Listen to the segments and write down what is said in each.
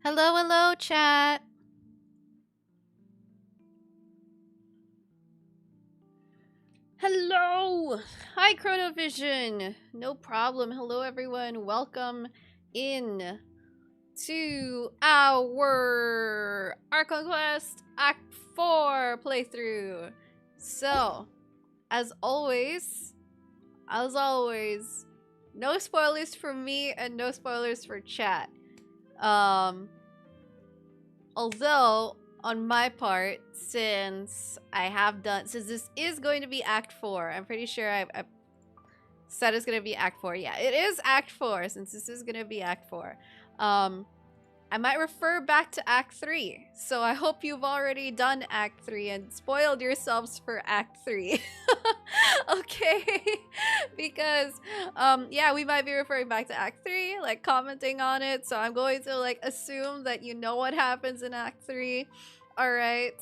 Hello, hello, chat. Hello. Hi, Chronovision. No problem. Hello, everyone. Welcome in to our Archon Quest Act 4 playthrough. So, as always, no spoilers for me and no spoilers for chat. Although, on my part, since this is going to be Act 4, I'm pretty sure I said it's going to be Act 4. Yeah, it is Act 4, since this is going to be Act 4. I might refer back to Act 3, so I hope you've already done Act 3 and spoiled yourselves for Act 3. Okay? Because, yeah, we might be referring back to Act 3, like, commenting on it, so I'm going to, like, assume that you know what happens in Act 3. Alright,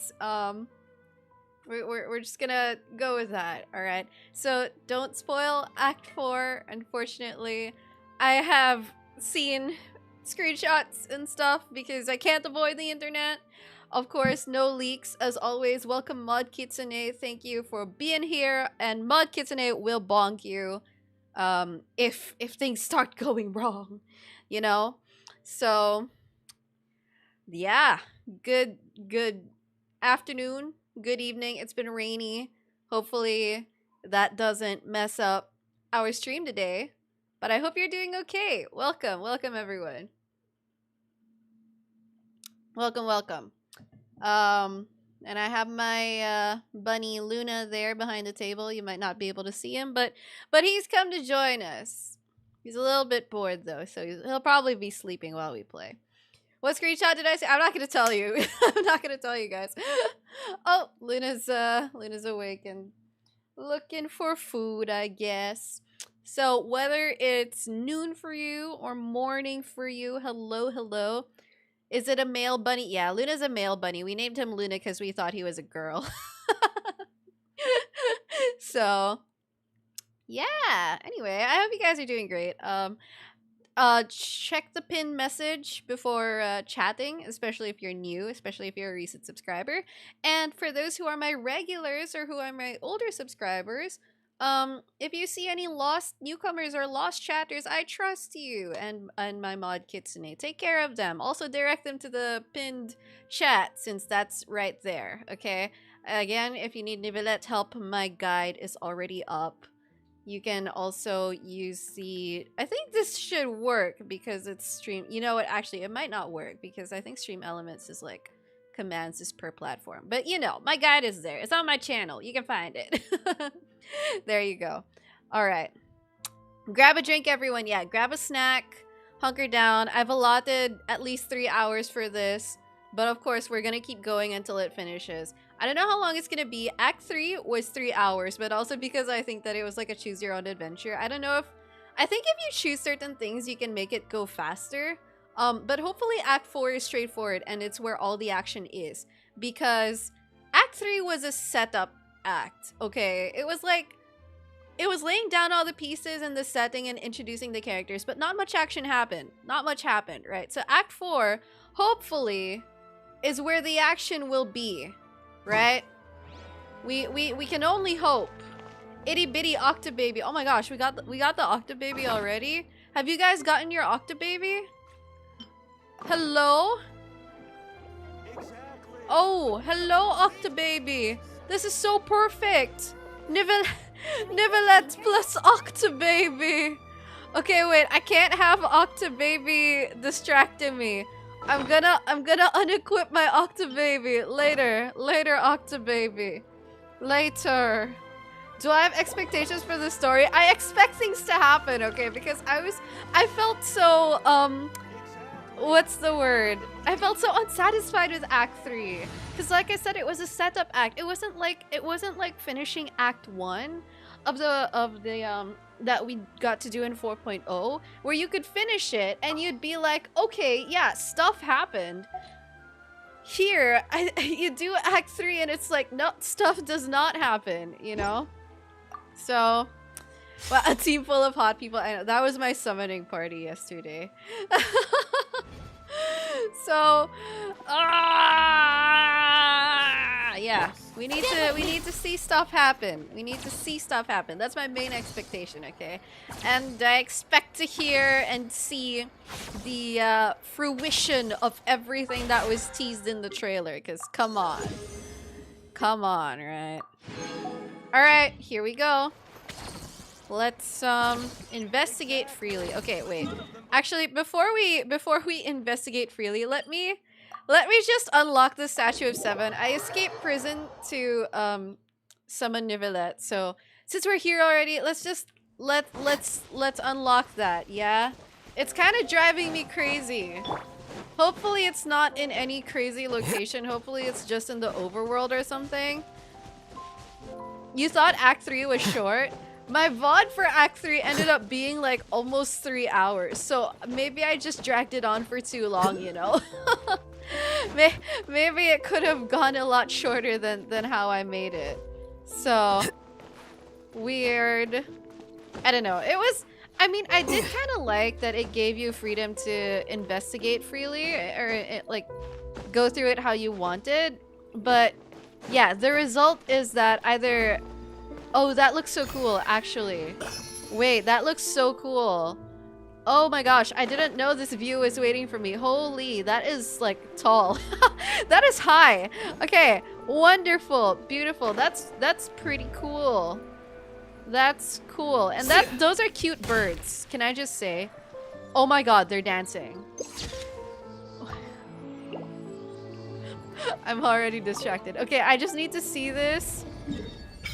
we're just gonna go with that, alright? So, don't spoil Act 4, unfortunately. I have seen screenshots and stuff because I can't avoid the internet. Of course, no leaks as always. Welcome, Mod Kitsune. Thank you for being here, and Mod Kitsune will bonk you if things start going wrong, you know? So yeah, good afternoon, good evening. It's been rainy. Hopefully that doesn't mess up our stream today. But I hope you're doing okay. Welcome everyone. Welcome. And I have my bunny Luna there behind the table. You might not be able to see him, but he's come to join us. He's a little bit bored though, so he'll probably be sleeping while we play. What screenshot did I say? I'm not gonna tell you. I'm not gonna tell you guys. Oh, Luna's awake and looking for food, I guess. So whether it's noon for you or morning for you, hello. Is it a male bunny? Yeah, Luna's a male bunny. We named him Luna because we thought he was a girl. So, yeah. Anyway, I hope you guys are doing great. Check the pinned message before chatting, especially if you're new, especially if you're a recent subscriber. And for those who are my regulars or who are my older subscribers, if you see any lost newcomers or lost chatters, I trust you and my mod Kitsune. Take care of them. Also direct them to the pinned chat since that's right there, okay? Again, if you need Neuvillette help, my guide is already up. You can also use the... I think this should work because it's stream... You know what? Actually, it might not work because I think Stream Elements is like... commands is per platform. But you know, my guide is there. It's on my channel. You can find it. There you go. Alright. Grab a drink, everyone. Yeah, grab a snack. Hunker down. I've allotted at least 3 hours for this. But of course, we're gonna keep going until it finishes. I don't know how long it's gonna be. Act 3 was 3 hours, but also because I think that it was like a choose your own adventure. I don't know if... I think if you choose certain things, you can make it go faster. But hopefully Act 4 is straightforward and it's where all the action is. Because Act 3 was a setup act, okay? It was like... It was laying down all the pieces and the setting and introducing the characters, but not much action happened. Not much happened, right? So Act 4, hopefully, is where the action will be, right? We can only hope. Itty bitty Octobaby. Oh my gosh, we got the Octobaby already? Have you guys gotten your Octobaby? Hello? Exactly. Oh, hello, Octobaby. This is so perfect. Neuvillette plus Octobaby. Okay, wait. I can't have Octobaby distracting me. I'm gonna unequip my Octobaby later. Later, Octobaby. Later. Do I have expectations for the story? I expect things to happen, okay? Because I felt so what's the word? I felt so unsatisfied with Act 3. Because like I said, it was a setup act. It wasn't like finishing Act 1 of the that we got to do in 4.0, where you could finish it and you'd be like, okay, yeah, stuff happened. Here, you do Act 3 and it's like, no, stuff does not happen, you know? So, well, a team full of hot people. I know, that was my summoning party yesterday. So, yeah, we need to see stuff happen. We need to see stuff happen. That's my main expectation, okay? And I expect to hear and see the fruition of everything that was teased in the trailer. Because come on, right? All right, here we go. Let's investigate freely. Okay, wait. Actually, before we investigate freely, let me just unlock the Statue of Seven. I escaped prison to summon Neuvillette. So since we're here already, let's just let's unlock that. Yeah, it's kind of driving me crazy. Hopefully, it's not in any crazy location. Hopefully, it's just in the overworld or something. You thought Act 3 was short? My VOD for Act 3 ended up being like almost 3 hours. So maybe I just dragged it on for too long, you know? Maybe it could have gone a lot shorter than how I made it. So, weird. I don't know. It was... I mean, I did kind of like that it gave you freedom to investigate freely. Or, like, go through it how you wanted. But, yeah, the result is that either... Oh, that looks so cool, actually. Wait, that looks so cool. Oh my gosh, I didn't know this view was waiting for me. Holy, that is, like, tall. That is high. Okay, wonderful, beautiful. That's pretty cool. That's cool. And those are cute birds, can I just say? Oh my god, they're dancing. I'm already distracted. Okay, I just need to see this.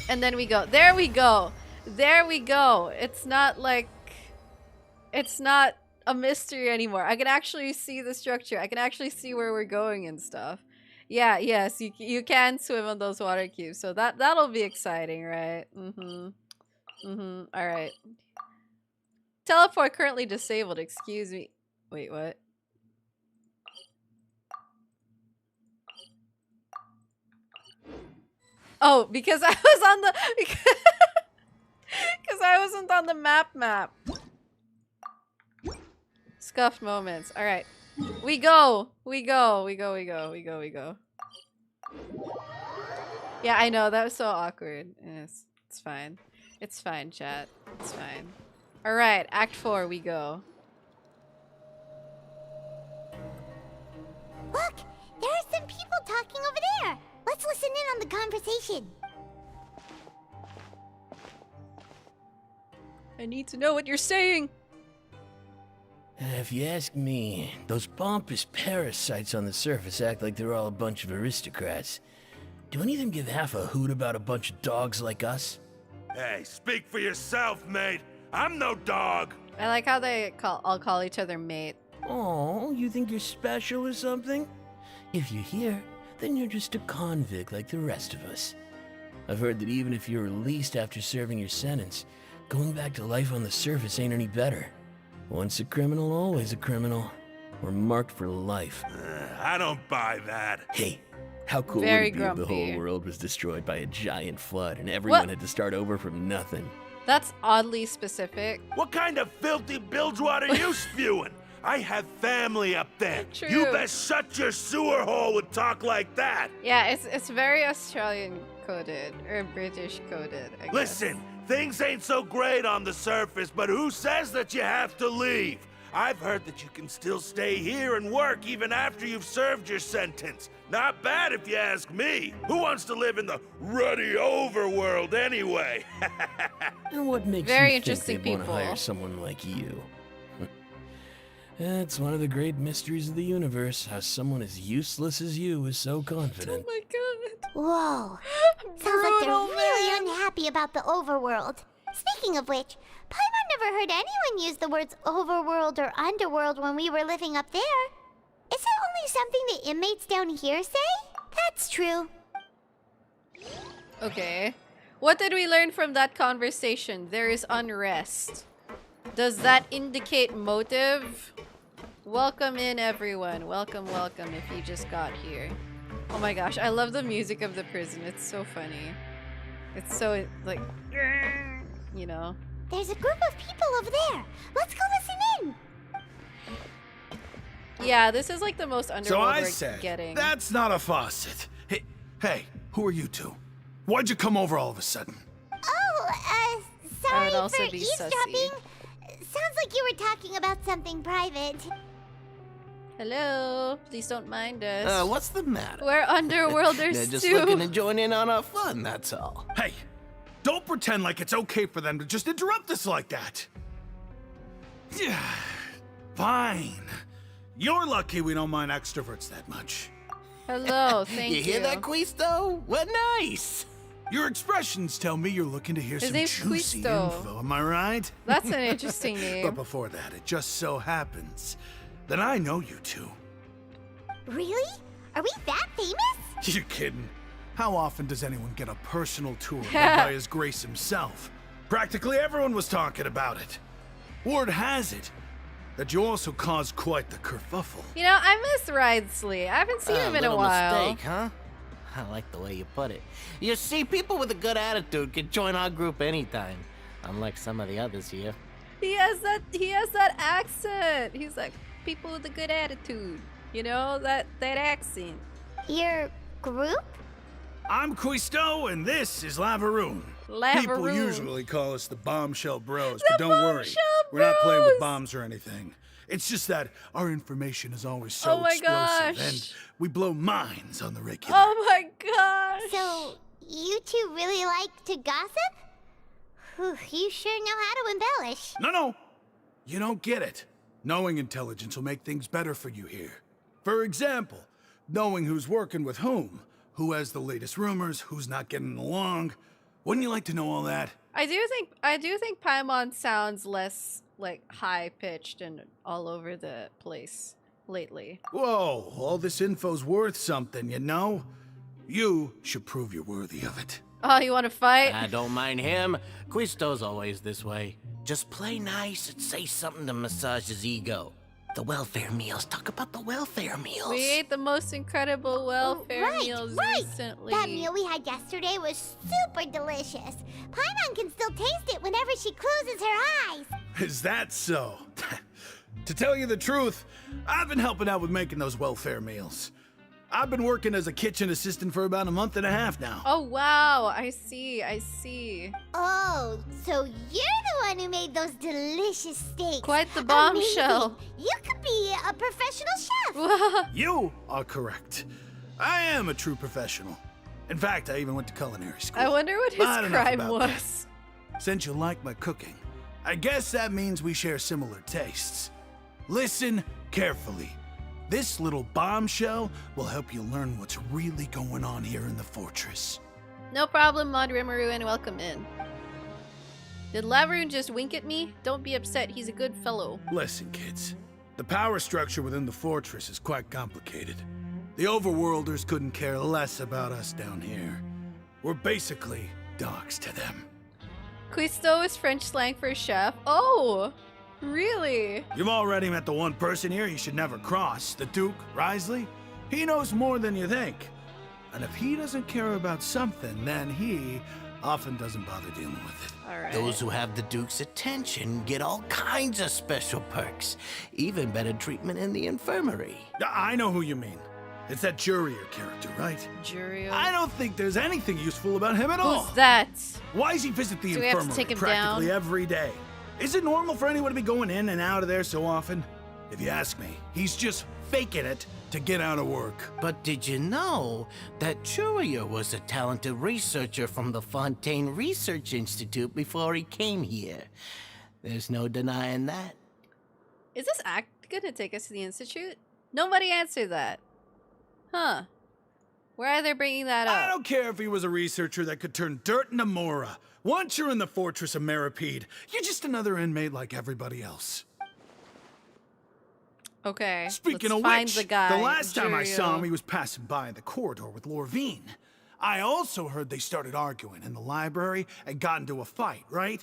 And then we go. There we go. There we go. It's not like... It's not a mystery anymore. I can actually see the structure. I can actually see where we're going and stuff. Yeah, yes, you can swim on those water cubes. So that'll be exciting, right? Alright. Teleport currently disabled. Excuse me. Wait, what? Oh, because I was on the... Because I wasn't on the map. Scuffed moments. Alright. We go. Yeah, I know. That was so awkward. Yes, it's fine. It's fine, chat. It's fine. Alright, Act 4, we go. Look! There are some people talking over there! Let's listen in on the conversation. I need to know what you're saying! If you ask me, those pompous parasites on the surface act like they're all a bunch of aristocrats. Do any of them give half a hoot about a bunch of dogs like us? Hey, speak for yourself, mate. I'm no dog. I like how they all call each other mate. Oh, you think you're special or something? If you're here, then you're just a convict like the rest of us. I've heard that even if you're released after serving your sentence, going back to life on the surface ain't any better. Once a criminal, always a criminal. We're marked for life. I don't buy that. Hey, how cool Very would it be if the grumpy. whole world was destroyed by a giant flood and everyone had to start over from nothing? That's oddly specific. What kind of filthy bilgewater are you spewing? I have family up there. True. You best shut your sewer hole with talk like that. Yeah, it's very Australian coded or British coded, I guess. Listen, things ain't so great on the surface, but who says that you have to leave? I've heard that you can still stay here and work even after you've served your sentence. Not bad if you ask me. Who wants to live in the ruddy overworld anyway? And what makes Very you interesting think they'd want to people. hire someone like you? It's one of the great mysteries of the universe, how someone as useless as you is so Oh confident. my god. Whoa. Sounds like they're Brutal, really man. unhappy about the overworld. Speaking of which, Paimon never heard anyone use the words overworld or underworld when we were living up there. Is it only something the inmates down here say? That's true. Okay. What did we learn from that conversation? There is unrest. Does that indicate motive? Welcome in, everyone. Welcome, welcome, if you just got here. Oh my gosh, I love the music of the prison. It's so funny. It's so, like, you know. There's a group of people over there. Let's go listen in. Yeah, this is like the most So underworld I we're said, getting. that's not a faucet. Hey, who are you two? Why'd you come over all of a sudden? Oh, I sorry would also for be eavesdropping. Sounds like you were talking about something private. Hello, please don't mind us. What's the matter? We're underworlders They're just too. looking to join in on our fun, that's all. Hey, don't pretend like it's okay for them to just interrupt us like that. Yeah, fine. You're lucky we don't mind extroverts that much. Hello, thank you. You hear that, Quisto? What nice! Your expressions tell me you're looking to hear His some name's juicy Quisto. info, am I right? That's an interesting name. But before that, it just so happens that I know you two. Really? Are we that famous? You're kidding. How often does anyone get a personal tour led by His Grace himself? Practically everyone was talking about it. Word has it that you also caused quite the kerfuffle. You know, I miss Ridesley. I haven't seen him in a little while. Mistake, huh? I like the way you put it. You see, people with a good attitude can join our group anytime, unlike some of the others here. He has that accent. He's like people with a good attitude. You know, that accent. Your group? I'm Quisto, and this is Lavaroon. People Lavaroon. usually call us the Bombshell Bros, The but don't worry. Bombshell We're not playing with Bros. bombs or anything. It's just that our information is always so Oh my explosive, gosh. and we blow minds on the regular. Oh my gosh. So, you two really like to gossip? Whew, you sure know how to embellish. No, you don't get it. Knowing intelligence will make things better for you here. For example, knowing who's working with whom, who has the latest rumors, who's not getting along. Wouldn't you like to know all that? I do think Paimon sounds less like high pitched and all over the place lately. Whoa, all this info's worth something, you know? You should prove you're worthy of it. Oh, you want to fight? I don't mind him. Quisto's always this way. Just play nice and say something to massage his ego. The welfare meals. Talk about the welfare meals. We ate the most incredible welfare right, meals right. recently. That meal we had yesterday was super delicious. Paimon can still taste it whenever she closes her eyes. Is that so? To tell you the truth, I've been helping out with making those welfare meals. I've been working as a kitchen assistant for about a month and a half now. Oh wow, I see. Oh, so you're the one who made those delicious steaks. Quite the bombshell. Amazing. You could be a professional chef. You are correct. I am a true professional. In fact, I even went to culinary school. I wonder what his Not enough crime about was. that. Since you like my cooking, I guess that means we share similar tastes. Listen carefully. This little bombshell will help you learn what's really going on here in the fortress. No problem, Mod Rimuru, and welcome in. Did Lavaroon just wink at me? Don't be upset, he's a good fellow. Listen, kids. The power structure within the fortress is quite complicated. The overworlders couldn't care less about us down here. We're basically dogs to them. Quisto is French slang for chef. Oh, really? You've already met the one person here you should never cross, the Duke, Risley. He knows more than you think. And if he doesn't care about something, then he often doesn't bother dealing with it. All right. Those who have the Duke's attention get all kinds of special perks. Even better treatment in the infirmary. I know who you mean. It's that Jurier character, right? Jurio. I don't think there's anything useful about him at all. Who's that? Why does he visit the Do we have to infirmary take him practically down? every day? Is it normal for anyone to be going in and out of there so often? If you ask me, he's just faking it to get out of work. But did you know that Churia was a talented researcher from the Fontaine Research Institute before he came here? There's no denying that. Is this act gonna take us to the Institute? Nobody answered that. Huh. Why are they bringing that I up? don't care if he was a researcher that could turn dirt into Mora. Once you're in the fortress of Meripede, you're just another inmate like everybody else. Okay. Speaking let's of find which, the guy. last time I saw Jurio. him, he was passing by in the corridor with Lorvine. I also heard they started arguing in the library and got into a fight, right?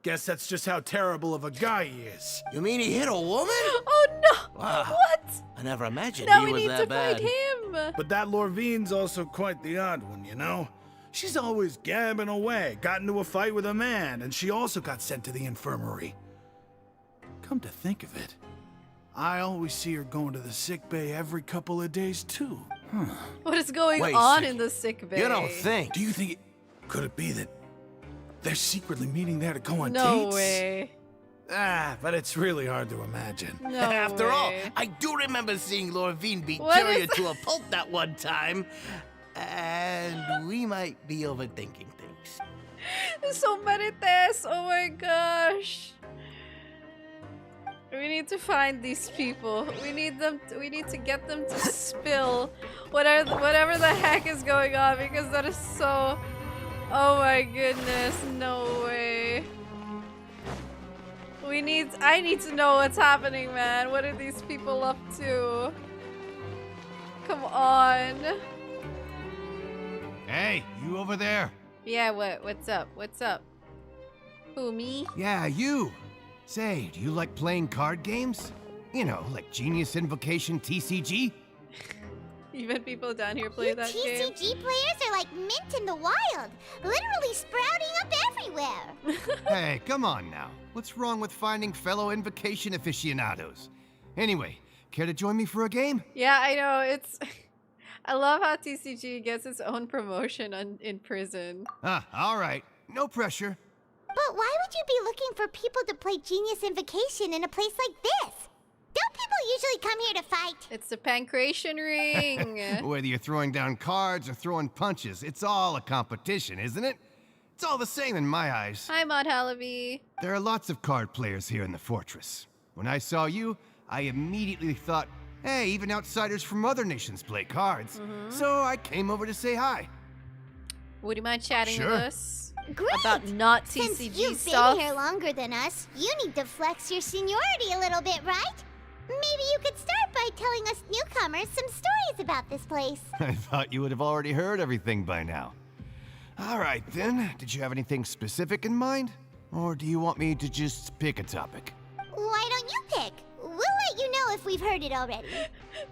Guess that's just how terrible of a guy he is. You mean he hit a woman? Oh no! Wow. What? I never imagined Now he we was need that to bad. find him. But that Lorvine's also quite the odd one, you know? She's always gabbing away, got into a fight with a man, and she also got sent to the infirmary. Come to think of it, I always see her going to the sick bay every couple of days, too. What is going Wait a on second. in the sick bay? You don't think? Do you think could it be that they're secretly meeting there to go on No dates? way. But it's really hard to imagine. No After all, way. I do remember seeing Lorvine beat What Julia is to a pulp that one time. And we might be overthinking things. So Marites! Oh my gosh! We need to find these people. We need to get them to spill whatever the heck is going on, because that is so. Oh my goodness! No way. I need to know what's happening, man. What are these people up to? Come on. Hey, you over there? Yeah, what's up? What's up? Who, me? Yeah, you. Say, do you like playing card games? You know, like Genius Invocation TCG? Even people down here play that game. TCG players are like mint in the wild, literally sprouting up everywhere. Hey, come on now. What's wrong with finding fellow Invocation aficionados? Anyway, care to join me for a game? Yeah, I know. It's. I love how TCG gets its own promotion in prison. All right. No pressure. But why would you be looking for people to play Genius Invocation in a place like this? Don't people usually come here to fight? It's the Pancration Ring. Whether you're throwing down cards or throwing punches, it's all a competition, isn't it? It's all the same in my eyes. Hi, Maud Hallaby. There are lots of card players here in the fortress. When I saw you, I immediately thought, hey, even outsiders from other nations play cards. So I came over to say hi. Would you mind chatting Sure. with us Great! about not Since TCG you've stuff? been here longer than us, you need to flex your seniority a little bit, right? Maybe you could start by telling us newcomers some stories about this place. I thought you would have already heard everything by now. All right, then. Did you have anything specific in mind? Or do you want me to just pick a topic? Why don't you pick? We'll let you know if we've heard it already.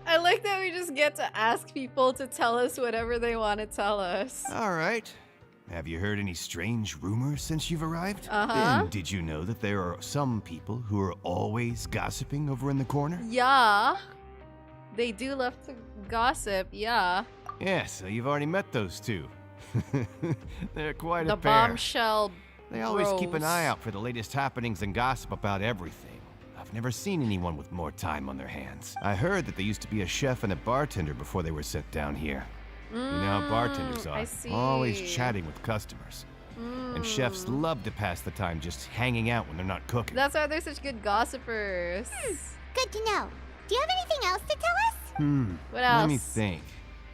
I like that we just get to ask people to tell us whatever they want to tell us. All right. Have you heard any strange rumors since you've arrived? Uh-huh. And did you know that there are some people who are always gossiping over in the corner? Yeah. They do love to gossip, yeah. Yeah, so you've already met those two. They're quite The a pair. bombshell They always keep an bros. eye out for the latest happenings and gossip about everything. I've never seen anyone with more time on their hands. I heard that they used to be a chef and a bartender before they were sent down here. You know how bartenders I are, see. always chatting with customers. And chefs love to pass the time just hanging out when they're not cooking. That's why they're such good gossipers. Good to know. Do you have anything else to tell us? What else? Let me think.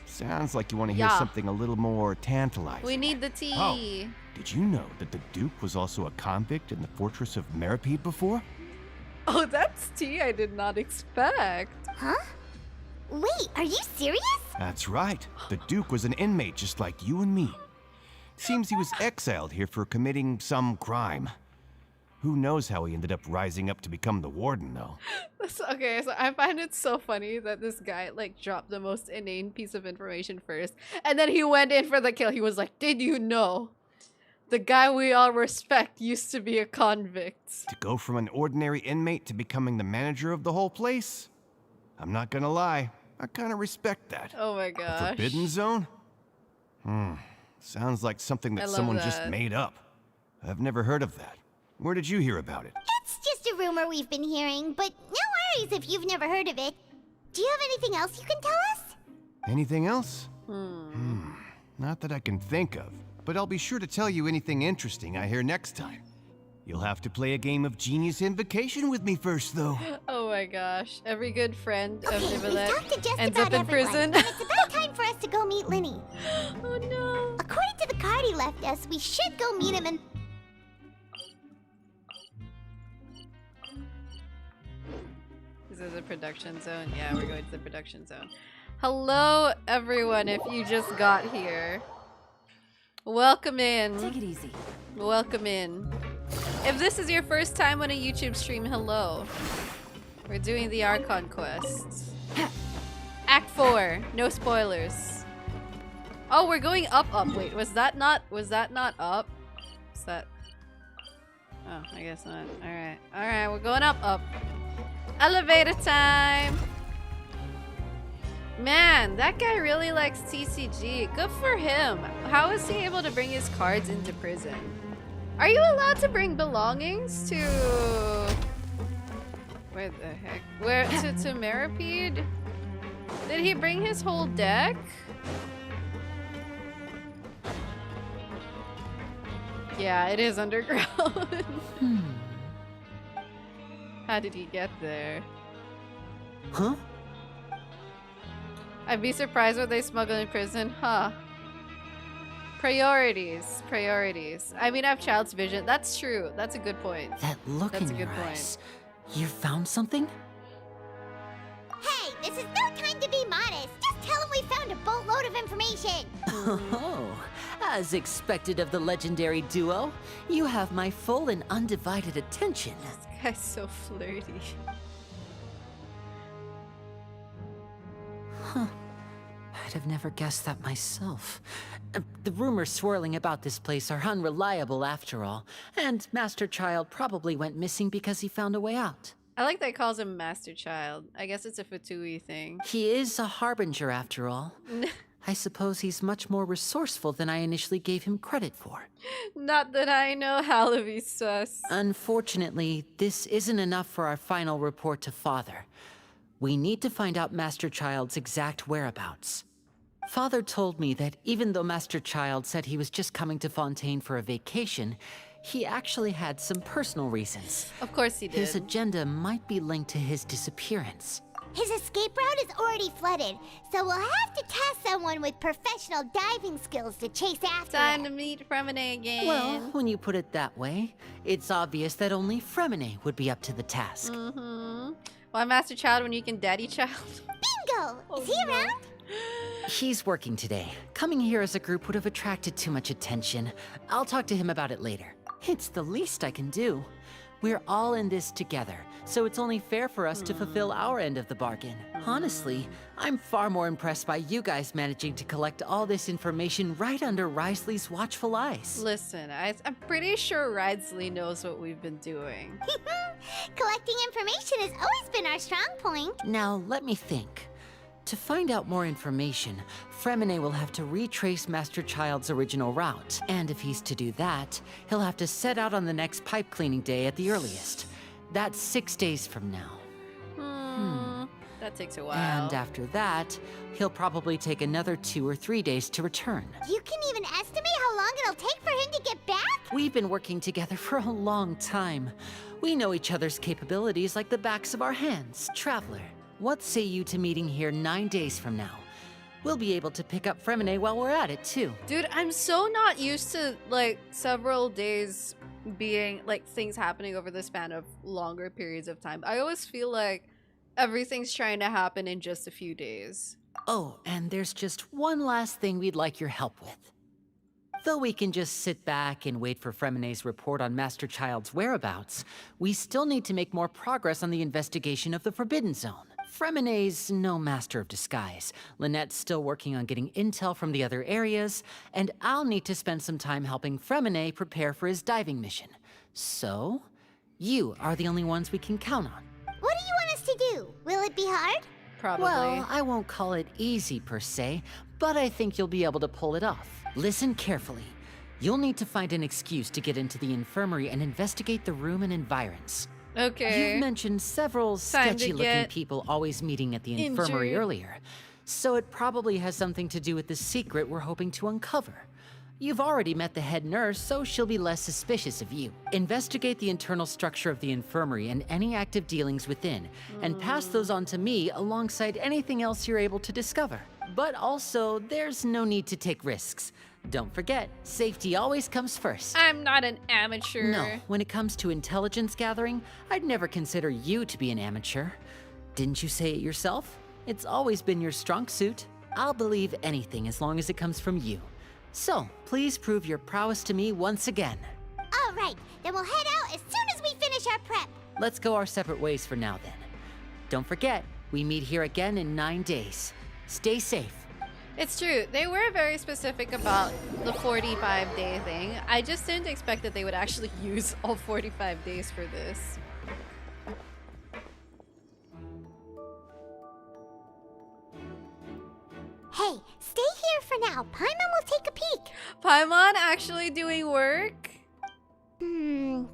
Sounds like you want to hear Yeah. something a little more tantalizing. We need the tea. Oh. Did you know that the Duke was also a convict in the fortress of Meripede before? Oh, that's tea I did not expect. Huh? Wait, are you serious? That's right. The Duke was an inmate just like you and me. Seems he was exiled here for committing some crime. Who knows how he ended up rising up to become the warden, though. Okay, so I find it so funny that this guy like dropped the most inane piece of information first, and then he went in for the kill. He was like, "Did you know the guy we all respect used to be a convict?" To go from an ordinary inmate to becoming the manager of the whole place? I'm not gonna lie, I kinda respect that. Oh my The gosh. Forbidden Zone? Sounds like something I that love someone just that. made up. I've never heard of that. Where did you hear about it? It's just a rumor we've been hearing, but no worries if you've never heard of it. Do you have anything else you can tell us? Anything else? Not that I can think of, but I'll be sure to tell you anything interesting I hear next time. You'll have to play a game of Genius Invocation with me first, though. Oh my gosh. Every good friend of Okay, we've Neuvillette talked to just ends about up in everyone, prison. and it's about time for us to go meet Lyney. Oh no. According to the card he left us, we should go meet him and... This is the production zone. Yeah, we're going to the production zone. Hello, everyone, if you just got here. Welcome in. Take it easy. Welcome in. If this is your first time on a YouTube stream, hello. We're doing the Archon Quest. Act 4. No spoilers. Oh, we're going up. Wait, was that not up? Was that... Oh, I guess not. Alright. Alright, we're going up. Elevator time! Man, that guy really likes TCG. Good for him. How is he able to bring his cards into prison? Are you allowed to bring belongings to... Where the heck? Where to Meripede? Did he bring his whole deck? Yeah, it is underground. How did he get there? Huh? I'd be surprised what they smuggle in prison, huh? Priorities. I mean, I have child's vision. That's true. That's a good point. That look That's in a your good point. eyes. You found something? Hey, this is no time to be modest. Just tell him we found a boatload of information. Oh, as expected of the legendary duo, you have my full and undivided attention. This guy's so flirty. Huh. I'd have never guessed that myself. The rumors swirling about this place are unreliable after all, and Master Child probably went missing because he found a way out. I like that he calls him Master Child. I guess it's a Fatui thing. He is a harbinger after all. I suppose he's much more resourceful than I initially gave him credit for. Not that I know how to be sus. Unfortunately, this isn't enough for our final report to Father. We need to find out Master Child's exact whereabouts. Father told me that even though Master Child said he was just coming to Fontaine for a vacation, he actually had some personal reasons. Of course he did. His agenda might be linked to his disappearance. His escape route is already flooded, so we'll have to task someone with professional diving skills to chase after Time to him. meet Freminet again. Well, when you put it that way, it's obvious that only Freminet would be up to the task. Why Master Child when you can Daddy Child? Bingo! Is he around? He's working today. Coming here as a group would have attracted too much attention. I'll talk to him about it later. It's the least I can do. We're all in this together, so it's only fair for us to fulfill our end of the bargain. Honestly, I'm far more impressed by you guys managing to collect all this information right under Risley's watchful eyes. Listen, I'm pretty sure Risley knows what we've been doing. Collecting information has always been our strong point. Now, let me think. To find out more information, Freminet will have to retrace Master Child's original route. And if he's to do that, he'll have to set out on the next pipe cleaning day at the earliest. That's 6 days from now. That takes a while. And after that, he'll probably take another 2 or 3 days to return. You can even estimate how long it'll take for him to get back? We've been working together for a long time. We know each other's capabilities like the backs of our hands. Traveler, what say you to meeting here 9 days from now? We'll be able to pick up Freminet while we're at it, too. Dude, I'm so not used to, like, several days being, like, things happening over the span of longer periods of time. I always feel like everything's trying to happen in just a few days. Oh, and there's just one last thing we'd like your help with. Though we can just sit back and wait for Freminet's report on Master Child's whereabouts, we still need to make more progress on the investigation of the Forbidden Zone. Freminet's no master of disguise. Lynette's still working on getting intel from the other areas, and I'll need to spend some time helping Freminet prepare for his diving mission. So, you are the only ones we can count on. What do you want us to do? Will it be hard? Probably. Well, I won't call it easy per se, but I think you'll be able to pull it off. Listen carefully. You'll need to find an excuse to get into the infirmary and investigate the room and environs. Okay. You've mentioned several Time to sketchy-looking get people always meeting at the infirmary injured. earlier, so it probably has something to do with the secret we're hoping to uncover. You've already met the head nurse, so she'll be less suspicious of you. Investigate the internal structure of the infirmary and any active dealings within, and pass those on to me alongside anything else you're able to discover. But also, there's no need to take risks. Don't forget, safety always comes first. I'm not an amateur. No, when it comes to intelligence gathering, I'd never consider you to be an amateur. Didn't you say it yourself? It's always been your strong suit. I'll believe anything as long as it comes from you. So, please prove your prowess to me once again. All right, then we'll head out as soon as we finish our prep. Let's go our separate ways for now then. Don't forget, we meet here again in 9 days. Stay safe. It's true. They were very specific about the 45-day thing. I just didn't expect that they would actually use all 45 days for this. Okay, stay here for now. Paimon will take a peek. Paimon actually doing work? There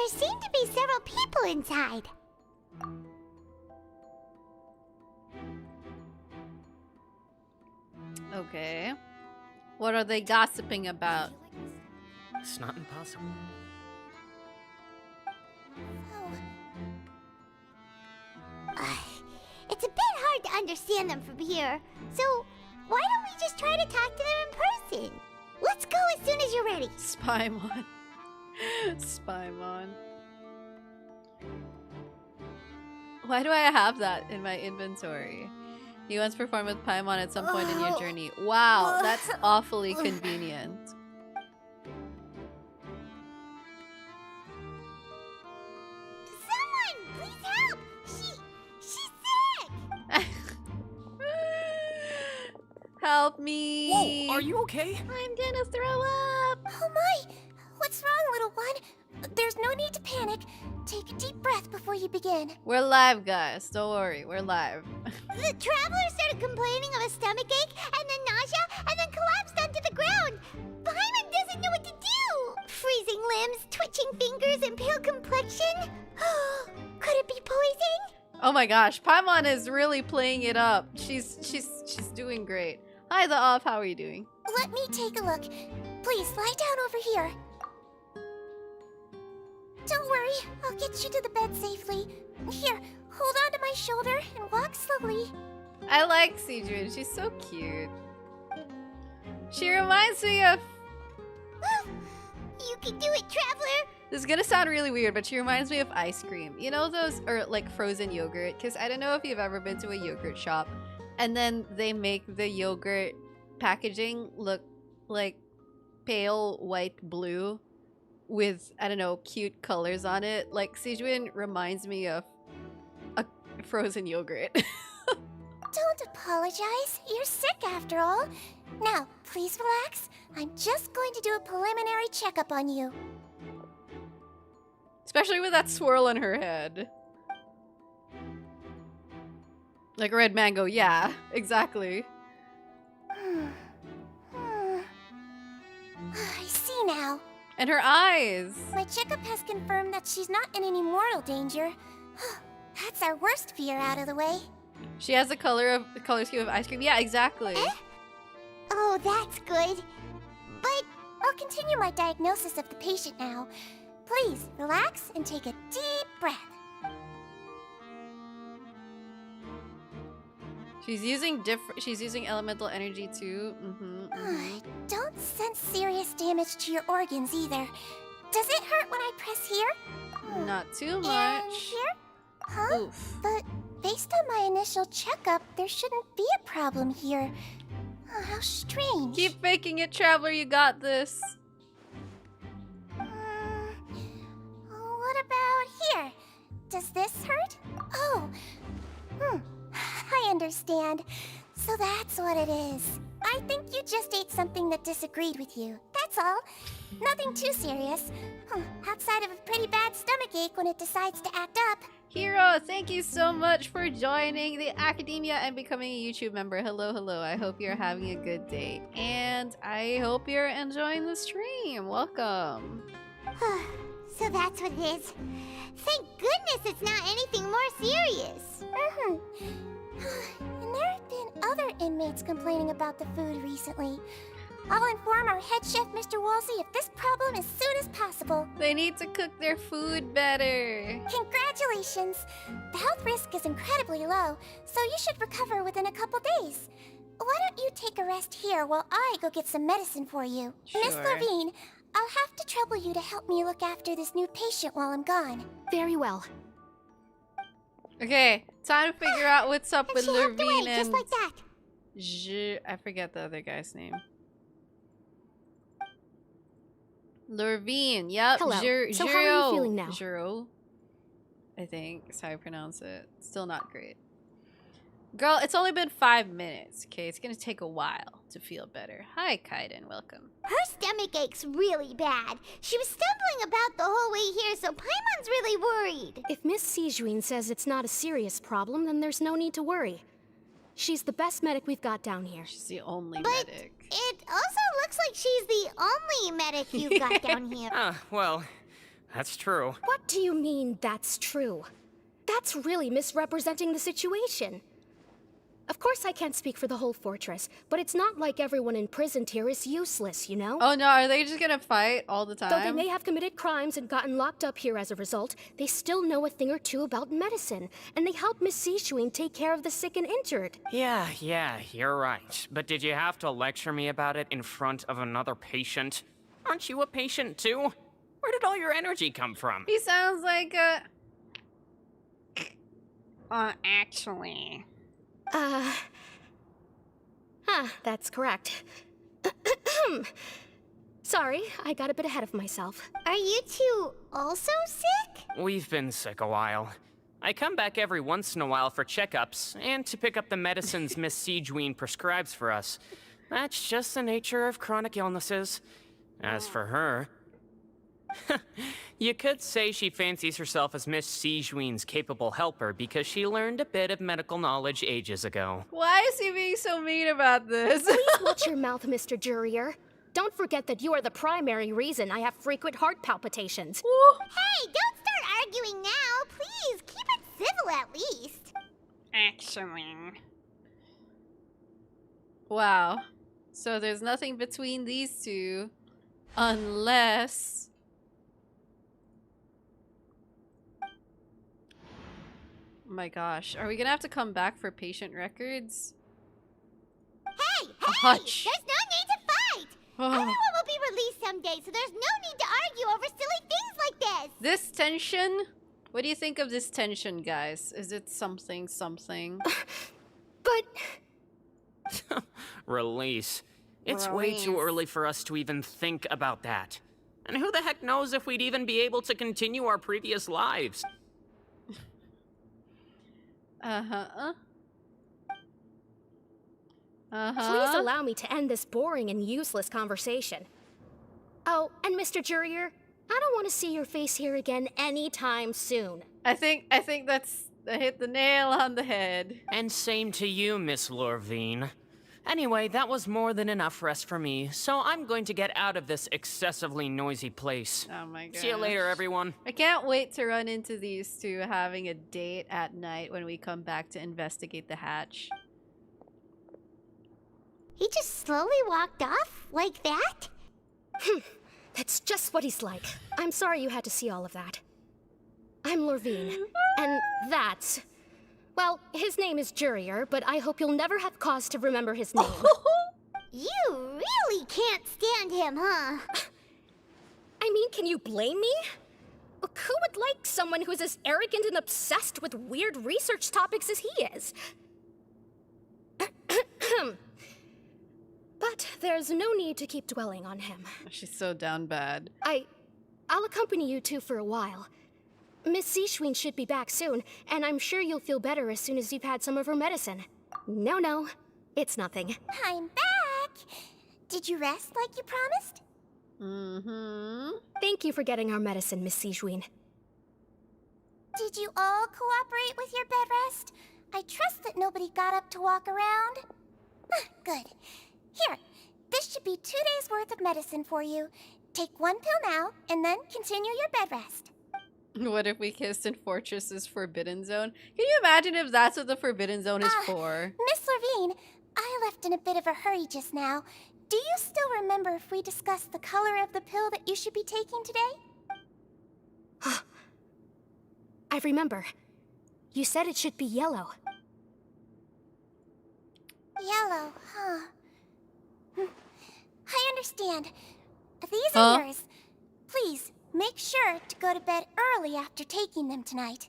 seem to be several people inside. Okay. What are they gossiping about? It's not impossible. It's a bit hard to understand them from here, so why don't we just try to talk to them in person? Let's go as soon as you're ready. Spymon. Spymon. Why do I have that in my inventory? You once performed with Paimon at some point in your journey. Wow, that's awfully convenient. Someone, please help! She's sick! Help me! Whoa, are you okay? I'm gonna throw up! Oh my! What's wrong, little one? There's no need to panic. Take a deep breath before you begin. We're live, guys. Don't worry, we're live. The traveler started complaining of a stomachache, and then nausea, and then collapsed onto the ground. Paimon doesn't know what to do. Freezing limbs, twitching fingers, and pale complexion. Could it be poison? Oh my gosh, Paimon is really playing it up. She's doing great. Hi, the off. How are you doing? Let me take a look. Please lie down over here. Don't worry, I'll get you to the bed safely. Here, hold on to my shoulder and walk slowly. I like Sejun. She's so cute. She reminds me of... You can do it, traveler! This is gonna sound really weird, but she reminds me of ice cream. You know those, or like frozen yogurt? Because I don't know if you've ever been to a yogurt shop and then they make the yogurt packaging look like pale white blue with, I don't know, cute colors on it. Like, Sejun reminds me of a frozen yogurt. Don't apologize. You're sick after all. Now, please relax. I'm just going to do a preliminary checkup on you. Especially with that swirl in her head. Like red mango, yeah, exactly. I see now. And her eyes. My checkup has confirmed that she's not in any mortal danger. That's our worst fear out of the way. She has the color scheme of ice cream. Yeah, exactly. Oh, that's good. But I'll continue my diagnosis of the patient now. Please relax and take a deep breath. She's using elemental energy too. Don't sense serious damage to your organs either. Does it hurt when I press here? Not too And much. here? Huh? Oof. But based on my initial checkup, there shouldn't be a problem here. Oh, how strange. Keep faking it, Traveler. You got this. What about here? Does this hurt? Oh. I understand. So that's what it is. I think you just ate something that disagreed with you. That's all. Nothing too serious. Outside of a pretty bad stomachache when it decides to act up. Hero, thank you so much for joining the Academia and becoming a YouTube member. Hello, hello. I hope you're having a good day. And I hope you're enjoying the stream. Welcome. So that's what it is. Thank goodness it's not anything more serious. And there have been other inmates complaining about the food recently. I'll inform our head chef, Mr. Wolsey, of this problem as soon as possible. They need to cook their food better. Congratulations! The health risk is incredibly low, so you should recover within a couple days. Why don't you take a rest here while I go get some medicine for you? Miss Sure. Levine, I'll have to trouble you to help me look after this new patient while I'm gone. Very well. Okay, time to figure out what's up And with she hopped away, Lurvine just and like that. I forget the other guy's name. Lurvine, yep. Hello. So how are you feeling now? Jiro, I think is how you pronounce it. Still not great. Girl, it's only been 5 minutes, okay? It's gonna take a while to feel better. Hi, Kaiden, welcome. Her stomach ache's really bad. She was stumbling about the whole way here, so Paimon's really worried. If Miss Sejuin says it's not a serious problem, then there's no need to worry. She's the best medic we've got down here. She's the only But medic. it also looks like she's the only medic you've got down here. Well, that's true. What do you mean, that's true? That's really misrepresenting the situation. Of course I can't speak for the whole fortress, but it's not like everyone imprisoned here is useless, you know? Oh no, are they just gonna fight all the time? Though they may have committed crimes and gotten locked up here as a result, they still know a thing or two about medicine, and they help Miss Sishuin take care of the sick and injured. Yeah, you're right. But did you have to lecture me about it in front of another patient? Aren't you a patient too? Where did all your energy come from? He sounds like a... actually... That's correct. Sorry, I got a bit ahead of myself. Are you two also sick? We've been sick a while. I come back every once in a while for checkups, and to pick up the medicines Miss Sishuin prescribes for us. That's just the nature of chronic illnesses. As for her... You could say she fancies herself as Miss Sishuin's capable helper because she learned a bit of medical knowledge ages ago. Why is he being so mean about this? Please watch your mouth, Mr. Jurrier. Don't forget that you are the primary reason I have frequent heart palpitations. Hey, don't start arguing now. Please, keep it civil at least. Actually... Wow. So there's nothing between these two, unless... Oh my gosh, are we gonna have to come back for patient records? Hey, Hutch. there's no need to fight. Everyone will be released someday, so there's no need to argue over silly things like this. This tension? What do you think of this tension, guys? Is it something? But... Release. It's way too early for us to even think about that. And who the heck knows if we'd even be able to continue our previous lives? Please allow me to end this boring and useless conversation. Oh, and Mr. Jurrier, I don't want to see your face here again anytime soon. I think I hit the nail on the head. And same to you, Miss Lorvine. Anyway, that was more than enough rest for me, so I'm going to get out of this excessively noisy place. Oh my god. See you later, everyone. I can't wait to run into these two having a date at night when we come back to investigate the hatch. He just slowly walked off like that? That's just what he's like. I'm sorry you had to see all of that. I'm Lorvine, and that's... Well, his name is Jurrier, but I hope you'll never have cause to remember his name. You really can't stand him, huh? I mean, can you blame me? Who would like someone who's as arrogant and obsessed with weird research topics as he is? But there's no need to keep dwelling on him. She's so down bad. I'll accompany you two for a while. Miss Sishuin should be back soon, and I'm sure you'll feel better as soon as you've had some of her medicine. No, it's nothing. I'm back! Did you rest like you promised? Thank you for getting our medicine, Miss Sishuin. Did you all cooperate with your bed rest? I trust that nobody got up to walk around. Good. Here, this should be 2 days' worth of medicine for you. Take 1 pill now, and then continue your bed rest. What if we kissed in Fortress's Forbidden Zone? Can you imagine if that's what the Forbidden Zone is for? Miss Lorvine, I left in a bit of a hurry just now. Do you still remember if we discussed the color of the pill that you should be taking today? I remember. You said it should be yellow. Yellow, huh? I understand. These are yours. Please, make sure to go to bed early after taking them tonight.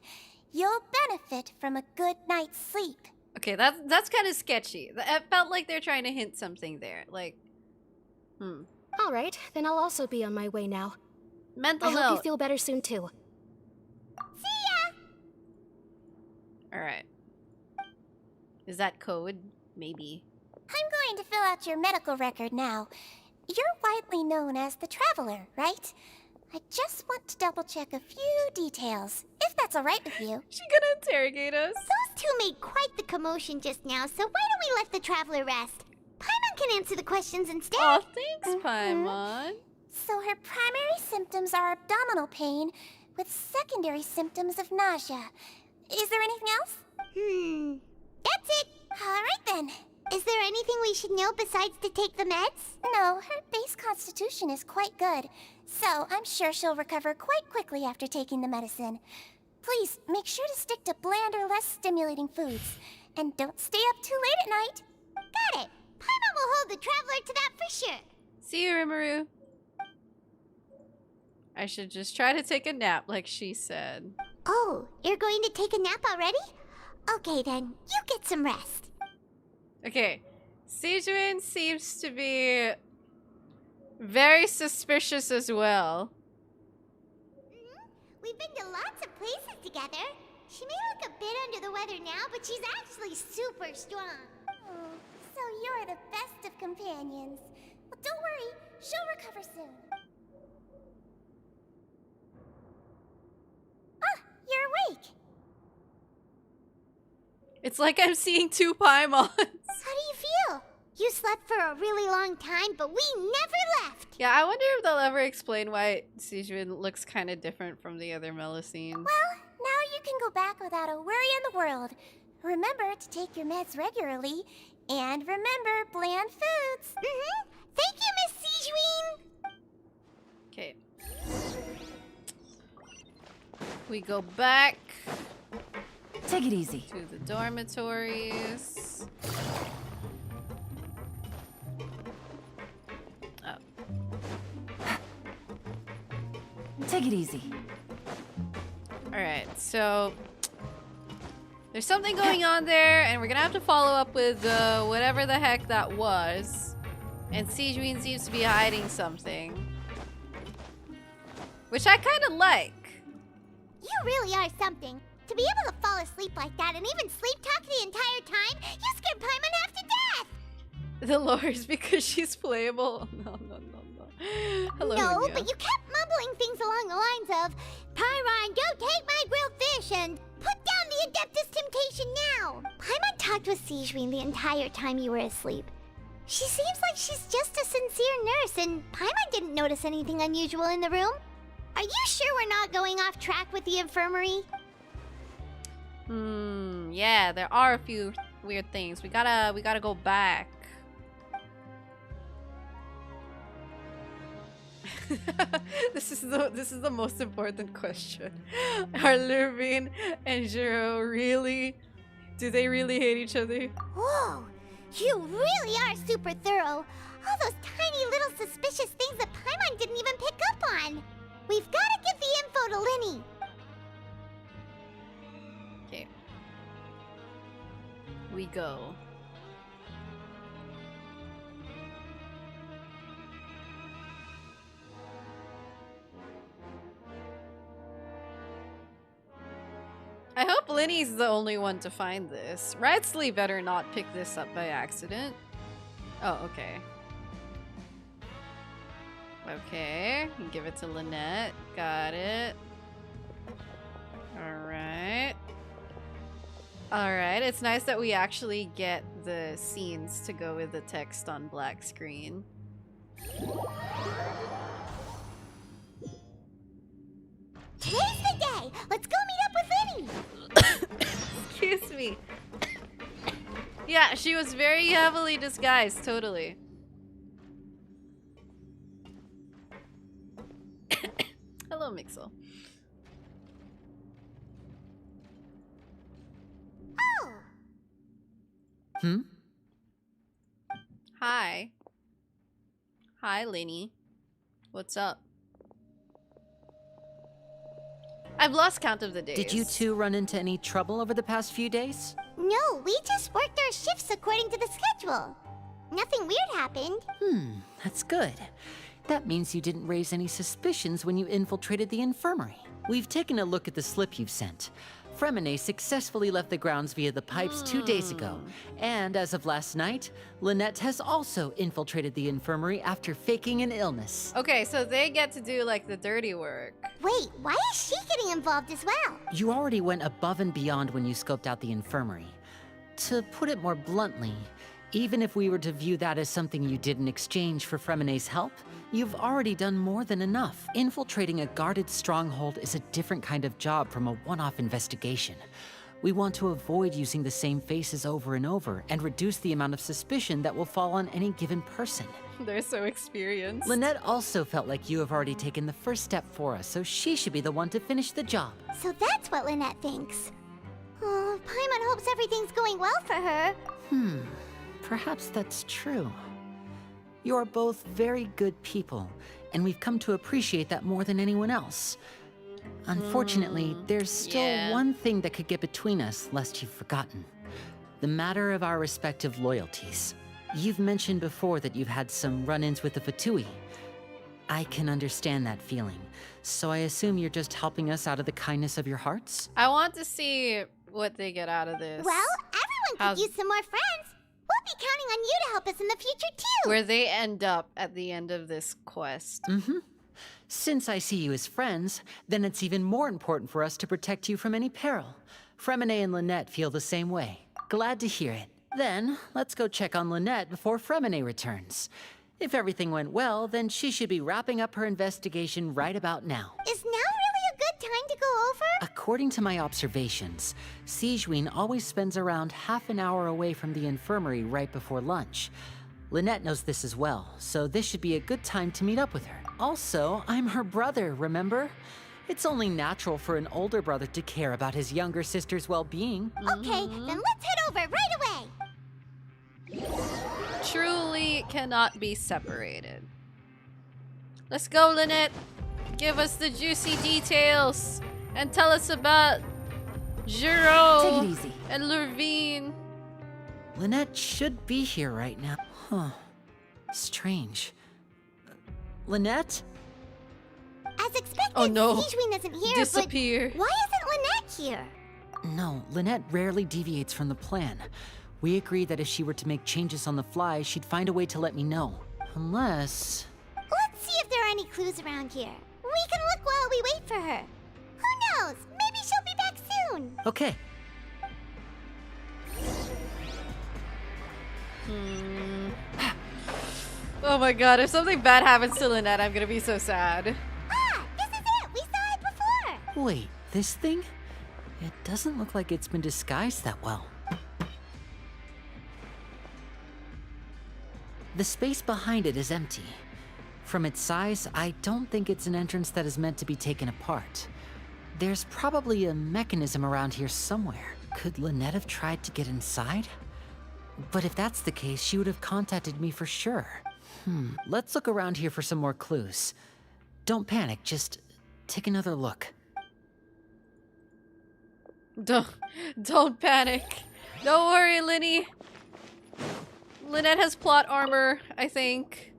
You'll benefit from a good night's sleep. Okay, that's kind of sketchy. It felt like they're trying to hint something there. Like, All right, then I'll also be on my way now. Mental I note. hope you feel better soon, too. See ya! Alright. Is that code? Maybe. I'm going to fill out your medical record now. You're widely known as the Traveler, right? I just want to double-check a few details, If that's alright with you. She gonna interrogate us? Those two made quite the commotion just now, so why don't we let the traveler rest? Paimon can answer the questions instead. Oh, thanks, Paimon. So her primary symptoms are abdominal pain, with secondary symptoms of nausea. Is there anything else? That's it. Alright then. Is there anything we should know besides to take the meds? No, her base constitution is quite good, so I'm sure she'll recover quite quickly after taking the medicine. Please, make sure to stick to bland or less stimulating foods, and don't stay up too late at night. Got it. Paimon will hold the traveler to that for sure. See you, Rimuru. I should just try to take a nap like she said. Oh, you're going to take a nap already? Okay then, you get some rest. Okay, Sijun seems to be very suspicious as well. We've been to lots of places together. She may look a bit under the weather now, but she's actually super strong. Oh, so you're the best of companions. Well, don't worry, she'll recover soon. Ah, you're awake. It's like I'm seeing two Paimons. How do you feel? You slept for a really long time, but we never left. Yeah, I wonder if they'll ever explain why Sijun looks kind of different from the other Melusines. Well, now you can go back without a worry in the world. Remember to take your meds regularly, and remember bland foods. Thank you, Miss Sijun. Okay. We go back Take it easy. to the dormitories. Take it easy. Alright, so there's something going on there, and we're gonna have to follow up with whatever the heck that was. And Sijun seems to be hiding something, which I kind of like. You really are something. To be able to fall asleep like that and even sleep talk the entire time, you scared Paimon half to death! The lore is because she's playable. No. Hello, No, Anya. but you kept mumbling things along the lines of, Pyron, go take my grilled fish and put down the Adeptus Temptation now! Paimon talked with Sijun the entire time you were asleep. She seems like she's just a sincere nurse, and Paimon didn't notice anything unusual in the room. Are you sure we're not going off track with the infirmary? Yeah, there are a few weird things. We gotta go back. This is the most important question. Are Lurvine and Jiro really? Do they really hate each other? Whoa, you really are super thorough. All those tiny little suspicious things that Paimon didn't even pick up on. We've got to give the info to Lyney. Okay. We go. I hope Lyney's the only one to find this. Radsley better not pick this up by accident. Oh, okay. Okay, give it to Lynette. Got it. Alright. Alright, it's nice that we actually get the scenes to go with the text on black screen. Today's the day! Let's go meet up with Lyney! Excuse me. Yeah, she was very heavily disguised, totally. Hello, Mixel. Oh! Hi. Hi, Lyney. What's up? I've lost count of the days. Did you two run into any trouble over the past few days? No, we just worked our shifts according to the schedule. Nothing weird happened. That's good. That means you didn't raise any suspicions when you infiltrated the infirmary. We've taken a look at the slip you've sent. Freminet successfully left the grounds via the pipes 2 days ago. And as of last night, Lynette has also infiltrated the infirmary after faking an illness. Okay, so they get to do like the dirty work. Wait, why is she getting involved as well? You already went above and beyond when you scoped out the infirmary. To put it more bluntly, even if we were to view that as something you did in exchange for Freminet's help, you've already done more than enough. Infiltrating a guarded stronghold is a different kind of job from a one-off investigation. We want to avoid using the same faces over and over and reduce the amount of suspicion that will fall on any given person. They're so experienced. Lynette also felt like you have already taken the first step for us, so she should be the one to finish the job. So that's what Lynette thinks. Oh, Paimon hopes everything's going well for her. Perhaps that's true. You're both very good people, and we've come to appreciate that more than anyone else. Unfortunately, there's still one thing that could get between us, lest you've forgotten. The matter of our respective loyalties. You've mentioned before that you've had some run-ins with the Fatui. I can understand that feeling, so I assume you're just helping us out of the kindness of your hearts? I want to see what they get out of this. Well, everyone could use some more friends. We'll be counting on you to help us in the future, too. Where they end up at the end of this quest. Since I see you as friends, then it's even more important for us to protect you from any peril. Freminet and Lynette feel the same way. Glad to hear it. Then, let's go check on Lynette before Freminet returns. If everything went well, then she should be wrapping up her investigation right about now. Is now really a good time to go over? According to my observations, Sigewinne always spends around half an hour away from the infirmary right before lunch. Lynette knows this as well, so this should be a good time to meet up with her. Also, I'm her brother, remember? It's only natural for an older brother to care about his younger sister's well-being. Okay, then let's head over right away. Truly cannot be separated. Let's go, Lynette. Give us the juicy details and tell us about Giro Take it easy. and Lurvine. Lynette should be here right now. Huh. Strange. Lynette? As expected, Oh, no. Sigewinne isn't here, Disappear. but why isn't Lynette here? No, Lynette rarely deviates from the plan. We agreed that if she were to make changes on the fly, she'd find a way to let me know. Unless... Let's see if there are any clues around here. We can look while we wait for her. Who knows? Maybe she'll be back soon. Okay. Oh my god, if something bad happens to Lynette, I'm gonna be so sad. Ah, this is it. We saw it before. Wait, this thing? It doesn't look like it's been disguised that well. The space behind it is empty. From its size, I don't think it's an entrance that is meant to be taken apart. There's probably a mechanism around here somewhere. Could Lynette have tried to get inside? But if that's the case, she would have contacted me for sure. Let's look around here for some more clues. Don't panic, just take another look. Don't panic. Don't worry, Lyney. Lynette has plot armor, I think.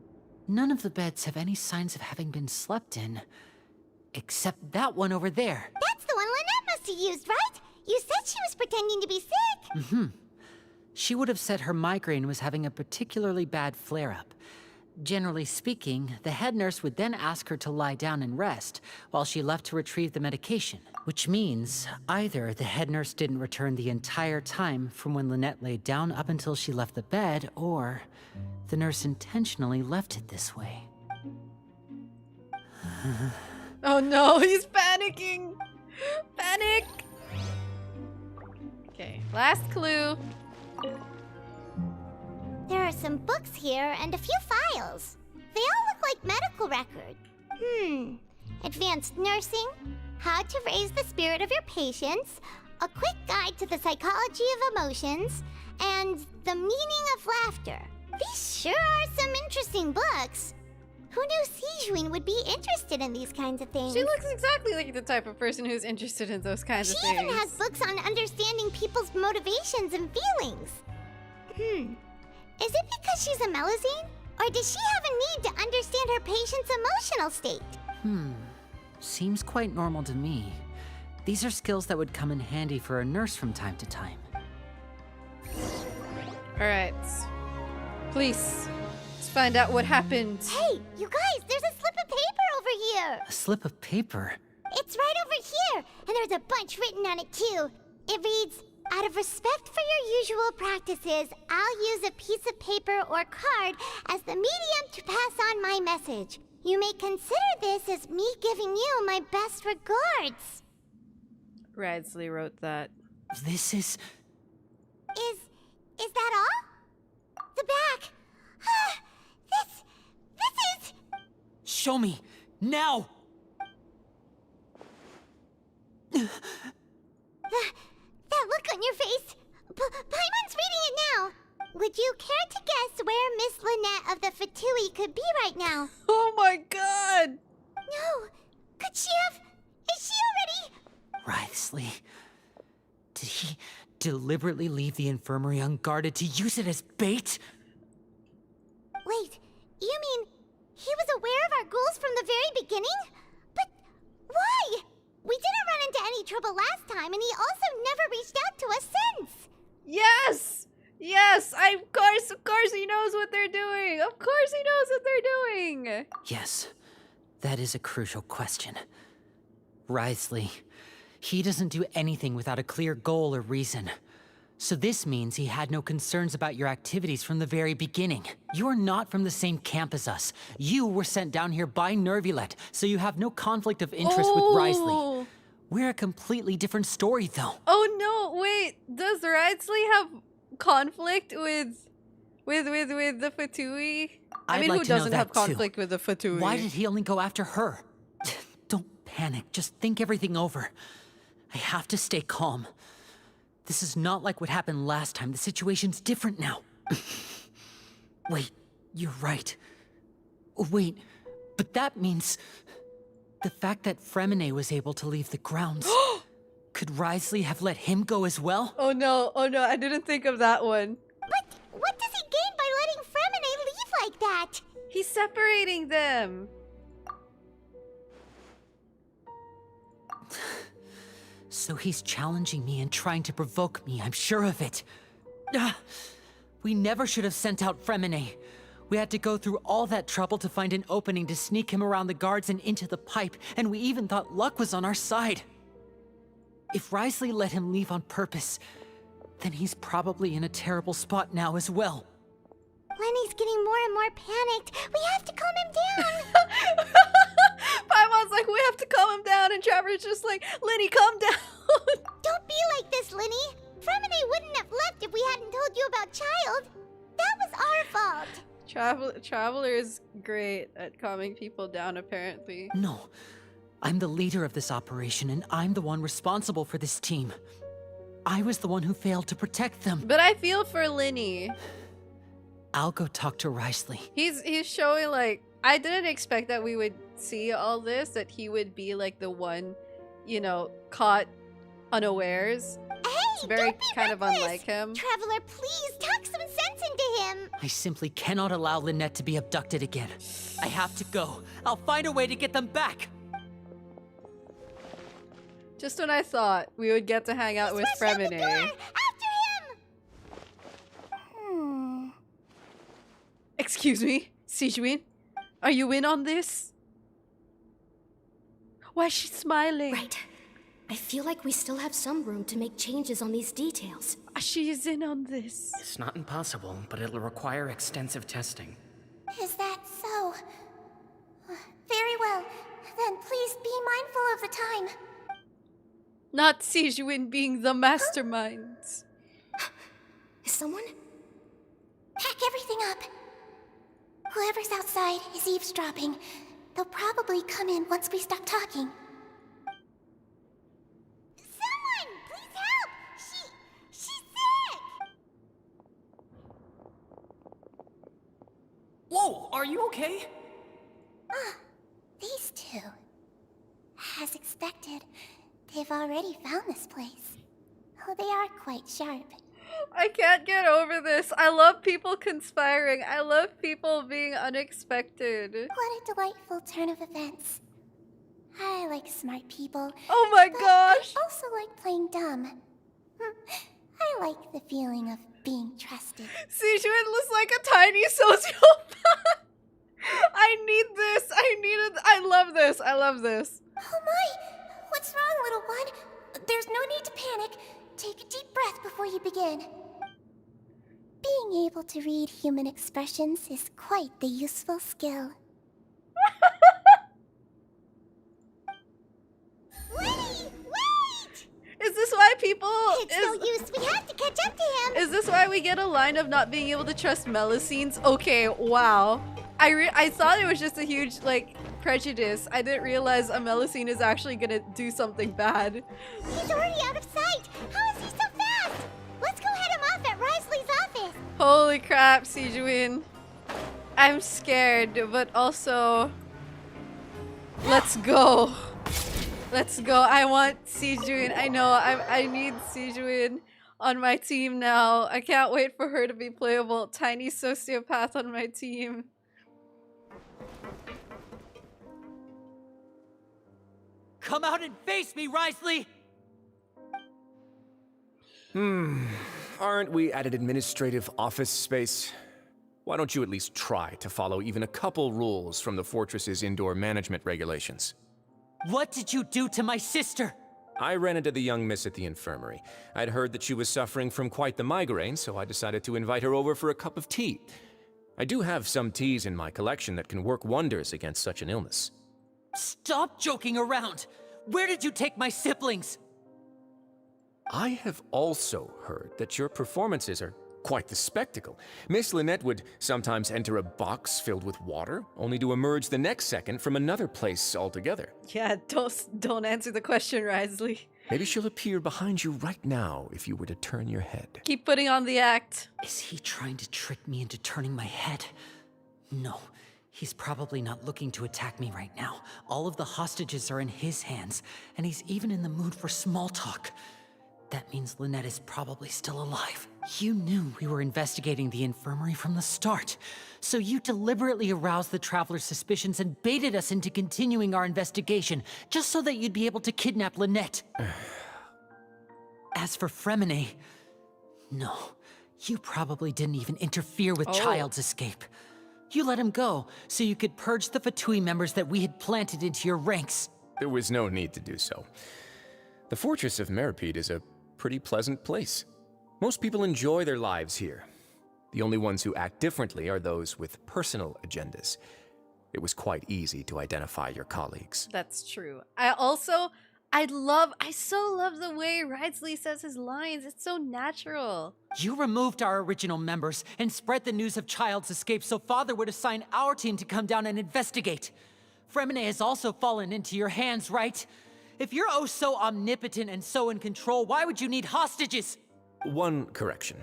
None of the beds have any signs of having been slept in. Except that one over there. That's the one Lynette must have used, right? You said she was pretending to be sick. She would have said her migraine was having a particularly bad flare-up. Generally speaking, the head nurse would then ask her to lie down and rest while she left to retrieve the medication. Which means either the head nurse didn't return the entire time from when Lynette laid down up until she left the bed, or the nurse intentionally left it this way. Oh no, he's panicking! Panic! Okay, last clue. There are some books here and a few files. They all look like medical records. Advanced nursing, how to raise the spirit of your patients, a quick guide to the psychology of emotions, and the meaning of laughter. These sure are some interesting books. Who knew Sigewinne would be interested in these kinds of things? She looks exactly like the type of person who's interested in those kinds of She things. even has books on understanding people's motivations and feelings. Is it because she's a Melusine? Or does she have a need to understand her patient's emotional state? Seems quite normal to me. These are skills that would come in handy for a nurse from time to time. Alright. Please, let's find out what happened. Hey, you guys, there's a slip of paper over here. A slip of paper? It's right over here, and there's a bunch written on it too. It reads, out of respect for your usual practices, I'll use a piece of paper or card as the medium to pass on my message. You may consider this as me giving you my best regards. Radsley wrote that. This is... Is that all? The back. This is... Show me! Now! That look on your face. Paimon's reading it now. Would you care to guess where Miss Lynette of the Fatui could be right now? Oh my god! No. Could she have... Is she already... Wriothesley, did he deliberately leave the infirmary unguarded to use it as bait? Wait, you mean he was aware of our goals from the very beginning? But why? We didn't run into any trouble last time, and he also never reached out to us since. Yes! Yes! Of course he knows what they're doing! Of course he knows what they're doing! Yes, that is a crucial question. Wriothesley, he doesn't do anything without a clear goal or reason. So this means he had no concerns about your activities from the very beginning. You're not from the same camp as us. You were sent down here by Neuvillette, so you have no conflict of interest with Wriothesley. We're a completely different story, though. Oh no, wait, does Wriothesley have conflict with the Fatui? I mean, I'd like who to know doesn't that have conflict with the Fatui? Why did he only go after her? Don't panic, just think everything over. I have to stay calm. This is not like what happened last time. The situation's different now. Wait, you're right. Wait, but that means... the fact that Freminet was able to leave the grounds... could Wriothesley have let him go as well? Oh no, I didn't think of that one. But what does he gain by letting Freminet leave like that? He's separating them. So he's challenging me and trying to provoke me, I'm sure of it. We never should have sent out Freminet. We had to go through all that trouble to find an opening to sneak him around the guards and into the pipe, and we even thought luck was on our side. If Wriothesley let him leave on purpose, then he's probably in a terrible spot now as well. Lenny's getting more and more panicked. We have to calm him down. Paimon's like, we have to calm him down, and Trevor's just like, Lyney, calm down. Don't be like this, Lyney. Freminet wouldn't have left if we hadn't told you about Child. That was our fault. Traveler is great at calming people down, apparently. No, I'm the leader of this operation, and I'm the one responsible for this team. I was the one who failed to protect them. But I feel for Lyney. I'll go talk to Wriothesley. He's showing, like, I didn't expect that we would see all this, that he would be like the one, you know, caught unawares. Hey, it's very don't be kind of reckless. unlike him. Traveler, please talk some sense into him. I simply cannot allow Lynette to be abducted again. I have to go. I'll find a way to get them back. Just when I thought we would get to hang out with Freminet. After him! Excuse me, Sijuin? Are you in on this? Why is she smiling? Right. I feel like we still have some room to make changes on these details. She is in on this. It's not impossible, but it'll require extensive testing. Is that so? Very well. Then please be mindful of the time. Not Sijuin being the mastermind. Is someone? Pack everything up. Whoever's outside is eavesdropping. They'll probably come in once we stop talking. Someone! Please help! She's sick! Whoa, are you okay? These two. As expected, they've already found this place. Oh, they are quite sharp. I can't get over this. I love people conspiring. I love people being unexpected. What a delightful turn of events. I like smart people. Oh my but gosh! I also like playing dumb. I like the feeling of being trusted. Sijuan looks like a tiny sociopath. I need this. I love this. I love this. Oh my! What's wrong, little one? There's no need to panic. Take a deep breath before you begin. Being able to read human expressions is quite the useful skill. Lyney, wait! Is this why people... It's no use, we have to catch up to him! Is this why we get a line of not being able to trust Melusines? Okay, wow. I thought it was just a huge, like, prejudice. I didn't realize a Melusine is actually gonna do something bad. He's already out of sight! How is he so fast? Let's go head him off at Risley's office! Holy crap, Sijuan. I'm scared, but also... Let's go. Let's go. I want Sijuan. I know, I need Sijuan on my team now. I can't wait for her to be playable. Tiny sociopath on my team. Come out and face me, Risley! Aren't we at an administrative office space? Why don't you at least try to follow even a couple rules from the fortress's indoor management regulations? What did you do to my sister? I ran into the young miss at the infirmary. I'd heard that she was suffering from quite the migraine, so I decided to invite her over for a cup of tea. I do have some teas in my collection that can work wonders against such an illness. Stop joking around! Where did you take my siblings? I have also heard that your performances are quite the spectacle. Miss Lynette would sometimes enter a box filled with water, only to emerge the next second from another place altogether. Yeah, don't answer the question, Risley. Maybe she'll appear behind you right now if you were to turn your head. Keep putting on the act. Is he trying to trick me into turning my head? No. He's probably not looking to attack me right now. All of the hostages are in his hands, and he's even in the mood for small talk. That means Lynette is probably still alive. You knew we were investigating the infirmary from the start, so you deliberately aroused the Traveler's suspicions and baited us into continuing our investigation, just so that you'd be able to kidnap Lynette. As for Freminet, no, you probably didn't even interfere with Child's escape. You let him go, so you could purge the Fatui members that we had planted into your ranks. There was no need to do so. The Fortress of Meripede is a pretty pleasant place. Most people enjoy their lives here. The only ones who act differently are those with personal agendas. It was quite easy to identify your colleagues. That's true. I so love the way Risley says his lines. It's so natural. You removed our original members and spread the news of Child's escape so Father would assign our team to come down and investigate. Freminet has also fallen into your hands, right? If you're oh so omnipotent and so in control, why would you need hostages? One correction.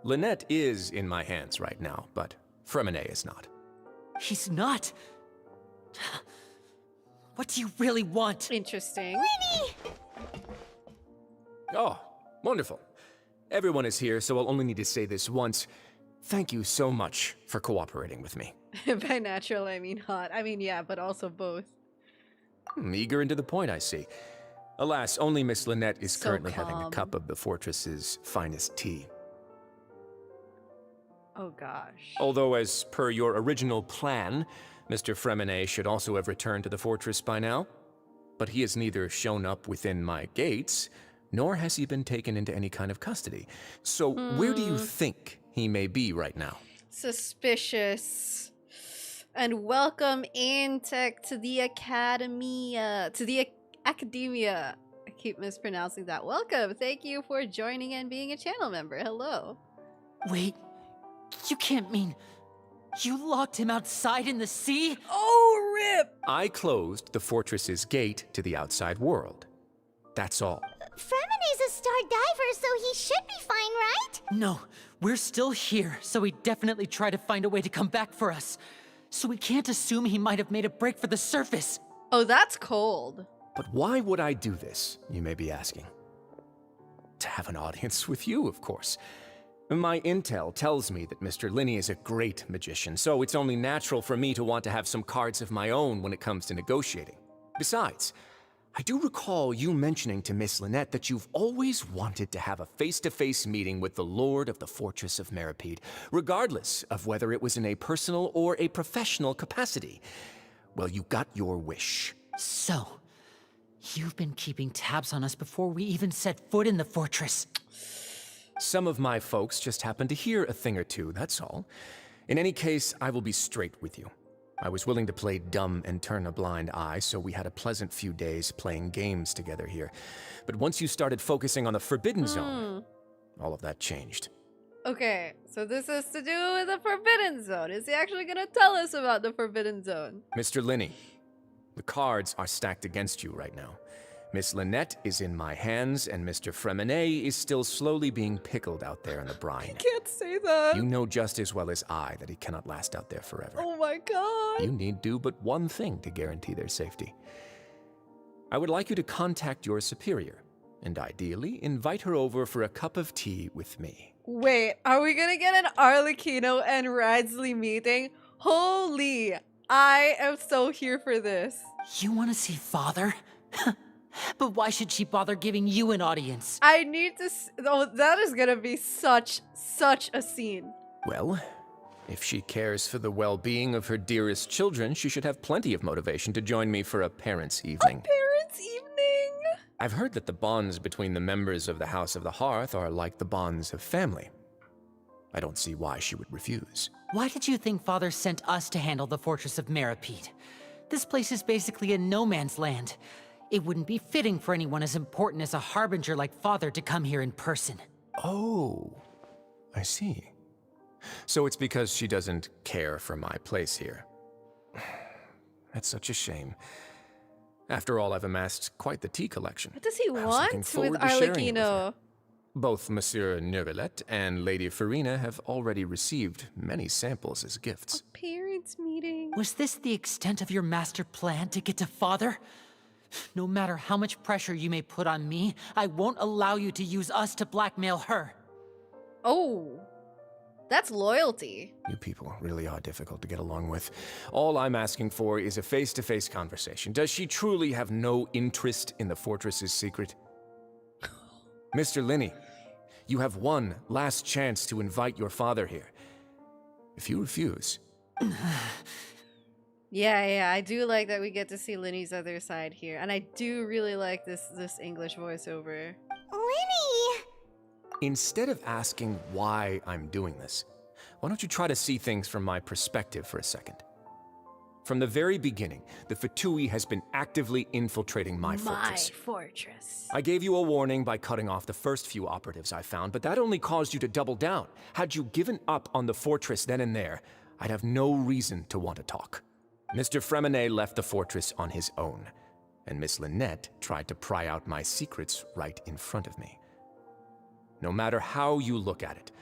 Lynette is in my hands right now, but Freminet is not. He's not? What do you really want? Interesting. Lyney! Oh, wonderful. Everyone is here, so I'll only need to say this once. Thank you so much for cooperating with me. By natural, I mean hot. I mean, yeah, but also both. Eager and to the point, I see. Alas, only Miss Lynette is So currently having a calm. cup of the fortress's finest tea. Oh gosh. Although, as per your original plan, Mr. Freminet should also have returned to the fortress by now. But he has neither shown up within my gates, nor has he been taken into any kind of custody. So where do you think he may be right now? Suspicious. And welcome Intech to the academia. Academia. I keep mispronouncing that. Welcome. Thank you for joining and being a channel member. Hello. Wait, you can't mean you locked him outside in the sea? Oh, rip! I closed the fortress's gate to the outside world. That's all. Freminet's a star diver, so he should be fine, right? No, we're still here, so he definitely tried to find a way to come back for us. So we can't assume he might have made a break for the surface. Oh, that's cold. But why would I do this, you may be asking? To have an audience with you, of course. My intel tells me that Mr. Lyney is a great magician, so it's only natural for me to want to have some cards of my own when it comes to negotiating. Besides, I do recall you mentioning to Miss Lynette that you've always wanted to have a face-to-face meeting with the Lord of the Fortress of Meripede, regardless of whether it was in a personal or a professional capacity. Well, you got your wish. So, you've been keeping tabs on us before we even set foot in the fortress. Some of my folks just happened to hear a thing or two, that's all. In any case, I will be straight with you. I was willing to play dumb and turn a blind eye, so we had a pleasant few days playing games together here. But once you started focusing on the Forbidden Zone, all of that changed. Okay, so this is to do with the Forbidden Zone. Is he actually gonna tell us about the Forbidden Zone? Mr. Lyney, the cards are stacked against you right now. Miss Lynette is in my hands, and Mr. Freminet is still slowly being pickled out there in the brine. Can't say that. You know just as well as I that he cannot last out there forever. Oh my god. You need do but one thing to guarantee their safety. I would like you to contact your superior, and ideally invite her over for a cup of tea with me. Wait, are we gonna get an Arlecchino and Ridsley meeting? Holy, I am so here for this. You want to see Father? But why should she bother giving you an audience? I need to oh, that is gonna be such a scene. Well, if she cares for the well-being of her dearest children, she should have plenty of motivation to join me for a parents' evening. Parents' evening? I've heard that the bonds between the members of the House of the Hearth are like the bonds of family. I don't see why she would refuse. Why did you think Father sent us to handle the Fortress of Meripede? This place is basically a no man's land. It wouldn't be fitting for anyone as important as a harbinger like Father to come here in person. Oh, I see. So it's because she doesn't care for my place here. That's such a shame. After all, I've amassed quite the tea collection. What does he I was want looking with forward to sharing it with Arlecchino? her. Both Monsieur Neuvillette and Lady Freminet have already received many samples as gifts. Parents' meeting. Was this the extent of your master plan to get to Father? No matter how much pressure you may put on me, I won't allow you to use us to blackmail her. Oh, that's loyalty. You people really are difficult to get along with. All I'm asking for is a face-to-face conversation. Does she truly have no interest in the fortress's secret? Mr. Lyney, you have one last chance to invite your father here. If you refuse... Yeah, I do like that we get to see Lyney's other side here. And I do really like this English voiceover. Lyney! Instead of asking why I'm doing this, why don't you try to see things from my perspective for a second? From the very beginning, the Fatui has been actively infiltrating my fortress. I gave you a warning by cutting off the first few operatives I found, but that only caused you to double down. Had you given up on the fortress then and there, I'd have no reason to want to talk. Mr. Freminet left the fortress on his own, and Miss Lynette tried to pry out my secrets right in front of me. No matter how you look at it,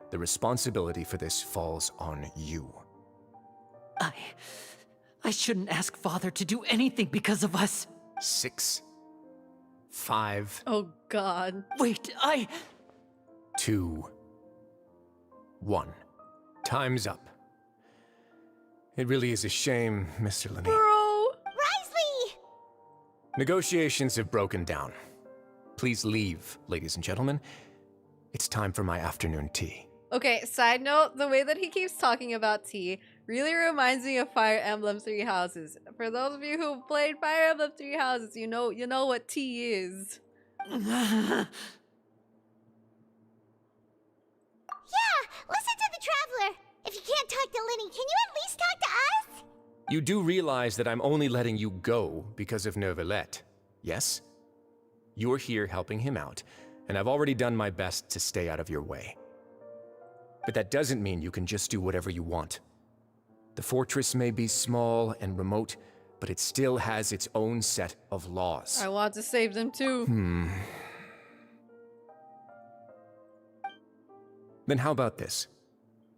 the responsibility for this falls on you. I shouldn't ask Father to do anything because of us. 6, 5... Oh, God. Wait, 2, 1. Time's up. It really is a shame, Mr. Lyney. Bro! Ridsley! Negotiations have broken down. Please leave, ladies and gentlemen. It's time for my afternoon tea. Okay, side note, the way that he keeps talking about tea really reminds me of Fire Emblem Three Houses. For those of you who played Fire Emblem Three Houses, you know what tea is. Yeah, listen to the Traveler. If you can't talk to Lyney, can you at least talk to us? You do realize that I'm only letting you go because of Neuvillette, yes? You're here helping him out, and I've already done my best to stay out of your way. But that doesn't mean you can just do whatever you want. The fortress may be small and remote, but it still has its own set of laws. I want to save them too. Then how about this?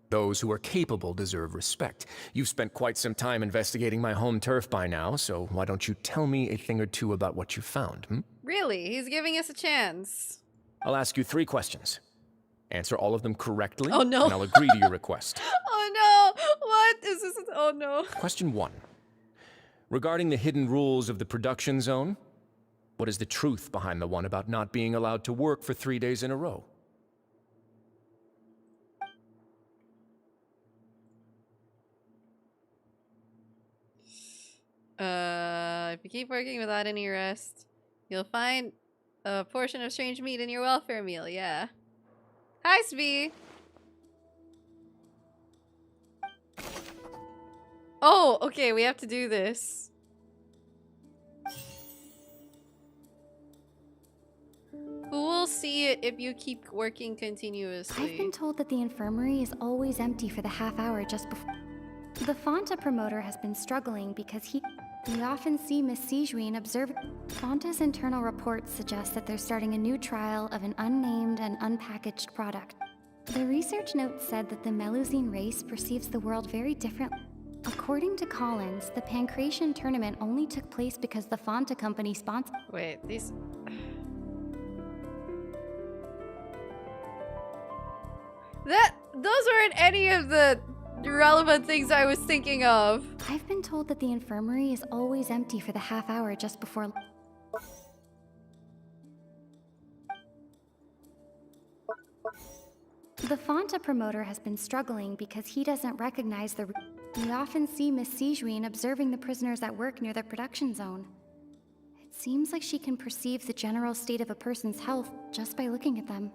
Those who are capable deserve respect. You've spent quite some time investigating my home turf by now, so why don't you tell me a thing or two about what you found, Really? He's giving us a chance. I'll ask you 3 questions. Answer all of them correctly, Oh, no. and I'll agree to your request. Oh no! What is this? Oh no. Question 1. Regarding the hidden rules of the production zone, what is the truth behind the one about not being allowed to work for 3 days in a row? If you keep working without any rest, you'll find a portion of strange meat in your welfare meal, yeah. Hi, Svi! Oh, okay, we have to do this. Who will see it if you keep working continuously? I've been told that the infirmary is always empty for the half hour just before. The Fonta promoter has been struggling because we often see Miss Sijuin observe. Fonta's internal reports suggest that they're starting a new trial of an unnamed and unpackaged product. The research note said that the Melusine race perceives the world very differently. According to Collins, the Pancration tournament only took place because the Fonta company sponsored. Wait, these... Those weren't any of the relevant things I was thinking of. I've been told that the infirmary is always empty for the half hour just before. The Fonta promoter has been struggling because he doesn't recognize the. We often see Miss Sijuin observing the prisoners at work near the production zone. It seems like she can perceive the general state of a person's health just by looking at them.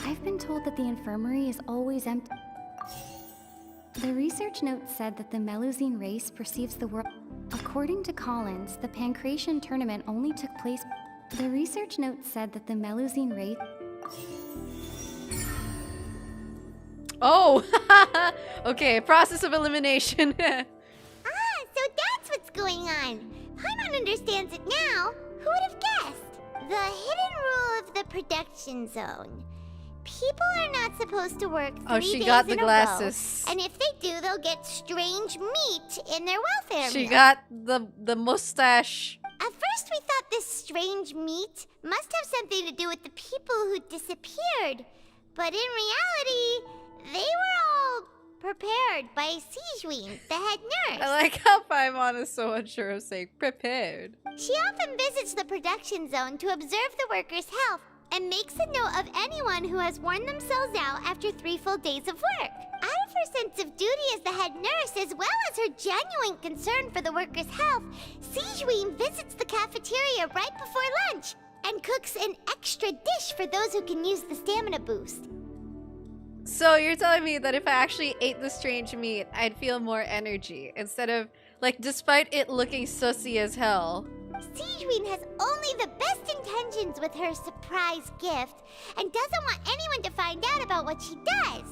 I've been told that the infirmary is always empty. The research note said that the Melusine race perceives the world. According to Collins, the Pancration tournament only took place. The research note said that the Melusine race. Oh! Okay, process of elimination. So that's what's going on. Paimon understands it now. Who would have guessed? The hidden rule of the production zone. People are not supposed to work 3 days she got the in glasses. a row, and if they do, they'll get strange meat in their welfare She meal. got the mustache. At first, we thought this strange meat must have something to do with the people who disappeared. But in reality, they were all prepared by Sijuin, the head nurse. I like how Paimon is so unsure of saying prepared. She often visits the production zone to observe the workers' health and makes a note of anyone who has worn themselves out after 3 full days of work. Out of her sense of duty as the head nurse, as well as her genuine concern for the workers' health, Sijuin visits the cafeteria right before lunch and cooks an extra dish for those who can use the stamina boost. So you're telling me that if I actually ate the strange meat, I'd feel more energy instead of, like, despite it looking sussy as hell. Sijuin has only the best intentions with her surprise gift and doesn't want anyone to find out about what she does.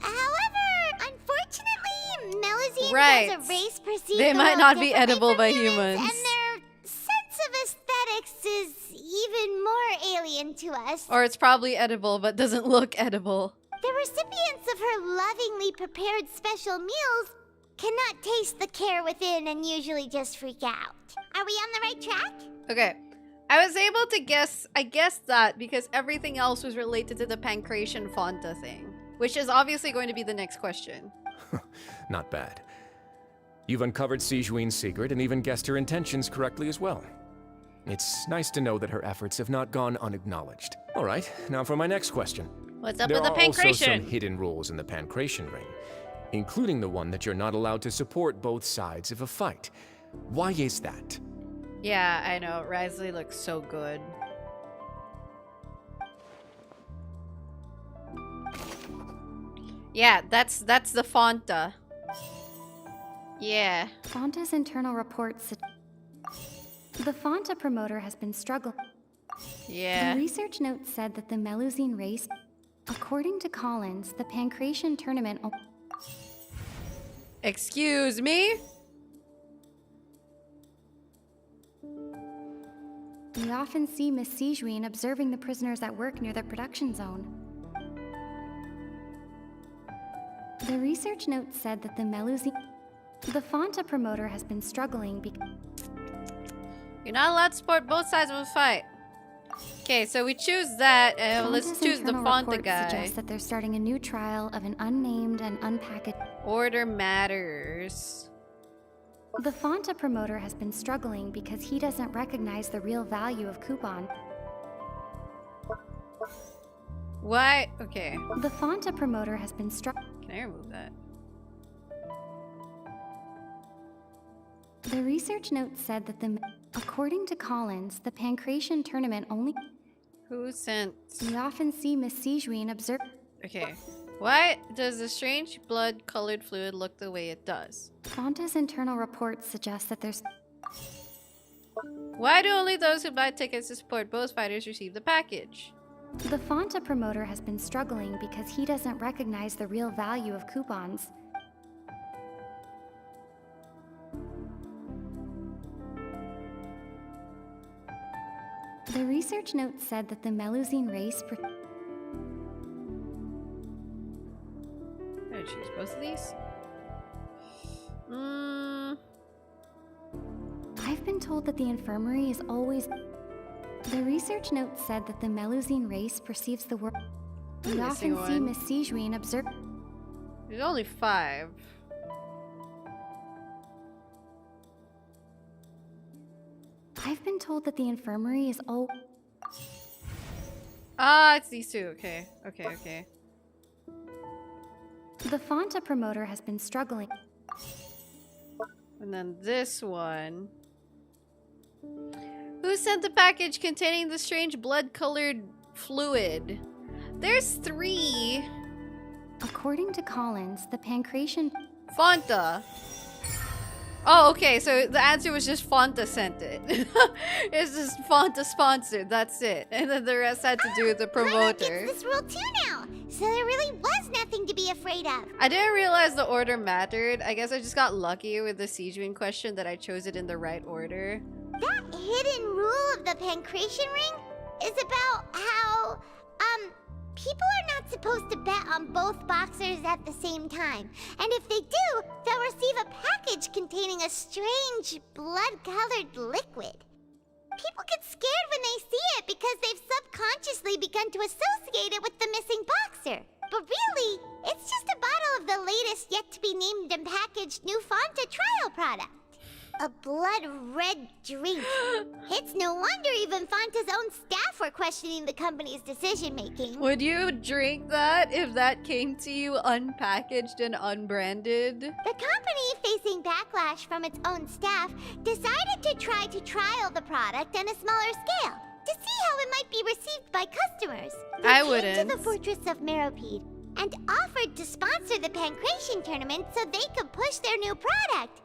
However, unfortunately, Melusine as a race perceive They the might world not be differently edible from by humans, humans. and their sense of aesthetics is even more alien to us. Or it's probably edible but doesn't look edible. The recipients of her lovingly prepared special meals cannot taste the care within and usually just freak out. Are we on the right track? Okay. I was able to guess, I guessed that because everything else was related to the Pancration Fonta thing, which is obviously going to be the next question. Not bad. You've uncovered Sijuin's secret and even guessed her intentions correctly as well. It's nice to know that her efforts have not gone unacknowledged. All right, now for my next question. What's up There with the are also some Pancration? hidden rules in the Pancration ring, including the one that you're not allowed to support both sides of a fight. Why is that? Yeah, I know. Risley looks so good. Yeah, that's the Fonta. Yeah. Fonta's internal reports. The Fonta promoter has been struggling. Yeah. The research note said that the Melusine race. According to Collins, the Pancration tournament. Excuse me? We often see Miss Sijuin observing the prisoners at work near the production zone. The research note said that the Melusine. The Fonta promoter has been struggling because. You're not allowed to support both sides of a fight. Okay, so we choose that, and let's Fonta's choose the internal Fonta reports guy. suggest that they're starting a new trial of an unnamed and unpackaged. Order matters. The Fonta promoter has been struggling because he doesn't recognize the real value of coupon. Why? Okay. The Fonta promoter has been struggling. Can I remove that? The research note said that according to Collins, the Pancration tournament only. Who sent? We often see Miss Sijuin observe. Okay. Why does the strange blood-colored fluid look the way it does? Fonta's internal reports suggest that there's. Why do only those who buy tickets to support both fighters receive the package? The Fonta promoter has been struggling because he doesn't recognize the real value of coupons. The research note said that the Melusine race. I'm gonna choose both of these. I've been told that the infirmary is always. The research note said that the Melusine race perceives the world. We often see Miss Sijuin observe. There's only 5. I've been told that the infirmary is all. Ah, it's these two. Okay, okay, okay. The Fonta promoter has been struggling. And then this one. Who sent the package containing the strange blood-colored fluid? There's 3. According to Collins, the Pancration. Fonta. Oh, okay, so the answer was just Fonta sent it. It's just Fonta sponsored, that's it. And then the rest had to do with the promoter. Gets this rule too now, so there really was nothing to be afraid of. I didn't realize the order mattered. I guess I just got lucky with the Sijuin question that I chose it in the right order. That hidden rule of the Pancration ring is about how, people are not supposed to bet on both boxers at the same time. And if they do, they'll receive a package containing a strange blood-colored liquid. People get scared when they see it because they've subconsciously begun to associate it with the missing boxer. But really, it's just a bottle of the latest yet-to-be-named and packaged new Fonta trial product. A blood-red drink. It's no wonder even Fonta's own staff were questioning the company's decision-making. Would you drink that if that came to you unpackaged and unbranded? The company, facing backlash from its own staff, decided to try to trial the product on a smaller scale to see how it might be received by customers. I They wouldn't. came to the fortress of Meropide and offered to sponsor the Pancration tournament so they could push their new product.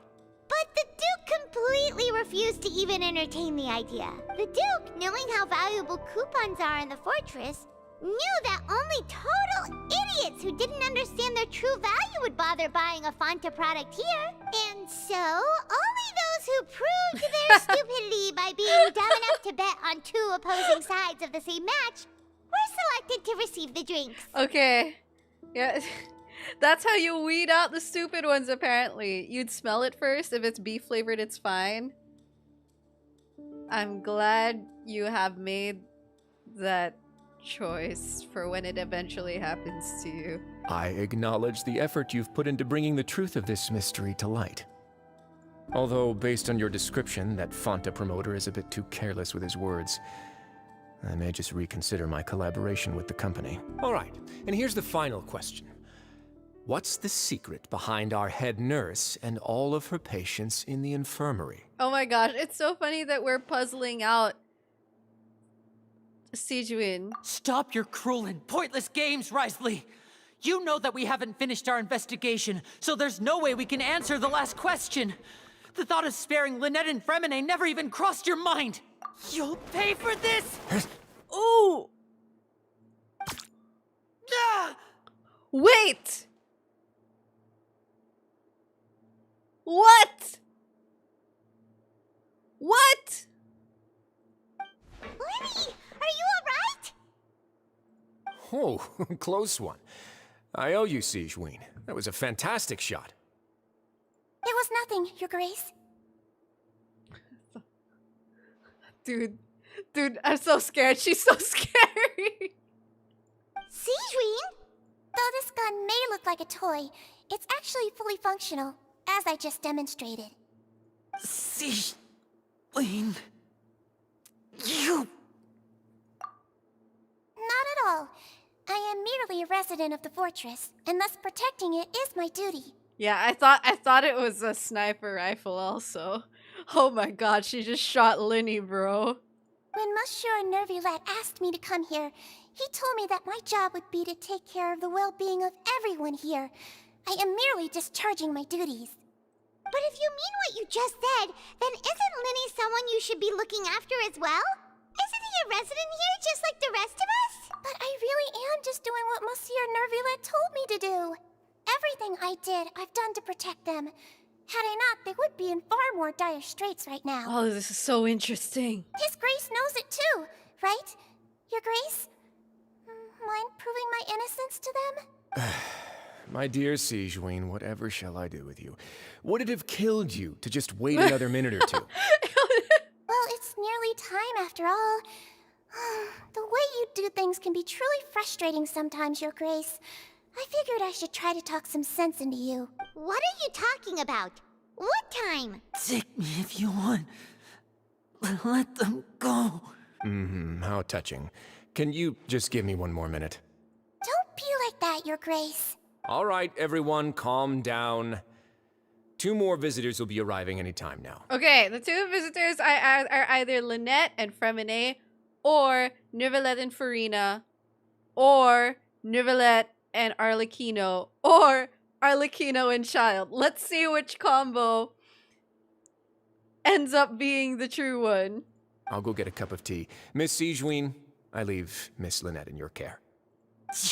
But the Duke completely refused to even entertain the idea. The Duke, knowing how valuable coupons are in the fortress, knew that only total idiots who didn't understand their true value would bother buying a Fonta product here. And so, only those who proved their stupidity by being dumb enough to bet on 2 opposing sides of the same match were selected to receive the drinks. Okay. Yeah. That's how you weed out the stupid ones, apparently. You'd smell it first. If it's beef flavored, it's fine. I'm glad you have made that choice for when it eventually happens to you. I acknowledge the effort you've put into bringing the truth of this mystery to light. Although, based on your description, that Fonta promoter is a bit too careless with his words. I may just reconsider my collaboration with the company. All right, and here's the final question. What's the secret behind our head nurse and all of her patients in the infirmary? Oh my gosh, it's so funny that we're puzzling out Sijuin. Stop your cruel and pointless games, Risley! You know that we haven't finished our investigation, so there's no way we can answer the last question. The thought of sparing Lynette and Freminet never even crossed your mind. You'll pay for this! Ooh! Ah! Wait! What? What? Lyney, are you alright? Oh, close one. I owe you, Sijuin. That was a fantastic shot. It was nothing, Your Grace. Dude, Dude, I'm so scared. She's so scary. Sigewinne? Though this gun may look like a toy, it's actually fully functional, as I just demonstrated. Sigewinne... You... Not at all. I am merely a resident of the fortress, and thus protecting it is my duty. Yeah, I thought it was a sniper rifle also. Oh my god, she just shot Lyney, bro. When Monsieur Neuvillette asked me to come here, he told me that my job would be to take care of the well-being of everyone here. I am merely discharging my duties. But if you mean what you just said, then isn't Lyney someone you should be looking after as well? Isn't he a resident here just like the rest of us? But I really am just doing what Monsieur Neuvillette told me to do. Everything I did, I've done to protect them. Had I not, they would be in far more dire straits right now. Oh, this is so interesting. His Grace knows it too, right? Your Grace? Mind proving my innocence to them? My dear Sigewinne, whatever shall I do with you? Would it have killed you to just wait another minute or two? Well, it's nearly time after all. The way you do things can be truly frustrating sometimes, Your Grace. I figured I should try to talk some sense into you. What are you talking about? What time? Take me if you want. But let them go. How touching. Can you just give me one more minute? Don't be like that, Your Grace. All right, everyone, calm down. 2 more visitors will be arriving any time now. Okay, the 2 visitors are either Lynette and Freminet, or Neuvillette and Farina, or Neuvillette and Arlecchino, or Arlecchino and Child. Let's see which combo ends up being the true one. I'll go get a cup of tea. Miss Sigewinne, I leave Miss Lynette in your care.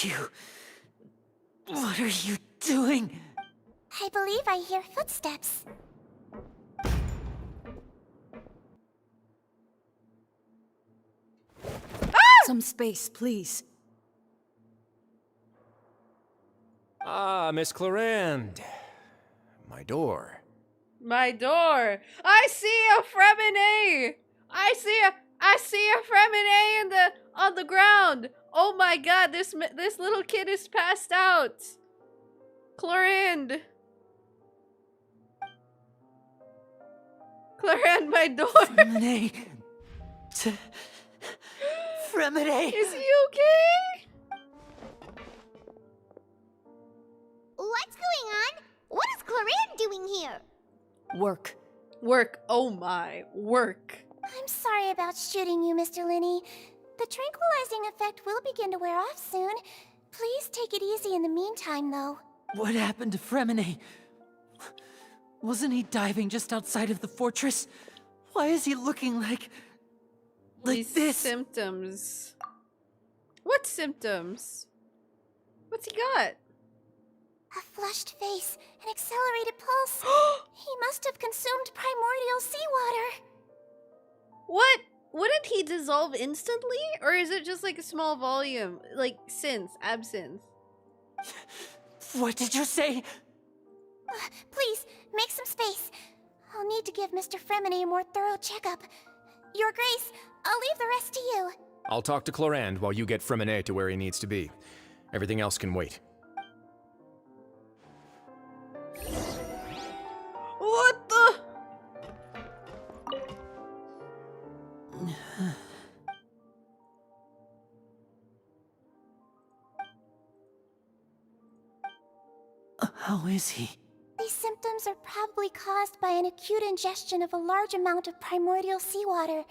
You... What are you doing? I believe I hear footsteps. Some space, please. Ah, Miss Clarande. My door. My door. I see a Freminet. I see a Freminet on the ground. Oh my god, this little kid is passed out. Clarande. Clarande, my door. Freminet. Freminet. Is he okay? What's going on? What is Clarande doing here? Work. Work. Oh my. Work. I'm sorry about shooting you, Mr. Lyney. The tranquilizing effect will begin to wear off soon. Please take it easy in the meantime, though. What happened to Freminet? Wasn't he diving just outside of the fortress? Why is he looking like These this? symptoms. What symptoms? What's he got? A flushed face, an accelerated pulse. He must have consumed primordial seawater. What? Wouldn't he dissolve instantly? Or is it just like a small volume? Like absinthe? What did you say? Please, make some space. I'll need to give Mr. Freminet a more thorough checkup. Your Grace, I'll leave the rest to you. I'll talk to Clarande while you get Freminet to where he needs to be. Everything else can wait. What the? How is he? These symptoms are probably caused by an acute ingestion of a large amount of primordial seawater.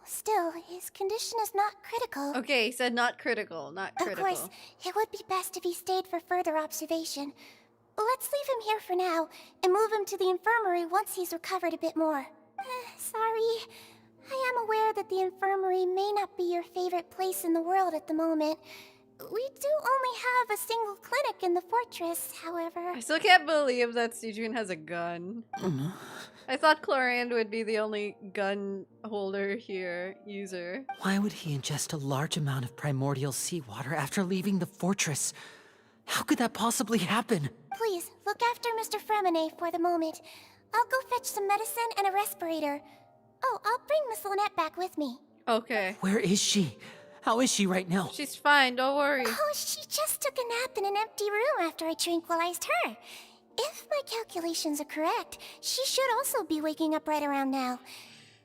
Still, his condition is not critical. Okay, he said not critical, not critical. Of course, it would be best if he stayed for further observation. Let's leave him here for now, and move him to the infirmary once he's recovered a bit more. Sorry. I am aware that the infirmary may not be your favorite place in the world at the moment. We do only have a single clinic in the fortress, however. I still can't believe that Sigewinne has a gun. I thought Clarande would be the only gun holder here, user. Why would he ingest a large amount of primordial seawater after leaving the fortress? How could that possibly happen? Please, look after Mr. Freminet for the moment. I'll go fetch some medicine and a respirator. Oh, I'll bring Miss Lynette back with me. Okay. Where is she? How is she right now? She's fine, don't worry. Oh, she just took a nap in an empty room after I tranquilized her. If my calculations are correct, she should also be waking up right around now.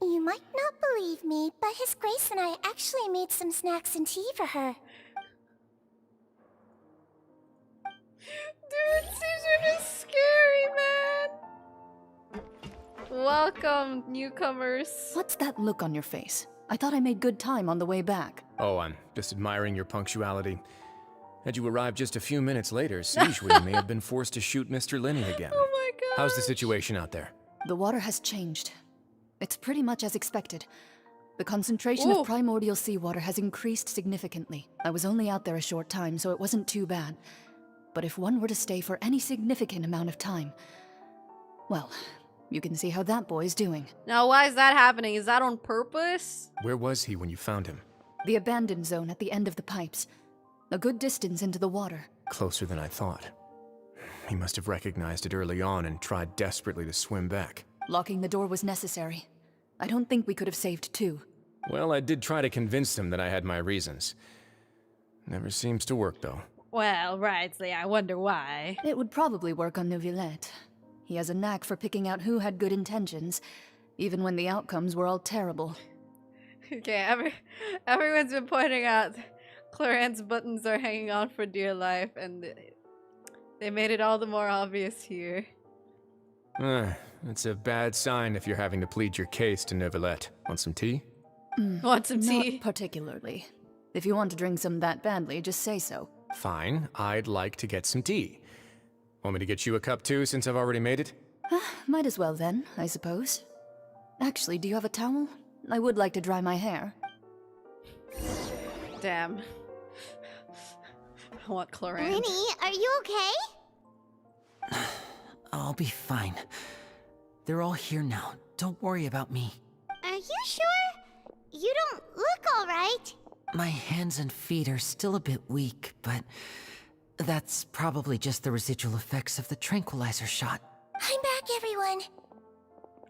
You might not believe me, but His Grace and I actually made some snacks and tea for her. Dude, Caesar is scary, man. Welcome, newcomers. What's that look on your face? I thought I made good time on the way back. Oh, I'm just admiring your punctuality. Had you arrived just a few minutes later, Sijui may have been forced to shoot Mr. Lyney again. Oh my god. How's the situation out there? The water has changed. It's pretty much as expected. The concentration Ooh. of primordial seawater has increased significantly. I was only out there a short time, so it wasn't too bad. But if one were to stay for any significant amount of time, well, you can see how that boy's doing. Now, why is that happening? Is that on purpose? Where was he when you found him? The abandoned zone at the end of the pipes. A good distance into the water. Closer than I thought. He must have recognized it early on and tried desperately to swim back. Locking the door was necessary. I don't think we could have saved two. Well, I did try to convince him that I had my reasons. Never seems to work, though. Well, right, so yeah, I wonder why. It would probably work on Neuvillette. He has a knack for picking out who had good intentions, even when the outcomes were all terrible. Okay, everyone's been pointing out Cloran's buttons are hanging on for dear life, and they made it all the more obvious here. It's a bad sign if you're having to plead your case to Neuvillette. Want some tea? Want some tea? Not particularly. If you want to drink some that badly, just say so. Fine, I'd like to get some tea. Want me to get you a cup too, since I've already made it? Might as well then, I suppose. Actually, do you have a towel? I would like to dry my hair. Damn. I want Cloran. Lyney, are you okay? I'll be fine. They're all here now. Don't worry about me. Are you sure? You don't look alright. My hands and feet are still a bit weak, but that's probably just the residual effects of the tranquilizer shot. I'm back, everyone.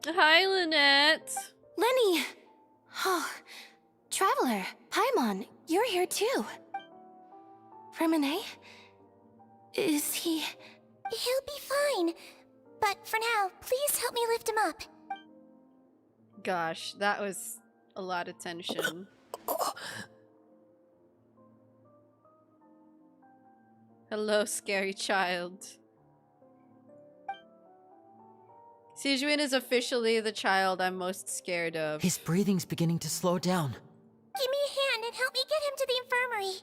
Hi, Lynette. Lyney! Oh, Traveler, Paimon, you're here too. Freminet? Is he... He'll be fine. But for now, please help me lift him up. Gosh, that was a lot of tension. Hello, scary child. Sijui is officially the child I'm most scared of. His breathing's beginning to slow down. Give me a hand and help me get him to the infirmary.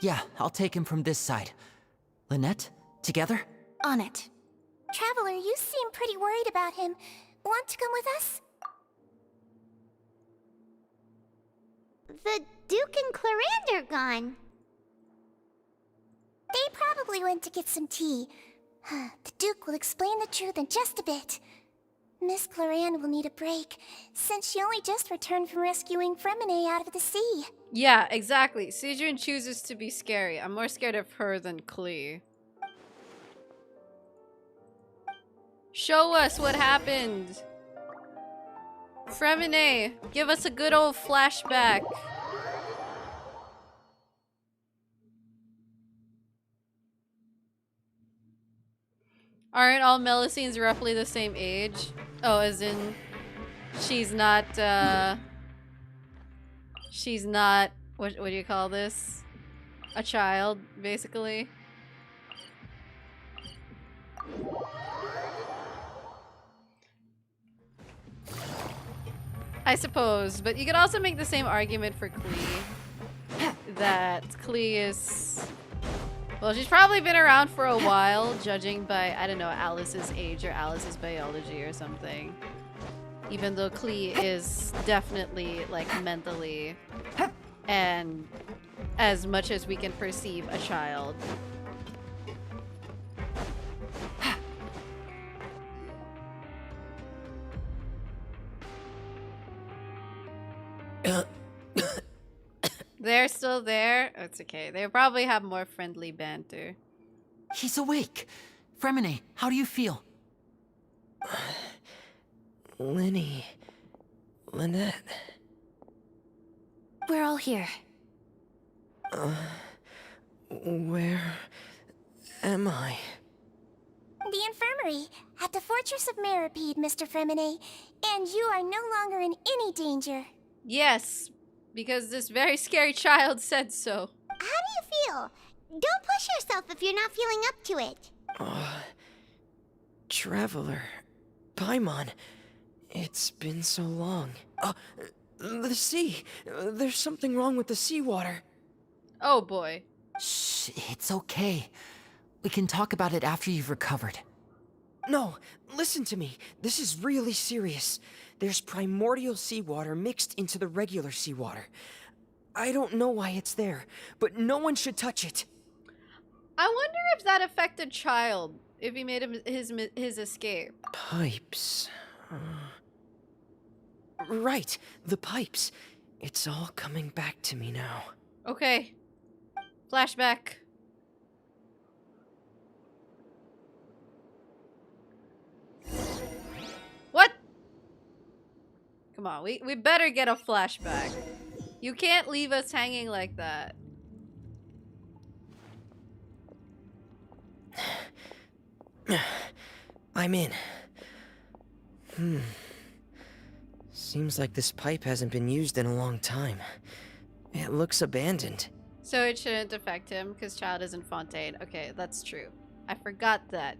Yeah, I'll take him from this side. Lynette, together? On it. Traveler, you seem pretty worried about him. Want to come with us? The Duke and Cloran are gone. They probably went to get some tea. The Duke will explain the truth in just a bit. Miss Cloran will need a break, since she only just returned from rescuing Freminet out of the sea. Yeah, exactly. Sijun chooses to be scary. I'm more scared of her than Klee. Show us what happened. Freminet, give us a good old flashback. Aren't all Melusines roughly the same age? Oh, as in, she's not, what do you call this? A child, basically. I suppose, but you could also make the same argument for Klee. That Klee is... Well, she's probably been around for a while, judging by, I don't know, Alice's age or Alice's biology or something. Even though Klee is definitely, like, mentally and as much as we can perceive a child. They're still there? Oh, it's okay. They probably have more friendly banter. He's awake. Freminet, how do you feel? Lyney. Lynette. We're all here. Where am I? The infirmary, at the Fortress of Meripede, Mr. Freminet. And you are no longer in any danger. Yes, because this very scary child said so. How do you feel? Don't push yourself if you're not feeling up to it. Traveler. Paimon. It's been so long. The sea. There's something wrong with the seawater. Oh boy. Shh, it's okay. We can talk about it after you've recovered. No, listen to me. This is really serious. There's primordial seawater mixed into the regular seawater. I don't know why it's there, but no one should touch it. I wonder if that affected Child, if he made him his escape. Pipes. Right, the pipes. It's all coming back to me now. Okay. Flashback. What? Come on, we better get a flashback. You can't leave us hanging like that. I'm in. Seems like this pipe hasn't been used in a long time. It looks abandoned. So it shouldn't affect him because Child isn't Fontaine. Okay, that's true. I forgot that.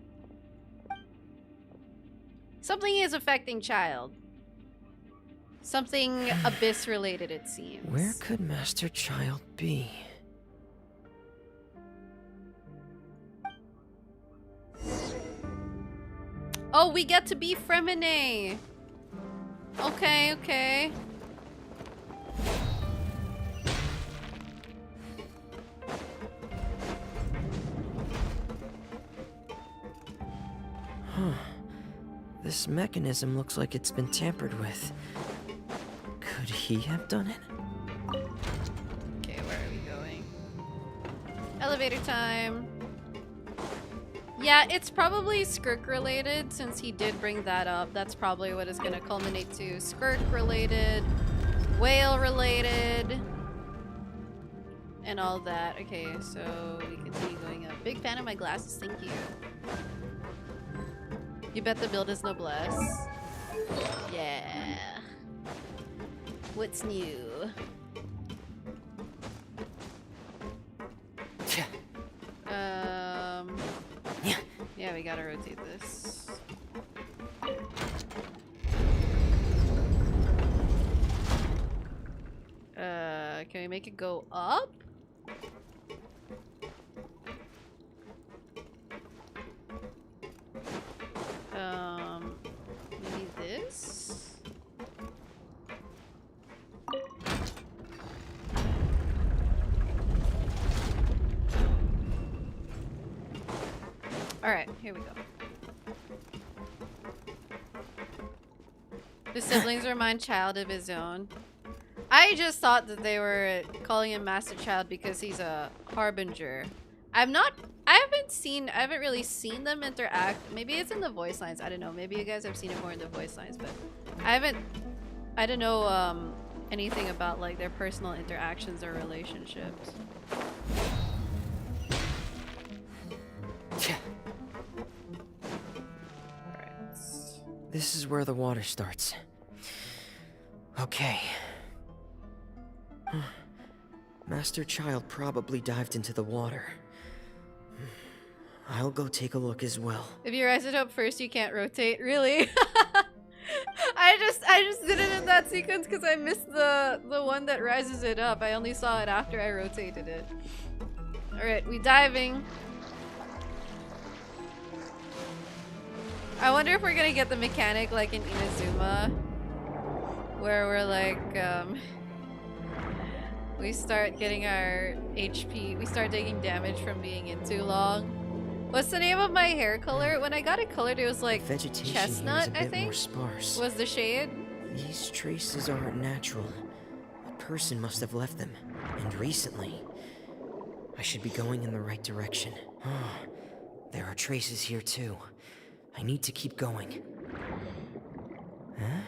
Something is affecting Child. Something Abyss related, it seems. Where could Master Child be? Oh, we get to be Freminet. Okay, okay. Huh. This mechanism looks like it's been tampered with. Could he have done it? Okay, where are we going? Elevator time. Yeah, it's probably Skirk related since he did bring that up. That's probably what is going to culminate to. Skirk related, whale related, and all that. Okay, so we continue going up. Big fan of my glasses, thank you. You bet the build is noblesse. Yeah. What's new? Yeah, we gotta rotate this. Can we make it go up? Maybe this? Alright, here we go. The siblings remind Child of his own. I just thought that they were calling him Master Child because he's a harbinger. I haven't really seen them interact. Maybe it's in the voice lines, I don't know. Maybe you guys have seen it more in the voice lines, but I don't know anything about like their personal interactions or relationships. This is where the water starts. Okay. Master Child probably dived into the water. I'll go take a look as well. If you rise it up first, you can't rotate. Really? I just did it in that sequence because I missed the one that rises it up. I only saw it after I rotated it. Alright, we diving. I wonder if we're gonna get the mechanic like in Inazuma, where we're like, we start getting our HP, we start taking damage from being in too long. What's the name of my hair color? When I got it colored, it was like vegetation chestnut, here is a bit more sparse. Was the shade? These traces aren't natural. A person must have left them, and recently. I should be going in the right direction. There are traces here too. I need to keep going. Huh?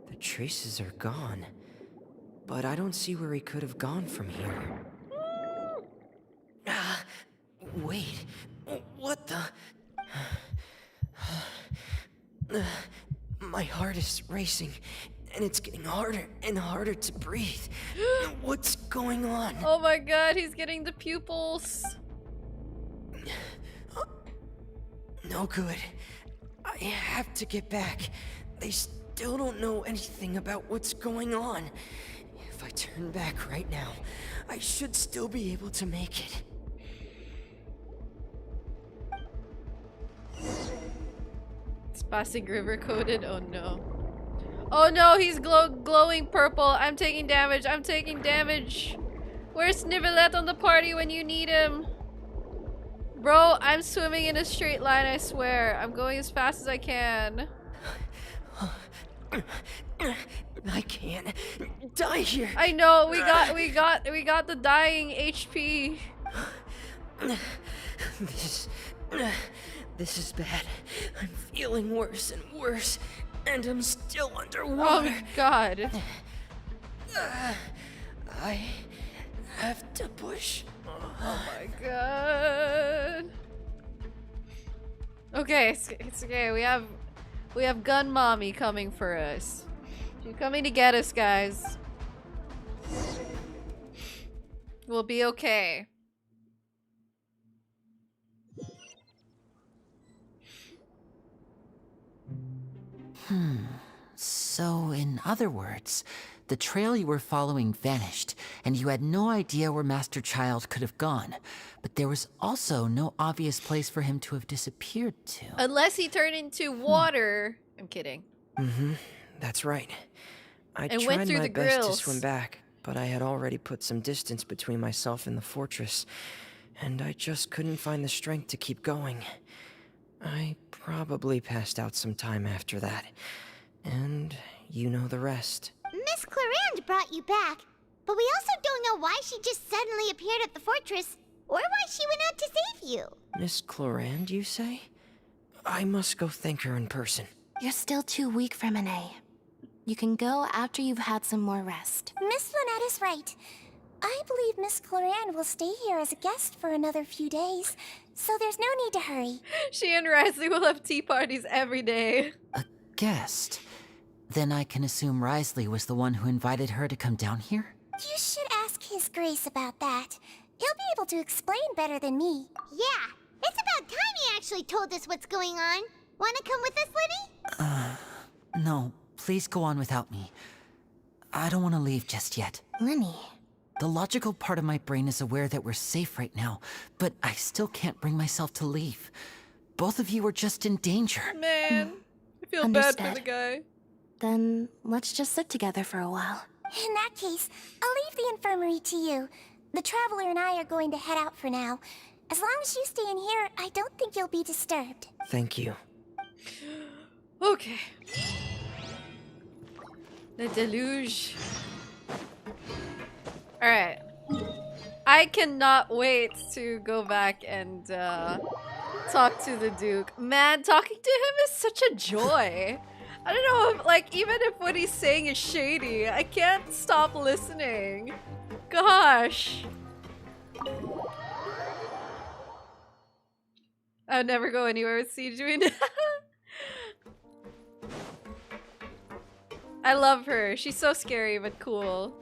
The traces are gone. but I don't see where he could have gone from here. Wait, what the? My heart is racing, and it's getting harder and harder to breathe. What's going on? Oh my god, he's getting the pupils. No good. I have to get back. They still don't know anything about what's going on. If I turn back right now, I should still be able to make it. Spastic River coded? Oh no. Oh no, he's glowing purple. I'm taking damage. I'm taking damage. Where's Neuvillette on the party when you need him? Bro, I'm swimming in a straight line, I swear. I'm going as fast as I can. I can't die here. I know, we got the dying HP. This is bad. I'm feeling worse and worse, and I'm still underwater. Oh god. I have to push. Oh my god. Okay, it's okay. We have Gun Mommy coming for us. She's coming to get us, guys. We'll be okay. So, in other words, the trail you were following vanished, and you had no idea where Master Child could have gone. But there was also no obvious place for him to have disappeared to. Unless he turned into water. I'm kidding. That's right. I And tried went through my the best to grills. swim back, but I had already put some distance between myself and the fortress, and I just couldn't find the strength to keep going. I probably passed out some time after that, and you know the rest. Miss Clarande brought you back, but we also don't know why she just suddenly appeared at the fortress, or why she went out to save you. Miss Clarande, you say? I must go thank her in person. You're still too weak, Freminet. You can go after you've had some more rest. Miss Lynette is right. I believe Miss Clarande will stay here as a guest for another few days, so there's no need to hurry. She and Risley will have tea parties every day. A guest? Then I can assume Risley was the one who invited her to come down here? You should ask His Grace about that. He'll be able to explain better than me. Yeah, it's about time he actually told us what's going on. Wanna come with us, Lyney? No, please go on without me. I don't want to leave just yet. Lyney. The logical part of my brain is aware that we're safe right now, but I still can't bring myself to leave. Both of you are just in danger. Man, I feel bad for the Understood. guy. Then let's just sit together for a while. In that case, I'll leave the infirmary to you. The Traveler and I are going to head out for now. As long as you stay in here, I don't think you'll be disturbed. Thank you. Okay. The deluge. Alright. I cannot wait to go back and talk to the Duke. Man, talking to him is such a joy. I don't know if, like, even if what he's saying is shady, I can't stop listening. Gosh. I would never go anywhere with Sijuin. I love her. She's so scary but cool.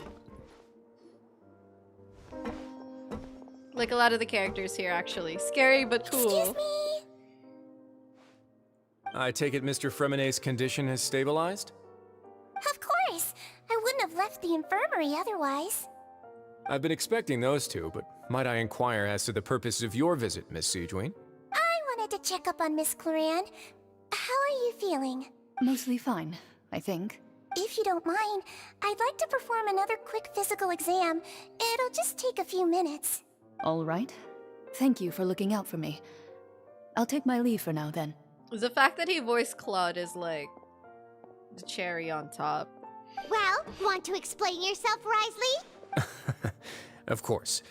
Like a lot of the characters here, actually. Scary but cool. Excuse me? I take it Mr. Freminet's condition has stabilized? Of course. I wouldn't have left the infirmary otherwise. I've been expecting those two, but might I inquire as to the purpose of your visit, Miss Sijuin? I wanted to check up on Miss Clarande. How are you feeling? Mostly fine, I think. If you don't mind, I'd like to perform another quick physical exam. It'll just take a few minutes. All right. Thank you for looking out for me. I'll take my leave for now, then. The fact that he voiced Claude is like the cherry on top. Well, want to explain yourself, Risley? Of course,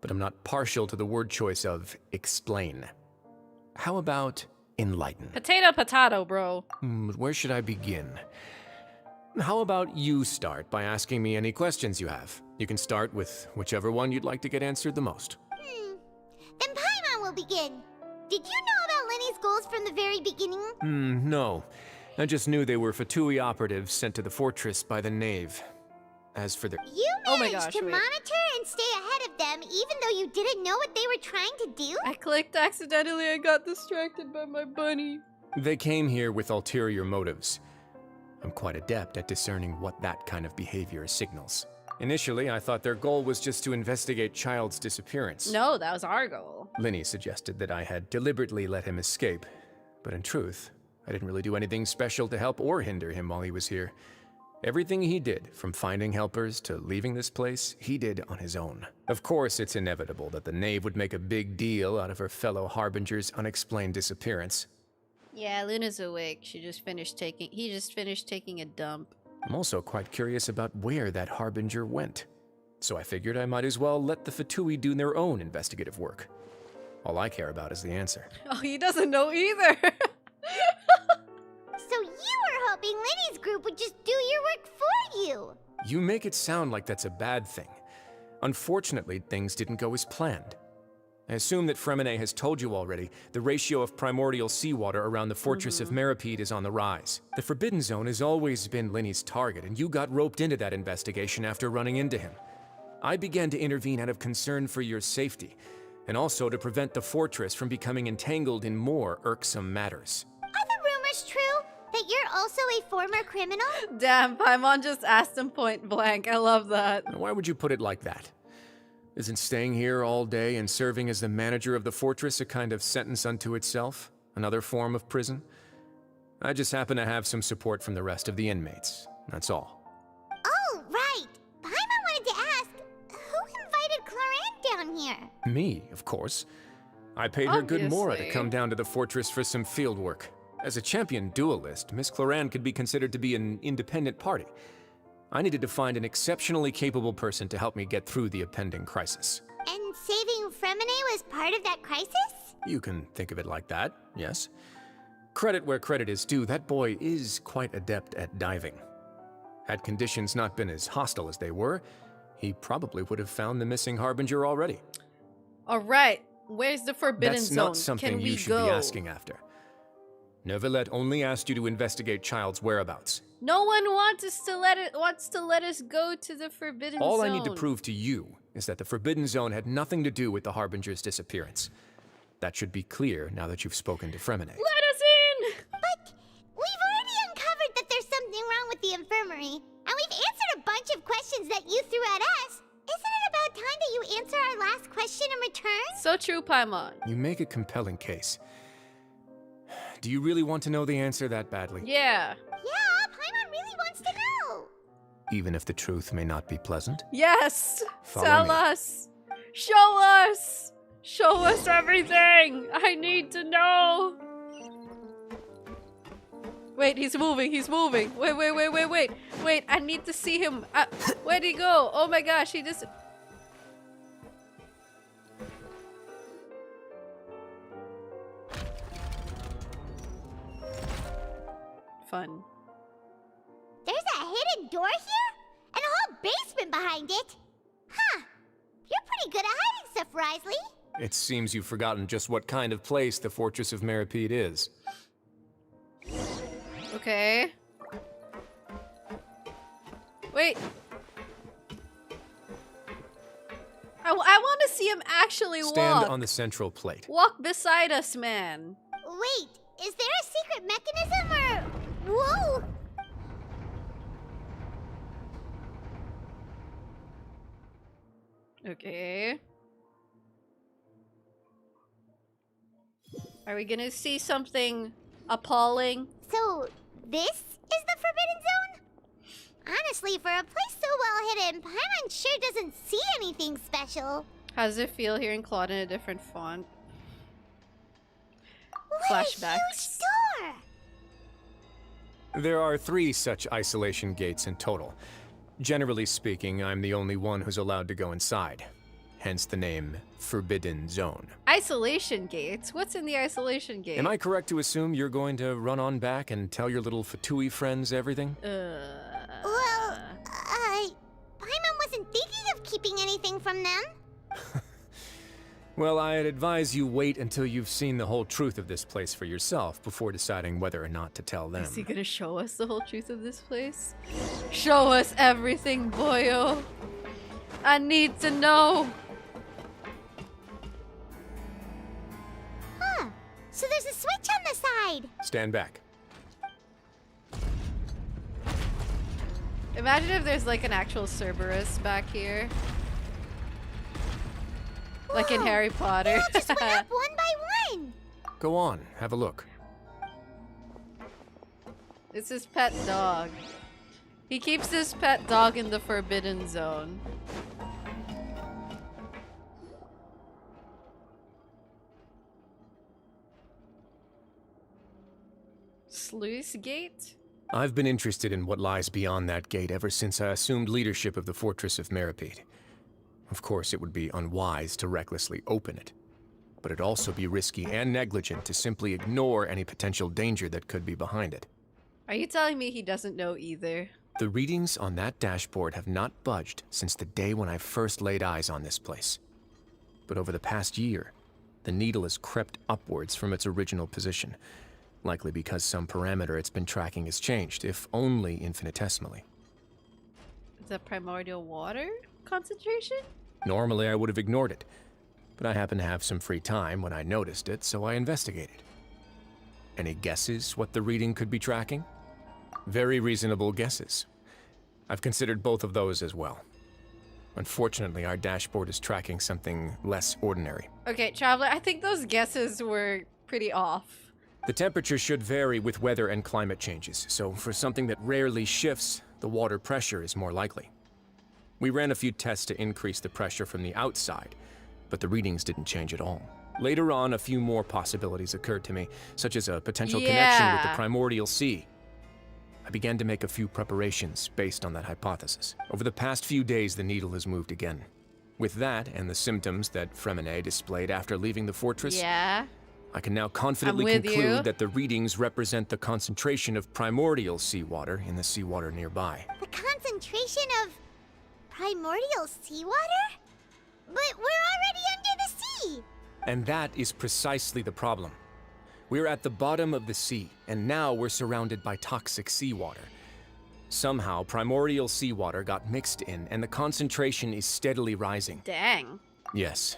but I'm not partial to the word choice of explain. How about enlighten? Potato, bro. Where should I begin? How about you start by asking me any questions you have? You can start with whichever one you'd like to get answered the most. Then Paimon will begin. Did you know about Lyney's goals from the very beginning? No. I just knew they were Fatui operatives sent to the fortress by the Knave. As for their... You Oh my managed gosh, to wait. monitor and stay ahead of them even though you didn't know what they were trying to do? I clicked accidentally. I got distracted by my bunny. They came here with ulterior motives. I'm quite adept at discerning what that kind of behavior signals. Initially, I thought their goal was just to investigate Child's disappearance. No, that was our goal. Lyney suggested that I had deliberately let him escape, but in truth, I didn't really do anything special to help or hinder him while he was here. Everything he did, from finding helpers to leaving this place, he did on his own. Of course, it's inevitable that the Knave would make a big deal out of her fellow Harbinger's unexplained disappearance. Yeah, Luna's awake. He just finished taking a dump. I'm also quite curious about where that Harbinger went. So I figured I might as well let the Fatui do their own investigative work. All I care about is the answer. Oh, he doesn't know either. So you were hoping Lyney's group would just do your work for you. You make it sound like that's a bad thing. Unfortunately, things didn't go as planned. I assume that Freminet has told you already, the ratio of primordial seawater around the fortress of Meripede is on the rise. The Forbidden Zone has always been Lyney's target, and you got roped into that investigation after running into him. I began to intervene out of concern for your safety, and also to prevent the fortress from becoming entangled in more irksome matters. Are the rumors true? That you're also a former criminal? Damn, Paimon just asked him point blank. I love that. Why would you put it like that? Isn't staying here all day and serving as the manager of the fortress a kind of sentence unto itself? Another form of prison? I just happen to have some support from the rest of the inmates. That's all. Oh, right. Paimon wanted to ask, who invited Cloran down here? Me, of course. I paid her good mora to Obviously. come down to the fortress for some field work. As a champion duelist, Miss Cloran could be considered to be an independent party. I needed to find an exceptionally capable person to help me get through the impending crisis. And saving Freminet was part of that crisis? You can think of it like that, yes. Credit where credit is due, that boy is quite adept at diving. Had conditions not been as hostile as they were, he probably would have found the missing Harbinger already. All right, where's the Forbidden That's Zone? not something Can you we should go? be asking after. Neuvillette only asked you to investigate Child's whereabouts. No one wants to let us go to the Forbidden Zone. All I need to prove to you is that the Forbidden Zone had nothing to do with the Harbinger's disappearance. That should be clear now that you've spoken to Freminet. Let us in! But we've already uncovered that there's something wrong with the infirmary, and we've answered a bunch of questions that you threw at us. Isn't it about time that you answer our last question in return? So true, Paimon. You make a compelling case. Do you really want to know the answer that badly? Yeah. Yeah, Paimon really wants to know. Even if the truth may not be pleasant? Yes! Follow Tell me. us! Show us! Show us everything! I need to know! Wait, he's moving, he's moving. Wait. Wait, I need to see him. Where'd he go? Oh my gosh, he just... Fun. There's a hidden door here? And a whole basement behind it? Huh. You're pretty good at hiding stuff, Risley. It seems you've forgotten just what kind of place the Fortress of Meripede is. Okay. Wait. I want to see him actually Stand walk. on the central plate. Walk beside us, man. Wait, is there a secret mechanism or... Whoa! Okay. Are we gonna see something appalling? So, this is the Forbidden Zone? Honestly, for a place so well hidden, Paimon sure doesn't see anything special. How does it feel hearing Claude in a different font? What Flashbacks. a huge door! There are 3 such isolation gates in total. Generally speaking, I'm the only one who's allowed to go inside. Hence the name Forbidden Zone. Isolation gates? What's in the isolation gate? Am I correct to assume you're going to run on back and tell your little Fatui friends everything? from them? Well, I'd advise you wait until you've seen the whole truth of this place for yourself before deciding whether or not to tell them. Is he gonna show us the whole truth of this place? Show us everything, boyo. I need to know. Huh. So there's a switch on the side. Stand back. Imagine if there's like an actual Cerberus back here. Like in Whoa, Harry Potter. They all just went up one by one. Go on, have a look. It's his pet dog. He keeps his pet dog in the Forbidden Zone. Sluice Gate? I've been interested in what lies beyond that gate ever since I assumed leadership of the Fortress of Meripede. Of course, it would be unwise to recklessly open it, but it'd also be risky and negligent to simply ignore any potential danger that could be behind it. Are you telling me he doesn't know either? The readings on that dashboard have not budged since the day when I first laid eyes on this place. But over the past year, the needle has crept upwards from its original position, likely because some parameter it's been tracking has changed, if only infinitesimally. The primordial water concentration? Normally I would have ignored it, but I happened to have some free time when I noticed it, so I investigated. Any guesses what the reading could be tracking? Very reasonable guesses. I've considered both of those as well. Unfortunately, our dashboard is tracking something less ordinary. Okay, Traveler, I think those guesses were pretty off. The temperature should vary with weather and climate changes, so for something that rarely shifts, the water pressure is more likely. We ran a few tests to increase the pressure from the outside, but the readings didn't change at all. Later on, a few more possibilities occurred to me, such as a potential connection with the primordial sea. I began to make a few preparations based on that hypothesis. Over the past few days, the needle has moved again. With that, and the symptoms that Freminet displayed after leaving the fortress, I can now confidently conclude that the readings represent the concentration of primordial seawater in the seawater nearby. The concentration of primordial seawater? But we're already under the sea! And that is precisely the problem. We're at the bottom of the sea, and now we're surrounded by toxic seawater. Somehow, primordial seawater got mixed in, and the concentration is steadily rising. Dang. Yes,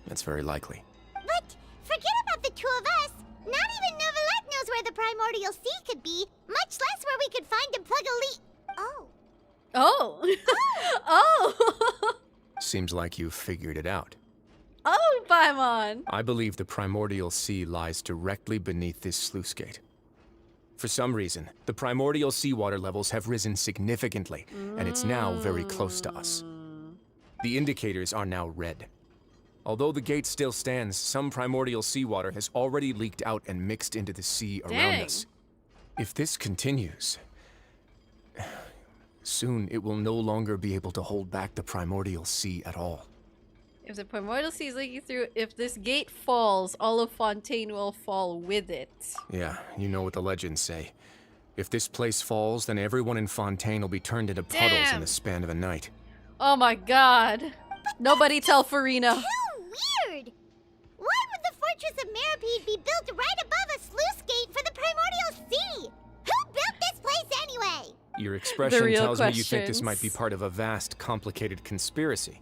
that's very likely. But forget about the two of us. Not even Neuvillette knows where the primordial sea could be, much less where we could find and plug a leak. Oh. Oh. Oh. Seems like you've figured it out. Oh, Paimon. I believe the primordial sea lies directly beneath this sluice gate. For some reason, the primordial seawater levels have risen significantly, and it's now very close to us. The indicators are now red. Although the gate still stands, some primordial seawater has already leaked out and mixed into the sea around us. If this continues, soon it will no longer be able to hold back the primordial sea at all. If the primordial sea is leaking through, if this gate falls, all of Fontaine will fall with it. Yeah, you know what the legends say. If this place falls, then everyone in Fontaine will be turned into puddles in the span of a night. Oh my god. Nobody tell Farina. Too weird! Why would the Fortress of Meripede be built right above a sluice gate for the primordial sea? Who built this place anyway? Your expression tells me you think this might be part of a vast, complicated conspiracy.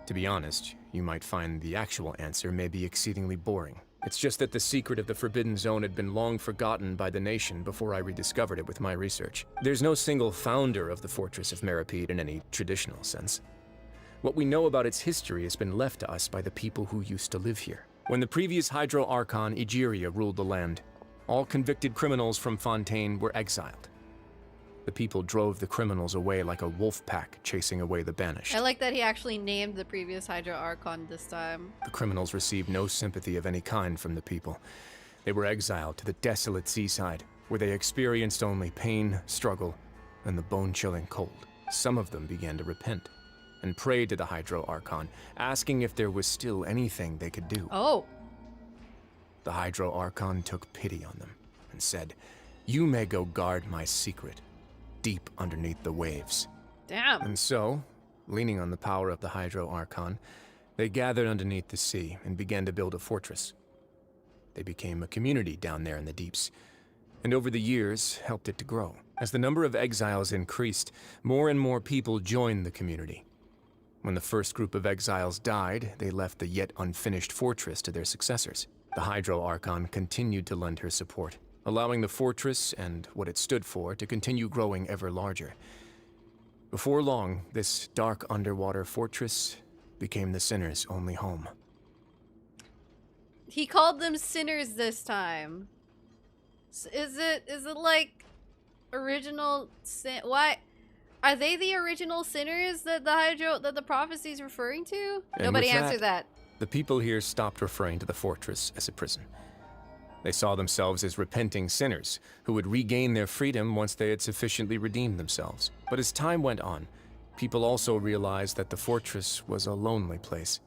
To be honest, you might find the actual answer may be exceedingly boring. It's just that the secret of the Forbidden Zone had been long forgotten by the nation before I rediscovered it with my research. There's no single founder of the Fortress of Meripede in any traditional sense. What we know about its history has been left to us by the people who used to live here. When the previous Hydro Archon Egeria ruled the land, all convicted criminals from Fontaine were exiled. The people drove the criminals away like a wolf pack chasing away the banished. I like that he actually named the previous Hydro Archon this time. The criminals received no sympathy of any kind from the people. They were exiled to the desolate seaside, where they experienced only pain, struggle, and the bone-chilling cold. Some of them began to repent and prayed to the Hydro Archon, asking if there was still anything they could do. Oh. The Hydro Archon took pity on them and said, "You may go guard my secret, deep underneath the waves." Damn. And so, leaning on the power of the Hydro Archon, they gathered underneath the sea and began to build a fortress. They became a community down there in the deeps, and over the years helped it to grow. As the number of exiles increased, more and more people joined the community. When the first group of exiles died, they left the yet unfinished fortress to their successors. The Hydro Archon continued to lend her support, allowing the fortress and what it stood for to continue growing ever larger. Before long, this dark underwater fortress became the Sinner's only home. He called them sinners this time. Is it like original sin? Why are they the original sinners that the prophecy is referring to? And Nobody with answered that. The people here stopped referring to the fortress as a prison. They saw themselves as repenting sinners who would regain their freedom once they had sufficiently redeemed themselves. But as time went on, people also realized that the fortress was a lonely place.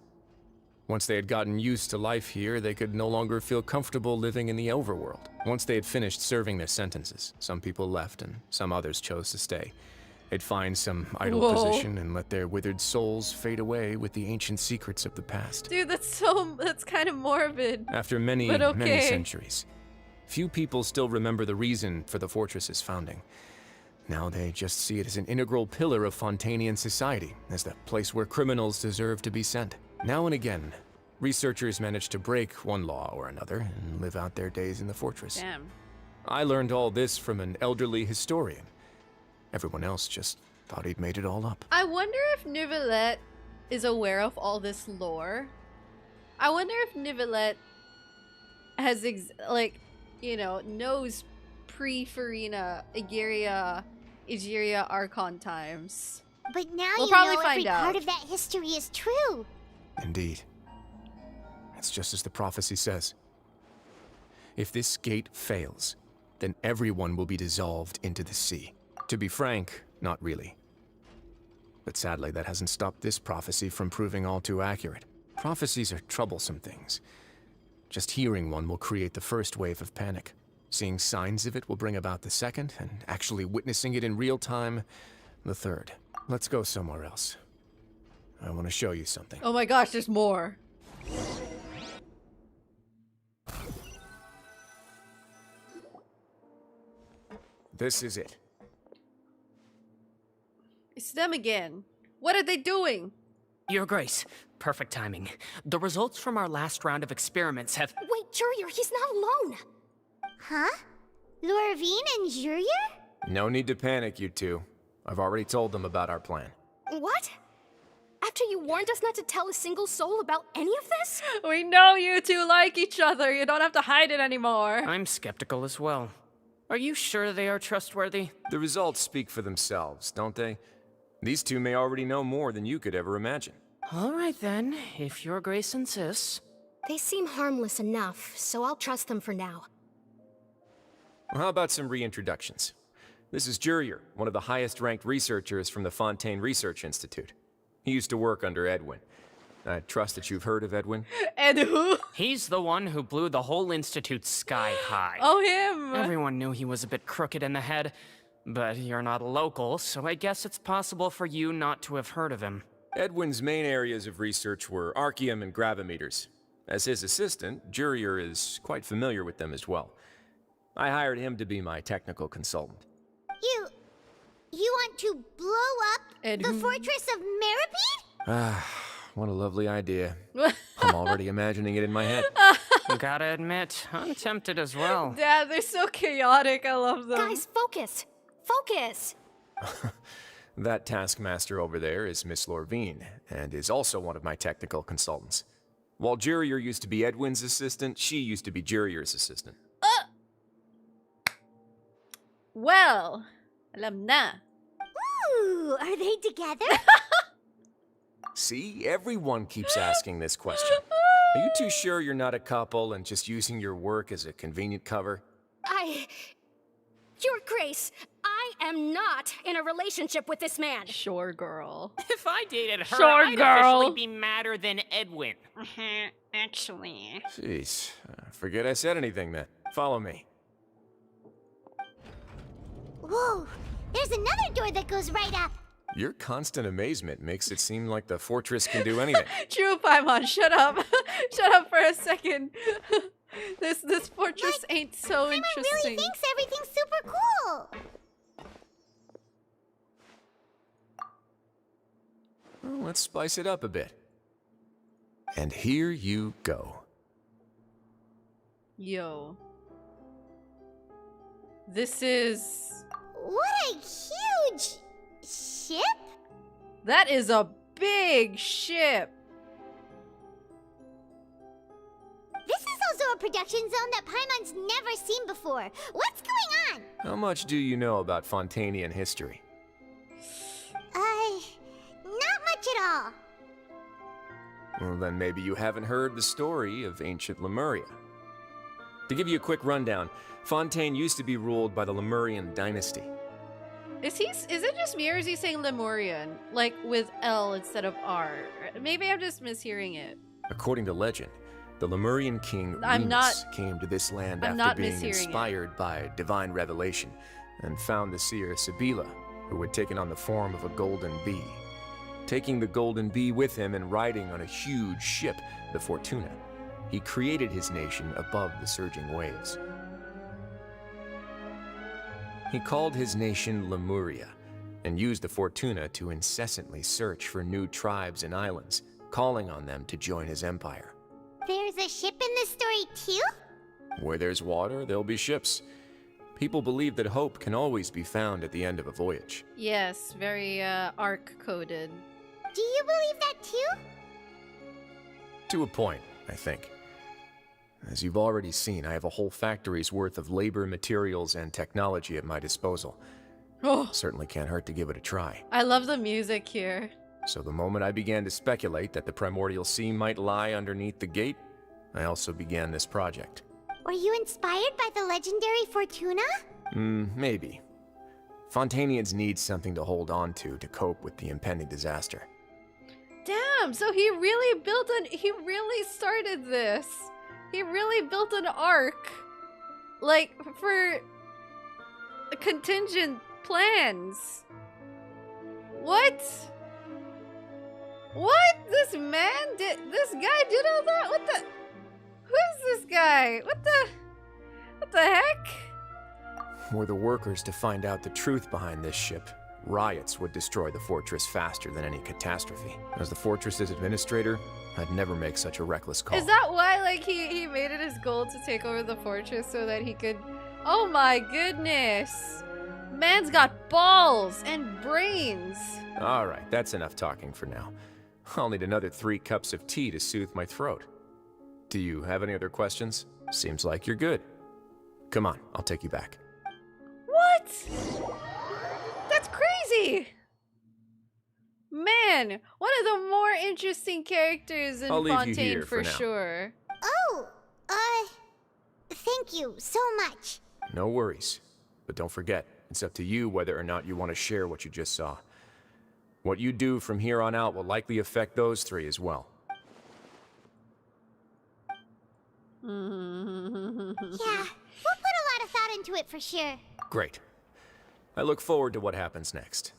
Once they had gotten used to life here, they could no longer feel comfortable living in the overworld. Once they had finished serving their sentences, some people left and some others chose to stay. They'd find some idle position and let their withered souls fade away with the ancient secrets of the past. Dude, that's kind of morbid. After many okay. centuries, few people still remember the reason for the fortress's founding. Now they just see it as an integral pillar of Fontainian society, as the place where criminals deserve to be sent. Now and again, researchers manage to break one law or another and live out their days in the fortress. Damn. I learned all this from an elderly historian. Everyone else just thought he'd made it all up. I wonder if Neuvillette is aware of all this lore. I wonder if Neuvillette has, knows pre-Farina, Egeria Archon times. But now we'll you probably know find every out. part of that history is true. Indeed. It's just as the prophecy says. If this gate fails, then everyone will be dissolved into the sea. To be frank, not really. But sadly, that hasn't stopped this prophecy from proving all too accurate. Prophecies are troublesome things. Just hearing one will create the first wave of panic. Seeing signs of it will bring about the second, and actually witnessing it in real time, the third. Let's go somewhere else. I want to show you something. Oh my gosh, there's more. This is it. It's them again. What are they doing? Your Grace, perfect timing. The results from our last round of experiments have— Wait, Jurier, he's not alone! Huh? Lorvine and Jurier? No need to panic, you two. I've already told them about our plan. What? After you warned us not to tell a single soul about any of this? We know you two like each other. You don't have to hide it anymore. I'm skeptical as well. Are you sure they are trustworthy? The results speak for themselves, don't they? These two may already know more than you could ever imagine. All right then, if Your Grace insists. They seem harmless enough, so I'll trust them for now. Well, how about some reintroductions? This is Jurier, one of the highest-ranked researchers from the Fontaine Research Institute. He used to work under Edwin. I trust that you've heard of Edwin. And who? He's the one who blew the whole institute sky high. Oh, him! Everyone knew he was a bit crooked in the head, but you're not local, so I guess it's possible for you not to have heard of him. Edwin's main areas of research were archeum and gravimeters. As his assistant, Jurier is quite familiar with them as well. I hired him to be my technical consultant. You want to blow up the fortress of Meripede? Ah, what a lovely idea. I'm already imagining it in my head. Gotta admit, I'm tempted as well. Dad, they're so chaotic. I love them. Guys, focus! Focus! That taskmaster over there is Miss Lorvine, and is also one of my technical consultants. While Jurier used to be Edwin's assistant, she used to be Jurier's assistant. Well, alam na. Ooh, are they together? See, everyone keeps asking this question. Are you too sure you're not a couple and just using your work as a convenient cover? Your Grace, I am not in a relationship with this man. Sure, girl. If I dated her, Sure, I'd girl. officially be madder than Edwin. Actually. Jeez, forget I said anything then. Follow me. Whoa, there's another door that goes right up. Your constant amazement makes it seem like the fortress can do anything. True, Paimon, shut up. Shut up for a second. This fortress ain't so Paimon interesting. really thinks everything's super cool. Well, let's spice it up a bit. And here you go. Yo. This is... What a huge ship? That is a big ship. This is also a production zone that Paimon's never seen before. What's going on? How much do you know about Fontainian history? Not much at all. Well, then maybe you haven't heard the story of ancient Lemuria. To give you a quick rundown, Fontaine used to be ruled by the Lemurian dynasty. Is it just me or is he saying Lemurian? Like with L instead of R? Maybe I'm just mishearing it. According to legend, the Lemurian king Remus came to this land after being inspired by divine revelation and found the seer Sibila, who had taken on the form of a golden bee. Taking the golden bee with him and riding on a huge ship, the Fortuna, he created his nation above the surging waves. He called his nation Lemuria and used the Fortuna to incessantly search for new tribes and islands, calling on them to join his empire. There's a ship in this story too? Where there's water, there'll be ships. People believe that hope can always be found at the end of a voyage. Yes, very arc-coded. Do you believe that too? To a point, I think. As you've already seen, I have a whole factory's worth of labor, materials, and technology at my disposal. Oh. Certainly can't hurt to give it a try. I love the music here. So the moment I began to speculate that the primordial sea might lie underneath the gate, I also began this project. Were you inspired by the legendary Fortuna? Maybe. Fontainians need something to hold on to cope with the impending disaster. Damn, so he really started this. He really built an arc. Like, for contingent plans. What? What? This guy did all that? What the? Who is this guy? What the heck? Were the workers to find out the truth behind this ship, riots would destroy the fortress faster than any catastrophe. As the fortress's administrator, I'd never make such a reckless call. Is that why, like, he made it his goal to take over the fortress so that he could... Oh my goodness! Man's got balls and brains! Alright, that's enough talking for now. I'll need another 3 cups of tea to soothe my throat. Do you have any other questions? Seems like you're good. Come on, I'll take you back. What? That's crazy! Man, one of the more interesting characters in Fontaine for sure. Oh, thank you so much. No worries. But don't forget, it's up to you whether or not you want to share what you just saw. What you do from here on out will likely affect those 3 as well. Yeah, we'll put a lot of thought into it for sure. Great. I look forward to what happens next.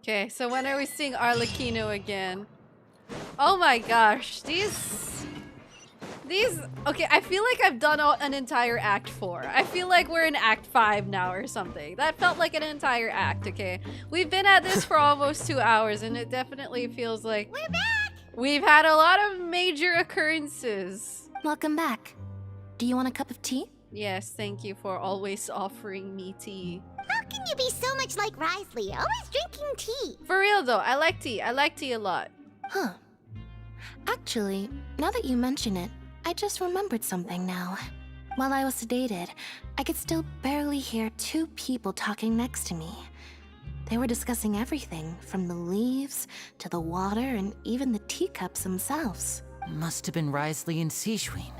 Okay, so when are we seeing Arlecchino again? Oh my gosh, these... Okay, I feel like I've done an entire Act 4. I feel like we're in Act 5 now or something. That felt like an entire act, okay? We've been at this for almost 2 hours, and it definitely feels like... We're back! We've had a lot of major occurrences. Welcome back. Do you want a cup of tea? Yes, thank you for always offering me tea. How can you be so much like Risley, always drinking tea? For real though, I like tea. I like tea a lot. Huh. Actually, now that you mention it, I just remembered something now. While I was sedated, I could still barely hear 2 people talking next to me. They were discussing everything, from the leaves, to the water, and even the teacups themselves. Must have been Risley and Sejuin.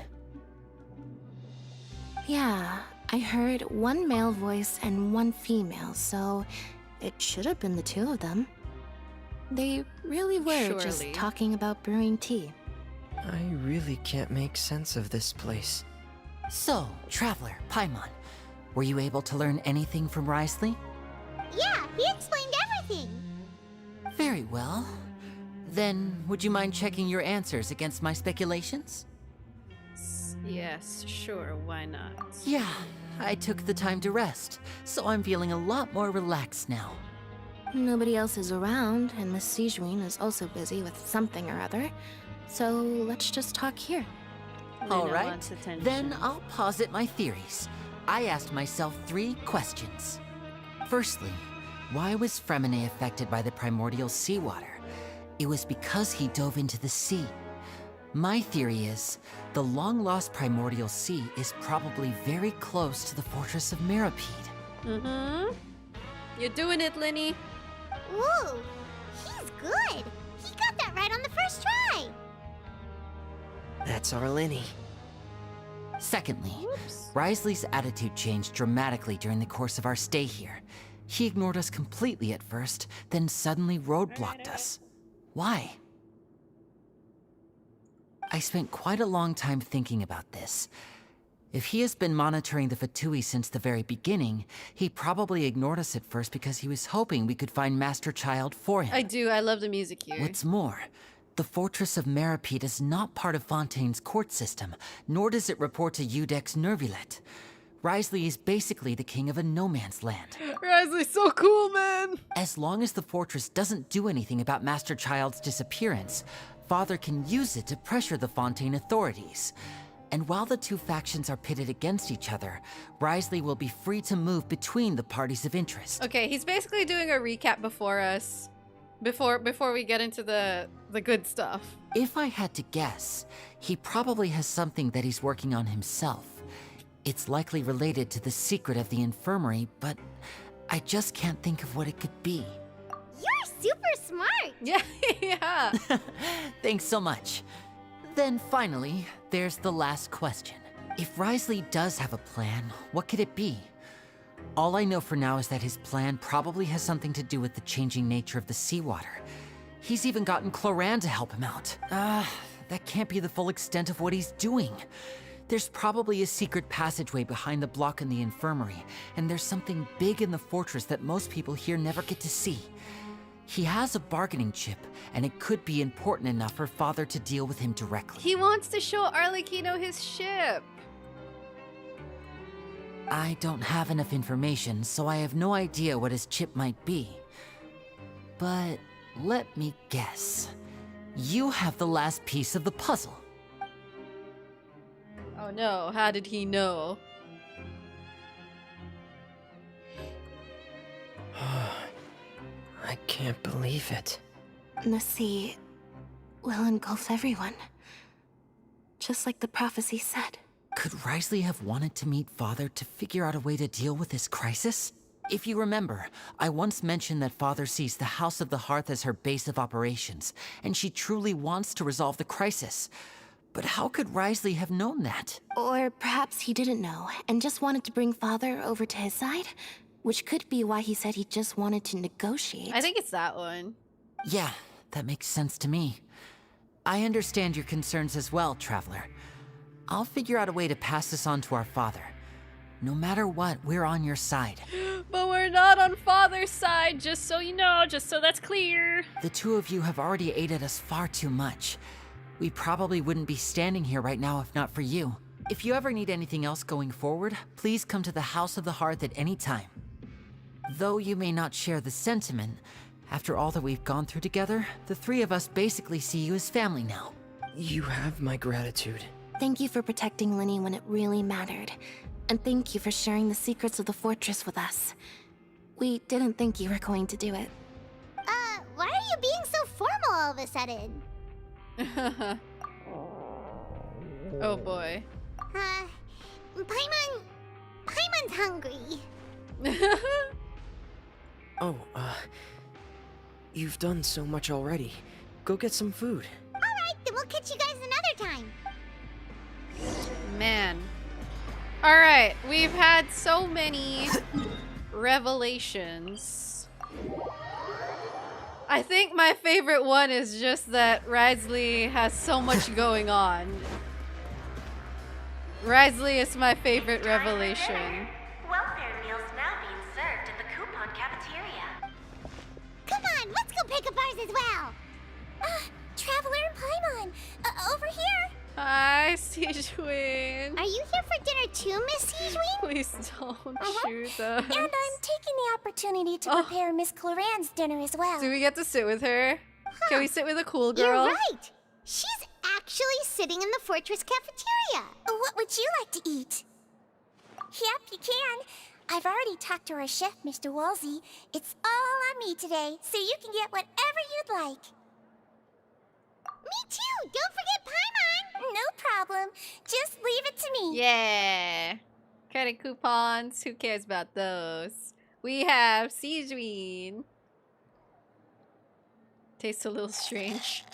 Yeah, I heard 1 male voice and 1 female, so it should have been the 2 of them. They really were just talking about brewing tea. I really can't make sense of this place. So, Traveler, Paimon, were you able to learn anything from Risley? Yeah, he explained everything. Very well. Then, would you mind checking your answers against my speculations? Yes, sure, why not? Yeah, I took the time to rest, so I'm feeling a lot more relaxed now. Nobody else is around, and Miss Sijuin is also busy with something or other. So let's just talk here. All right, then I'll posit my theories. I asked myself 3 questions. Firstly, why was Freminet affected by the primordial seawater? It was because he dove into the sea. My theory is, the long-lost primordial sea is probably very close to the fortress of Meripede. Mm-hmm. You're doing it, Lyney. Ooh, he's good. He got that right on the first try. That's our Lyney. Secondly, Wriothesley's attitude changed dramatically during the course of our stay here. He ignored us completely at first, then suddenly roadblocked us. Why? I spent quite a long time thinking about this. If he has been monitoring the Fatui since the very beginning, he probably ignored us at first because he was hoping we could find Master Child for him. I do, I love the music here. What's more, the Fortress of Meripede is not part of Fontaine's court system, nor does it report to Udex Neuvillette. Wriothesley is basically the king of a no-man's land. Wriothesley's so cool, man! As long as the fortress doesn't do anything about Master Child's disappearance, Father can use it to pressure the Fontaine authorities. And while the 2 factions are pitted against each other, Wriothesley will be free to move between the parties of interest. Okay, he's basically doing a recap before us. Before we get into the good stuff. If I had to guess, he probably has something that he's working on himself. It's likely related to the secret of the Infirmary, but I just can't think of what it could be. You're super smart. Yeah, yeah. Thanks so much. Then finally, there's the last question. If Wriothesley does have a plan, what could it be? All I know for now is that his plan probably has something to do with the changing nature of the seawater. He's even gotten Cloran to help him out. That can't be the full extent of what he's doing. There's probably a secret passageway behind the block in the infirmary, and there's something big in the fortress that most people here never get to see. He has a bargaining chip, and it could be important enough for Father to deal with him directly. He wants to show Arlecchino his ship. I don't have enough information, so I have no idea what his chip might be. But let me guess. You have the last piece of the puzzle. Oh no, how did he know? I can't believe it. The sea will engulf everyone. Just like the prophecy said. Could Wriothesley have wanted to meet Father to figure out a way to deal with this crisis? If you remember, I once mentioned that Father sees the House of the Hearth as her base of operations, and she truly wants to resolve the crisis. But how could Wriothesley have known that? Or perhaps he didn't know, and just wanted to bring Father over to his side? Which could be why he said he just wanted to negotiate. I think it's that one. Yeah, that makes sense to me. I understand your concerns as well, Traveler. I'll figure out a way to pass this on to our father. No matter what, we're on your side. But we're not on Father's side, just so you know, just so that's clear. The 2 of you have already aided us far too much. We probably wouldn't be standing here right now if not for you. If you ever need anything else going forward, please come to the House of the Hearth at any time. Though you may not share the sentiment, after all that we've gone through together, the 3 of us basically see you as family now. You have my gratitude. Thank you for protecting Lyney when it really mattered. And thank you for sharing the secrets of the fortress with us. We didn't think you were going to do it. Why are you being so formal all of a sudden? Oh boy. Paimon's hungry. Oh, you've done so much already. Go get some food. Alright, then we'll catch you guys another time. Man. Alright, we've had so many revelations. I think my favorite one is just that Wriothesley has so much going on. Wriothesley is my favorite revelation. Welfare meals now being served in the coupon cafeteria. Come on, let's go pick up our as well. Traveler and Paimon, over here. Hi, Sijuin. Are you here for dinner too, Miss Sijuin? Please don't shoot us. And I'm taking the opportunity to prepare Miss Cloran's dinner as well. Do we get to sit with her? Can we sit with a cool girl? You're right. She's actually sitting in the fortress cafeteria. What would you like to eat? Yep, you can. I've already talked to our chef, Mr. Wolsey. It's all on me today, so you can get whatever you'd like. Me too! Don't forget Paimon! No problem. Just leave it to me. Yeah. Credit coupons. Who cares about those? We have Sijuin. Tastes a little strange.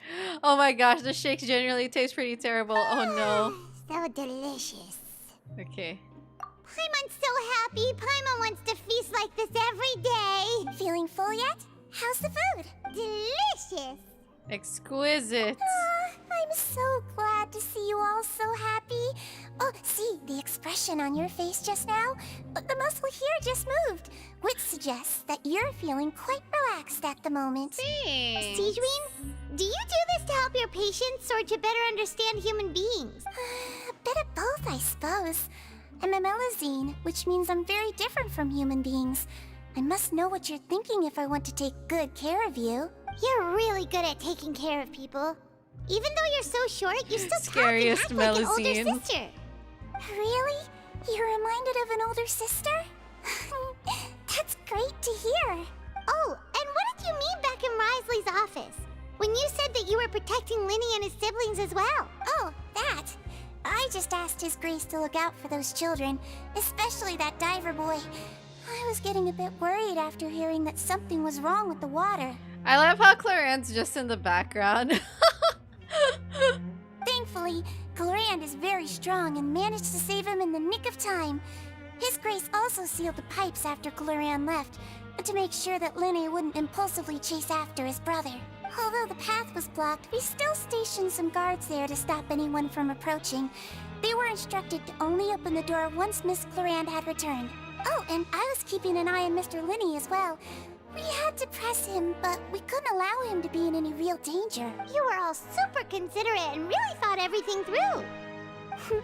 Oh my gosh, the shakes generally taste pretty terrible. Oh no. So delicious. Okay. Paimon's so happy. Paimon wants to feast like this every day. Feeling full yet? How's the food? Delicious. Exquisite. I'm so glad to see you all so happy. Oh, see, the expression on your face just now? The muscle here just moved, which suggests that you're feeling quite relaxed at the moment. Thanks. Sijuin, do you do this to help your patients or to better understand human beings? A bit of both, I suppose. I'm a Melusine, which means I'm very different from human beings. I must know what you're thinking if I want to take good care of you. You're really good at taking care of people. Even though you're so short, you still Scariest talk and act like an Melusine. older sister. Really? You're reminded of an older sister? That's great to hear. Oh, and what did you mean back in Risley's office? When you said that you were protecting Lyney and his siblings as well. Oh, that. I just asked His Grace to look out for those children, especially that diver boy. I was getting a bit worried after hearing that something was wrong with the water. I love how Clarence's just in the background. Thankfully, Clorand is very strong and managed to save him in the nick of time. His Grace also sealed the pipes after Clorand left, to make sure that Lyney wouldn't impulsively chase after his brother. Although the path was blocked, we still stationed some guards there to stop anyone from approaching. They were instructed to only open the door once Miss Clorand had returned. Oh, and I was keeping an eye on Mr. Lyney as well. We had to press him, but we couldn't allow him to be in any real danger. You were all super considerate and really thought everything through.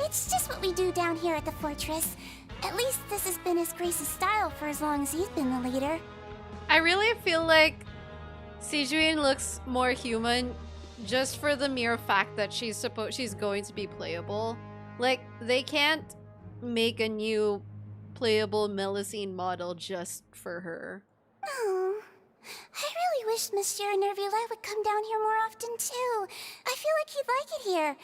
It's just what we do down here at the fortress. At least this has been His Grace's style for as long as he's been the leader. I really feel like Sijuin looks more human just for the mere fact that she's going to be playable. Like, they can't make a new playable Melusine model just for her. Oh, I really wish Monsieur Neuvillette would come down here more often too. I feel like he'd like it here,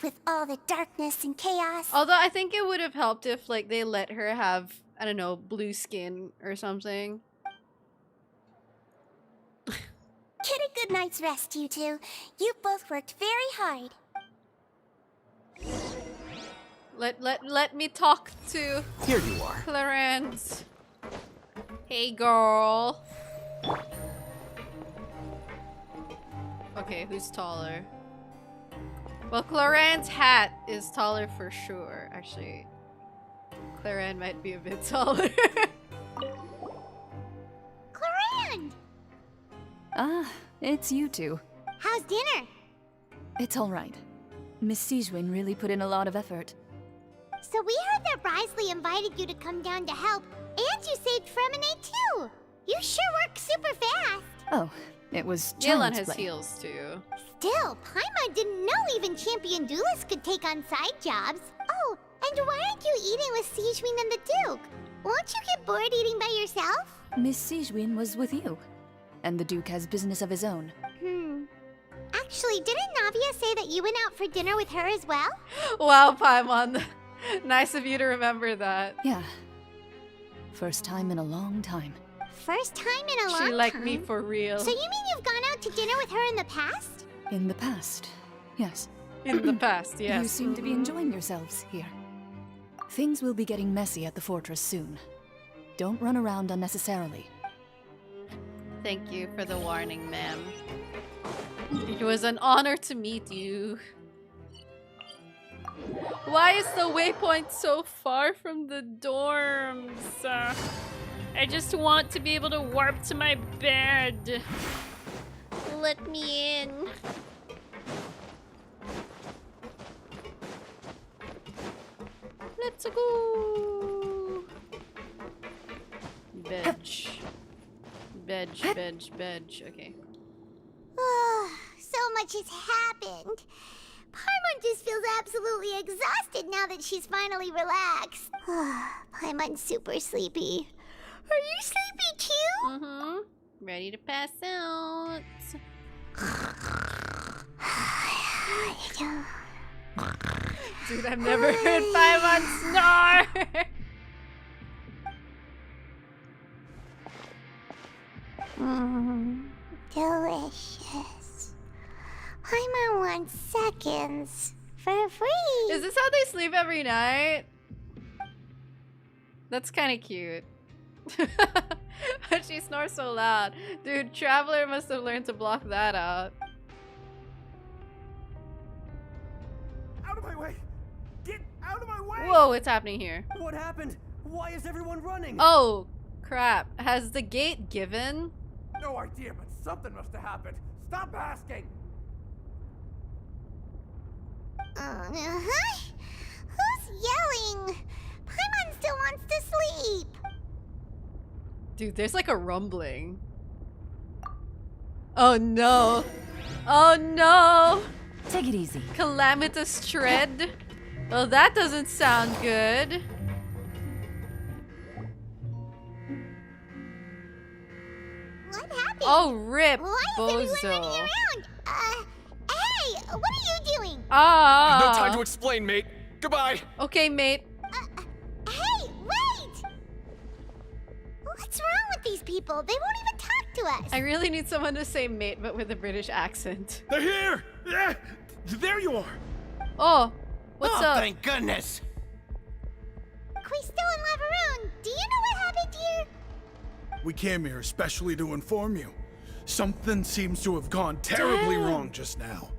with all the darkness and chaos. Although I think it would have helped if, like, they let her have, I don't know, blue skin or something. Get a good night's rest, you two. You both worked very hard. Let me talk to Here you are. Clarence. Hey, girl. Okay, who's taller? Well, Clarence's hat is taller for sure. Actually, Clarence might be a bit taller. Clorand! Ah, it's you two. How's dinner? It's all right. Miss Sijuin really put in a lot of effort. So we heard that Risley invited you to come down to help, and you saved Freminet too. You sure work super fast. Oh, it was Jill on child's his play. heels too. Still, Paimon didn't know even champion duelists could take on side jobs. Oh, and why aren't you eating with Sijuin and the Duke? Won't you get bored eating by yourself? Miss Sijuin was with you, and the Duke has business of his own. Actually, didn't Navia say that you went out for dinner with her as well? Wow, Paimon. Nice of you to remember that. Yeah. First time in a long time. First time in a long time? She liked me for real. So you mean you've gone out to dinner with her in the past? In the past, yes. In the past, yes. You seem to be enjoying yourselves here. Things will be getting messy at the fortress soon. Don't run around unnecessarily. Thank you for the warning, ma'am. It was an honor to meet you. Why is the waypoint so far from the dorms? I just want to be able to warp to my bed. let me in. Let's go. Veg. Okay. So much has happened. Paimon just feels absolutely exhausted now that she's finally relaxed. Paimon's super sleepy. Are you sleepy too? Mm-hmm. Ready to pass out. Dude, I've never heard Paimon snore! Delicious. Paimon wants seconds for free. Is this how they sleep every night? That's kind of cute. But she snores so loud. Dude, Traveler must have learned to block that out. Out of my way! Get out of my way! Whoa, what's happening here? What happened? Why is everyone running? Oh, crap. Has the gate given? No idea, but something must have happened. Stop asking! Who's yelling? Paimon still wants to sleep. Dude, there's like a rumbling. Oh no. Oh no. Take it easy. Calamitous tread. Well, that doesn't sound good. What happened? Oh, rip, Why is everyone bozo. running around? Hey, what are you doing? Ah. No time to explain, mate. Goodbye. Okay, mate. Hey, wait! What's wrong with these people? They won't even talk to us. I really need someone to say mate, but with a British accent. They're here! Yeah, there you are! Oh, what's up? Thank goodness! Quisto and Laveroon, do you know what happened here? We came here especially to inform you. Something seems to have gone terribly wrong just now.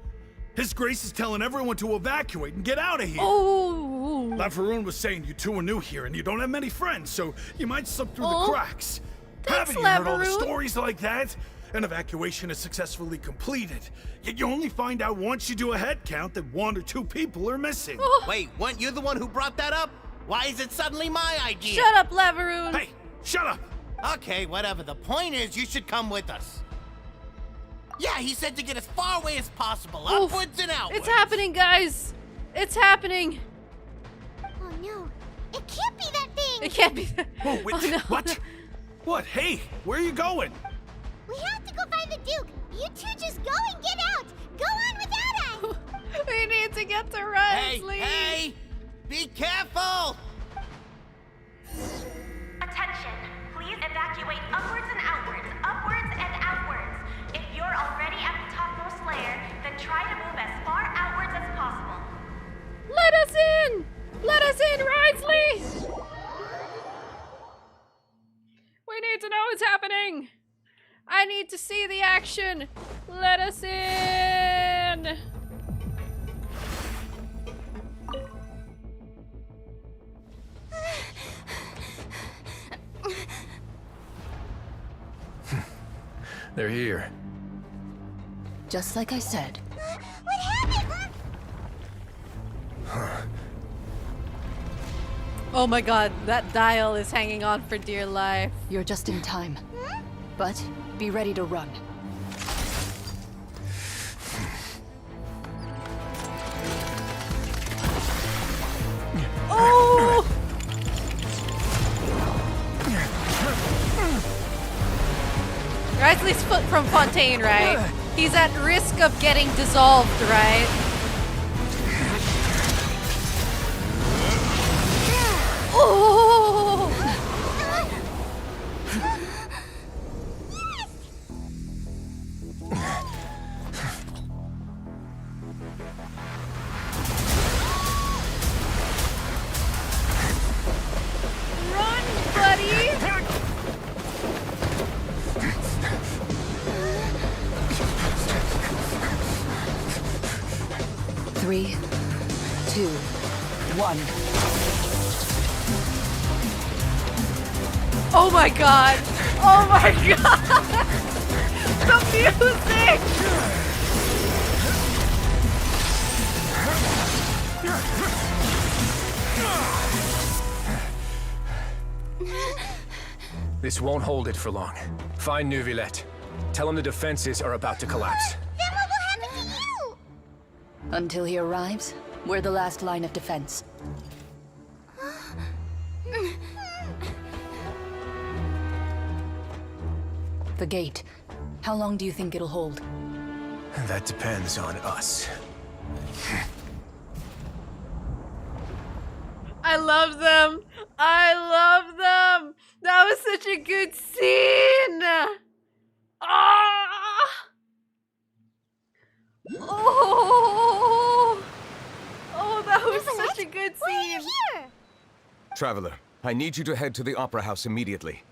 His Grace is telling everyone to evacuate and get out of here. Oh! Laveroon was saying you two are new here and you don't have many friends, so you might slip through the cracks. Thanks, Haven't you heard all the Laveroon. stories like that? An evacuation is successfully completed. Yet you only find out once you do a head count that 1 or 2 people are missing. Wait, weren't you the one who brought that up? Why is it suddenly my idea? Shut up, Laveroon! Hey, shut up! Okay, whatever. The point is, you should come with us. Yeah, he said to get as far away as possible, Oof. upwards and outwards. It's happening, guys! It's happening! Oh no, it can't be that thing! It can't be that. Whoa, wait, Oh, no. what? What? Hey, where are you going? We have to go find the Duke! You two just go and get out! Go on without us! We need to get to Hey, Rensley! hey! Be careful! Attention! Please evacuate upwards and outwards, upwards and outwards. If you're already at the topmost layer, then try to move as far outwards as possible. Let us in! Let us in, Rensley! We need to know what's happening! I need to see the action! Let us in! They're here. Just like I said. What happened? Oh my god, that dial is hanging on for dear life. You're just in time. But be ready to run. Oh! Rensley's foot from Fontaine, right? He's at risk of getting dissolved, right? Oh! Run, buddy! 3, 2, 1. Oh my god! Oh my god! The music! This won't hold it for long. Find Neuvillette. Tell him the defenses are about to collapse. Then what will happen to you? Until he arrives, we're the last line of defense. The gate. How long do you think it'll hold? That depends on us. I love them. I love them. That was such a good scene. Ah! Oh, that was such a good scene. Why are you here? Traveler, I need you to head to the Opera House immediately.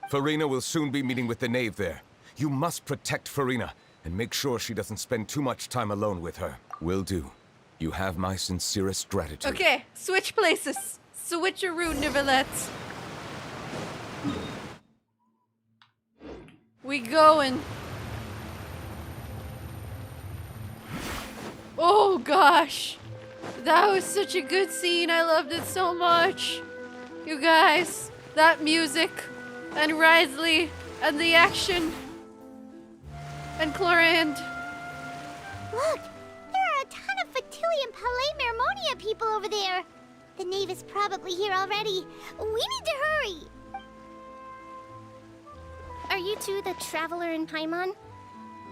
Farina will soon be meeting with the knave there. You must protect Farina, and make sure she doesn't spend too much time alone with her. Will do. You have my sincerest gratitude. Okay, switch places. Switcheroo, Neuvillette. We going. Oh gosh. That was such a good scene. I loved it so much. You guys, that music, and Risley, and the action, and Chlorand. Look, there are a ton of Fatui and Palais Mermonia people over there. The knave is probably here already. We need to hurry. Are you two the traveler in Paimon?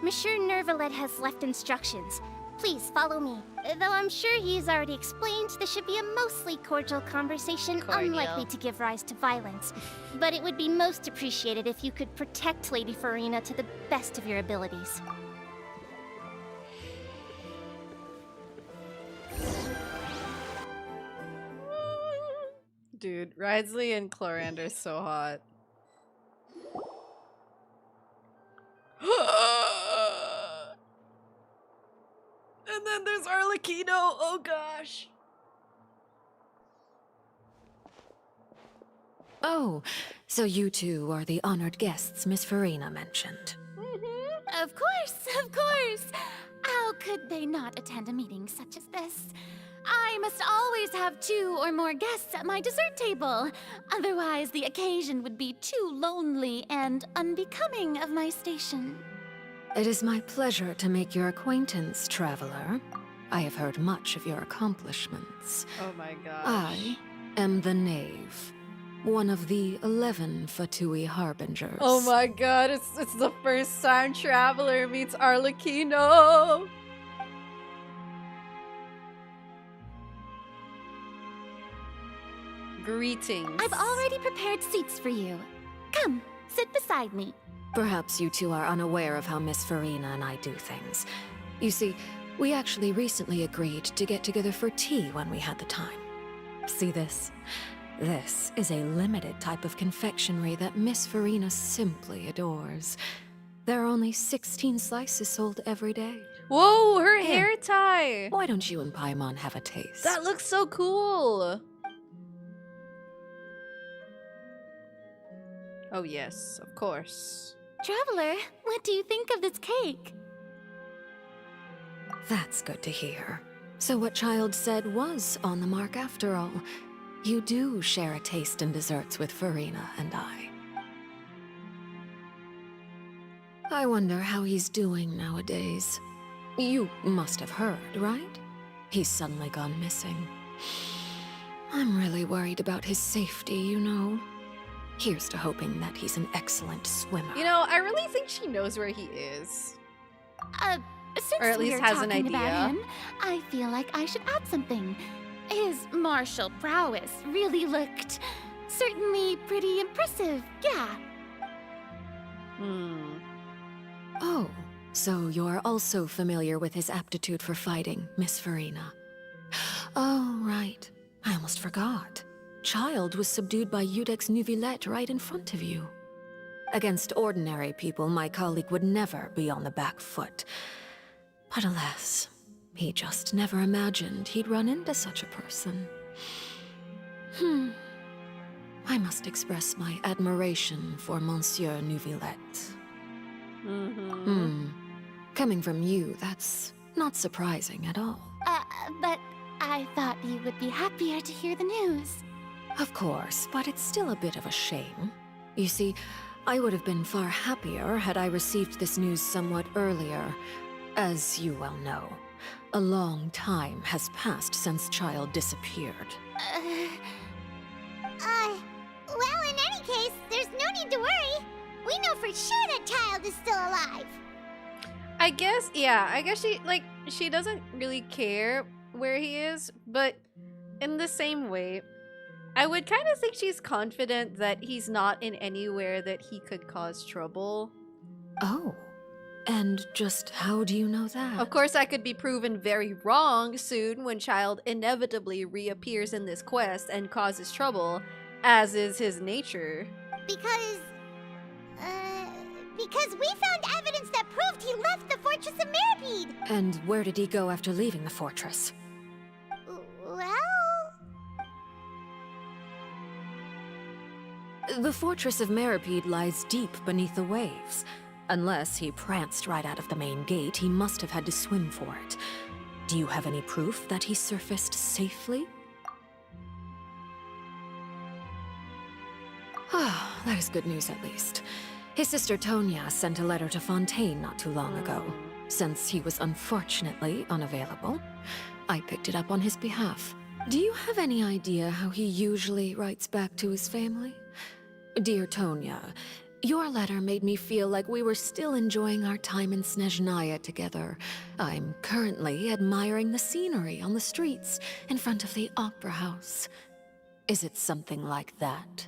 Monsieur Neuvillette has left instructions. Please follow me. Though I'm sure he's already explained, this should be a mostly cordial conversation, unlikely to give rise to violence. But it would be most appreciated if you could protect Lady Farina to the best of your abilities. Dude, Risley and Chlorand are so hot. And then there's Arlecchino. Oh gosh. Oh, so you two are the honored guests Miss Farina mentioned. Of course, of course. How could they not attend a meeting such as this? I must always have 2 or more guests at my dessert table. Otherwise, the occasion would be too lonely and unbecoming of my station. It is my pleasure to make your acquaintance, traveler. I have heard much of your accomplishments. Oh my gosh. I am the knave, one of the 11 Fatui harbingers. Oh my god, it's the first time Traveler meets Arlecchino. Greetings. I've already prepared seats for you. Come, sit beside me. Perhaps you two are unaware of how Miss Farina and I do things. You see, we actually recently agreed to get together for tea when we had the time. See this? This is a limited type of confectionery that Miss Farina simply adores. There are only 16 slices sold every day. Whoa, her Here. hair tie. Why don't you and Paimon have a taste? That looks so cool. Oh yes, of course. Traveler, what do you think of this cake? That's good to hear. So what Child said was on the mark after all. You do share a taste in desserts with Farina and I. I wonder how he's doing nowadays. You must have heard, right? He's suddenly gone missing. I'm really worried about his safety, you know. Here's to hoping that he's an excellent swimmer. You know, I really think she knows where he is. Since Or at least we're has an talking idea. about him, I feel like I should add something. His martial prowess really looked certainly pretty impressive, yeah. Oh, so you're also familiar with his aptitude for fighting, Miss Farina. Oh, right. I almost forgot. Child was subdued by Udex Neuvillette right in front of you. Against ordinary people, my colleague would never be on the back foot. But alas, he just never imagined he'd run into such a person. I must express my admiration for Monsieur Neuvillette. Coming from you, that's not surprising at all. But I thought you would be happier to hear the news. Of course, but it's still a bit of a shame. You see, I would have been far happier had I received this news somewhat earlier. As you well know, a long time has passed since Child disappeared. Well, in any case, there's no need to worry. We know for sure that Child is still alive. I guess she doesn't really care where he is, but in the same way, I would kind of think she's confident that he's not in anywhere that he could cause trouble. Oh. And just how do you know that? Of course, I could be proven very wrong soon when Child inevitably reappears in this quest and causes trouble, as is his nature. Because we found evidence that proved he left the Fortress of Meripede. And where did he go after leaving the fortress? Well... The Fortress of Meripede lies deep beneath the waves. Unless he pranced right out of the main gate, he must have had to swim for it. Do you have any proof that he surfaced safely? Ah, that is good news at least. His sister Tonya sent a letter to Fontaine not too long ago. Since he was unfortunately unavailable, I picked it up on his behalf. Do you have any idea how he usually writes back to his family? Dear Tonya, your letter made me feel like we were still enjoying our time in Snezhnaya together. I'm currently admiring the scenery on the streets in front of the Opera House. Is it something like that?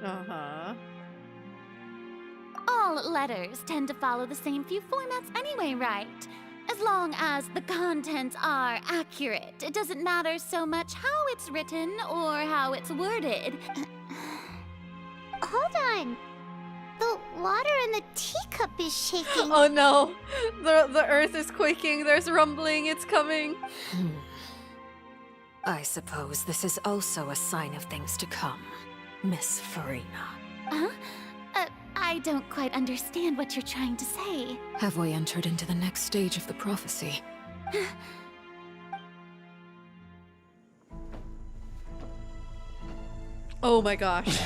Uh-huh. All letters tend to follow the same few formats anyway, right? As long as the contents are accurate, it doesn't matter so much how it's written or how it's worded. Hold on. The water in the teacup is shaking. Oh no! The earth is quaking, there's rumbling, it's coming. I suppose this is also a sign of things to come, Miss Farina. Huh? I don't quite understand what you're trying to say. Have we entered into the next stage of the prophecy? Oh my gosh.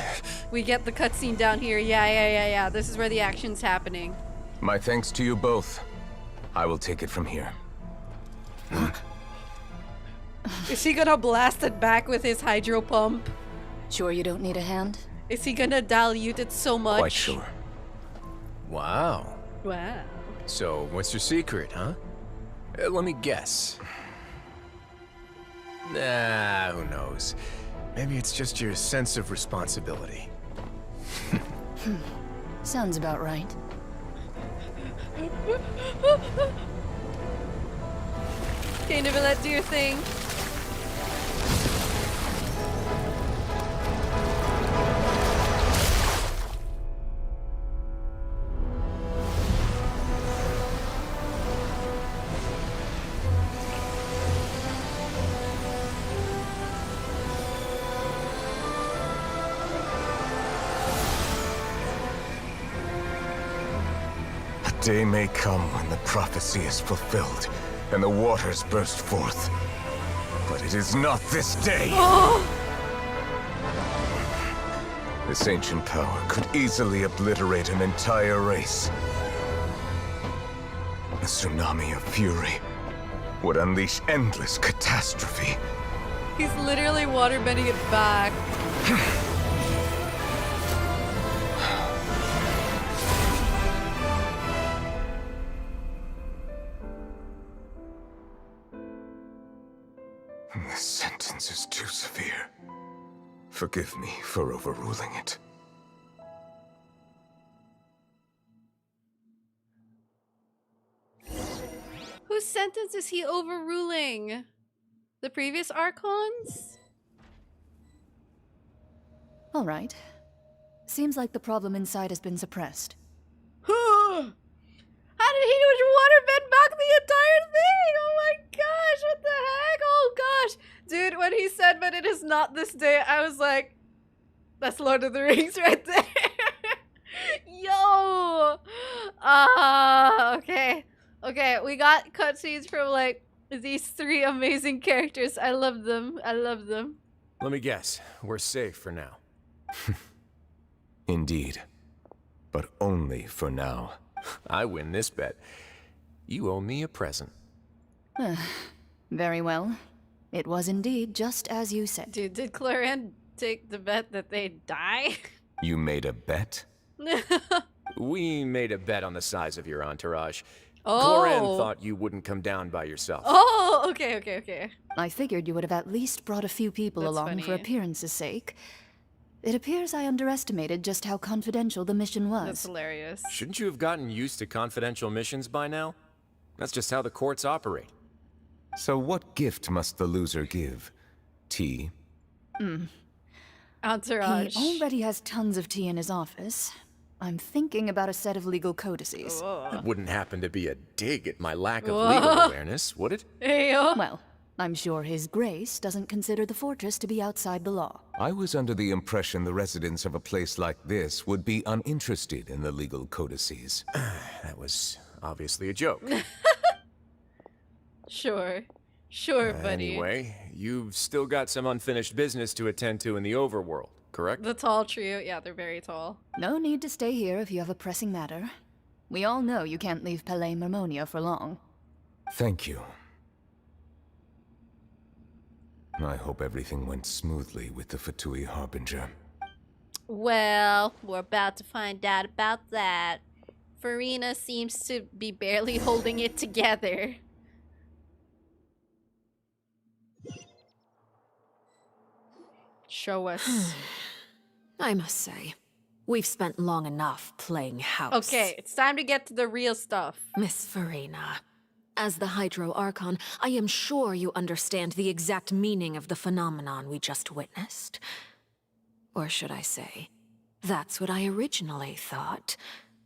We get the cutscene down here. Yeah. This is where the action's happening. My thanks to you both. I will take it from here. Is he gonna blast it back with his hydro pump? Sure you don't need a hand? Is he gonna dilute it so much? Quite sure. Wow. Wow. So, what's your secret, huh? Let me guess. Nah, who knows? Maybe it's just your sense of responsibility. Sounds about right. Okay, Neuvillette, do your thing. Day may come when the prophecy is fulfilled and the waters burst forth. But it is not this day! Oh. This ancient power could easily obliterate an entire race. A tsunami of fury would unleash endless catastrophe. He's literally waterbending it back. This sentence is too severe. Forgive me for overruling it. Whose sentence is he overruling? The previous Archons? All right. Seems like the problem inside has been suppressed. How did he just waterbend back the entire thing? Oh my gosh, what the heck? Oh gosh. Dude, when he said, but it is not this day, I was like, That's Lord of the Rings right there. Yo! Okay. Okay, we got cutscenes from, like, these 3 amazing characters. I love them. I love them. Let me guess. We're safe for now. Indeed. But only for now. I win this bet. You owe me a present. Very well. It was indeed just as you said. Dude, did Claren take the bet that they die? You made a bet? We made a bet on the size of your entourage. Oh. Claren thought you wouldn't come down by yourself. Oh, okay. I figured you would have at least brought a few people That's along funny. for appearance's sake. It appears I underestimated just how confidential the mission was. That's hilarious. Shouldn't you have gotten used to confidential missions by now? That's just how the courts operate. So what gift must the loser give? Tea? Entourage. He already has tons of tea in his office. I'm thinking about a set of legal codices. That wouldn't happen to be a dig at my lack of Whoa. legal awareness, would it? Heyo. Well, I'm sure His Grace doesn't consider the fortress to be outside the law. I was under the impression the residents of a place like this would be uninterested in the legal codices. That was obviously a joke. Sure, buddy. Anyway, you've still got some unfinished business to attend to in the overworld, correct? The tall trio. Yeah, they're very tall. No need to stay here if you have a pressing matter. We all know you can't leave Palais Mermonia for long. Thank you. I hope everything went smoothly with the Fatui Harbinger. Well, we're about to find out about that. Farina seems to be barely holding it together. Show us. I must say, we've spent long enough playing house. Okay, it's time to get to the real stuff. Miss Farina, as the Hydro Archon, I am sure you understand the exact meaning of the phenomenon we just witnessed. Or should I say, that's what I originally thought.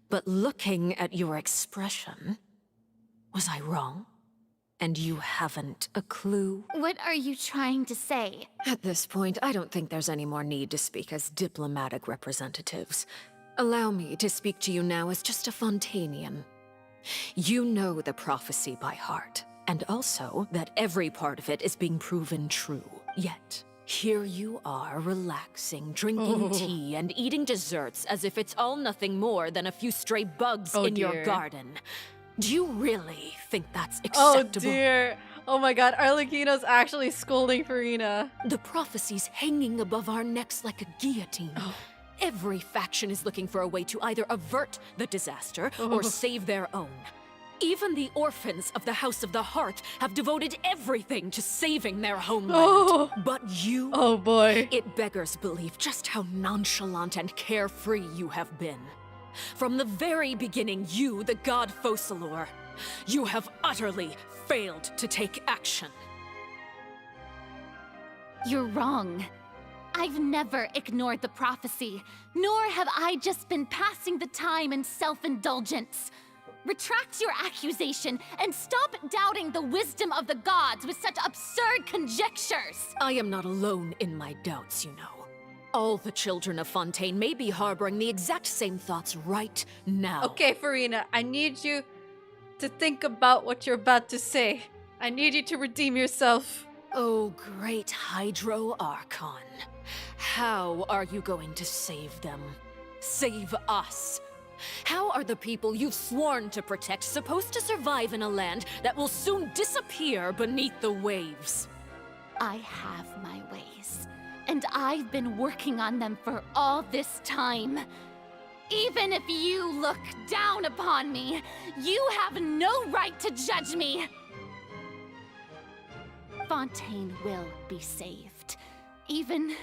But looking at your expression, was I wrong? And you haven't a clue? What are you trying to say? At this point, I don't think there's any more need to speak as diplomatic representatives. Allow me to speak to you now as just a Fontainian. You know the prophecy by heart, and also that every part of it is being proven true. Yet, here you are relaxing, drinking tea, and eating desserts as if it's all nothing more than a few stray bugs in your garden. Do you really think that's acceptable? Oh dear. Oh my god, Arlecchino's actually scolding Farina. The prophecy's hanging above our necks like a guillotine. Every faction is looking for a way to either avert the disaster or save their own. Even the orphans of the House of the Hearth have devoted everything to saving their homeland. But you... Oh boy. It beggars belief just how nonchalant and carefree you have been. From the very beginning, you, the god Focalor, you have utterly failed to take action. You're wrong. I've never ignored the prophecy, nor have I just been passing the time in self-indulgence. Retract your accusation and stop doubting the wisdom of the gods with such absurd conjectures. I am not alone in my doubts, you know. All the children of Fontaine may be harboring the exact same thoughts right now. Okay, Farina, I need you to think about what you're about to say. I need you to redeem yourself. Oh, great Hydro Archon. How are you going to save them? Save us? How are the people you've sworn to protect supposed to survive in a land that will soon disappear beneath the waves? I have my ways, and I've been working on them for all this time. Even if you look down upon me, you have no right to judge me. Fontaine will be saved. Even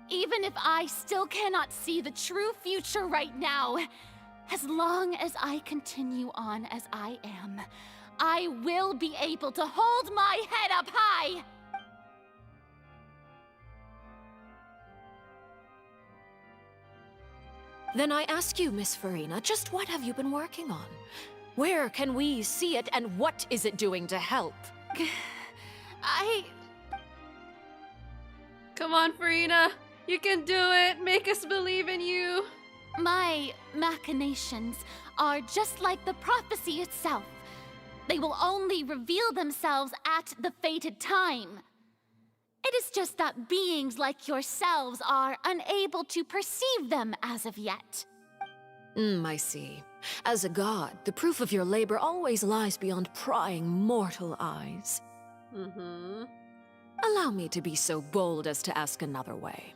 if I still cannot see the true future right now, as long as I continue on as I am, I will be able to hold my head up high! Then I ask you, Miss Farina, just what have you been working on? Where can we see it, and what is it doing to help? Come on, Farina. You can do it! Make us believe in you! My machinations are just like the prophecy itself. They will only reveal themselves at the fated time. It is just that beings like yourselves are unable to perceive them as of yet. I see. As a god, the proof of your labor always lies beyond prying mortal eyes. Allow me to be so bold as to ask another way.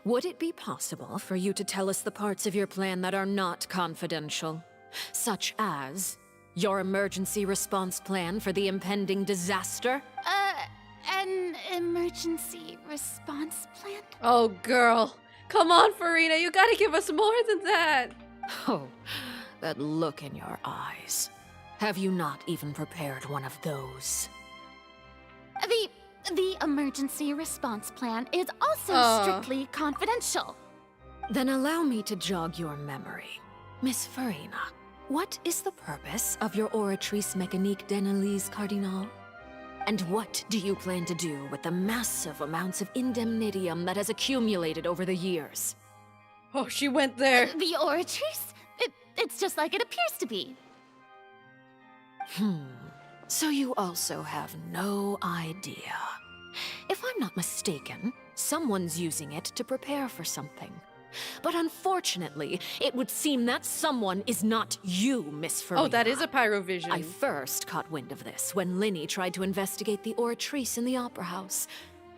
Would it be possible for you to tell us the parts of your plan that are not confidential? Such as your emergency response plan for the impending disaster? An emergency response plan? Oh, girl. Come on, Farina, you gotta give us more than that. Oh, that look in your eyes. Have you not even prepared one of those? The emergency response plan is also strictly confidential. Then allow me to jog your memory. Miss Farina, what is the purpose of your Oratrice Mécanique d'Analyse Cardinal? And what do you plan to do with the massive amounts of indemnitium that has accumulated over the years? Oh, she went there. The Oratrice? It's just like it appears to be. So you also have no idea. If I'm not mistaken, someone's using it to prepare for something. But unfortunately, it would seem that someone is not you, Miss Farina. Oh, that is a pyrovision. I first caught wind of this when Lyney tried to investigate the Oratrice in the Opera House.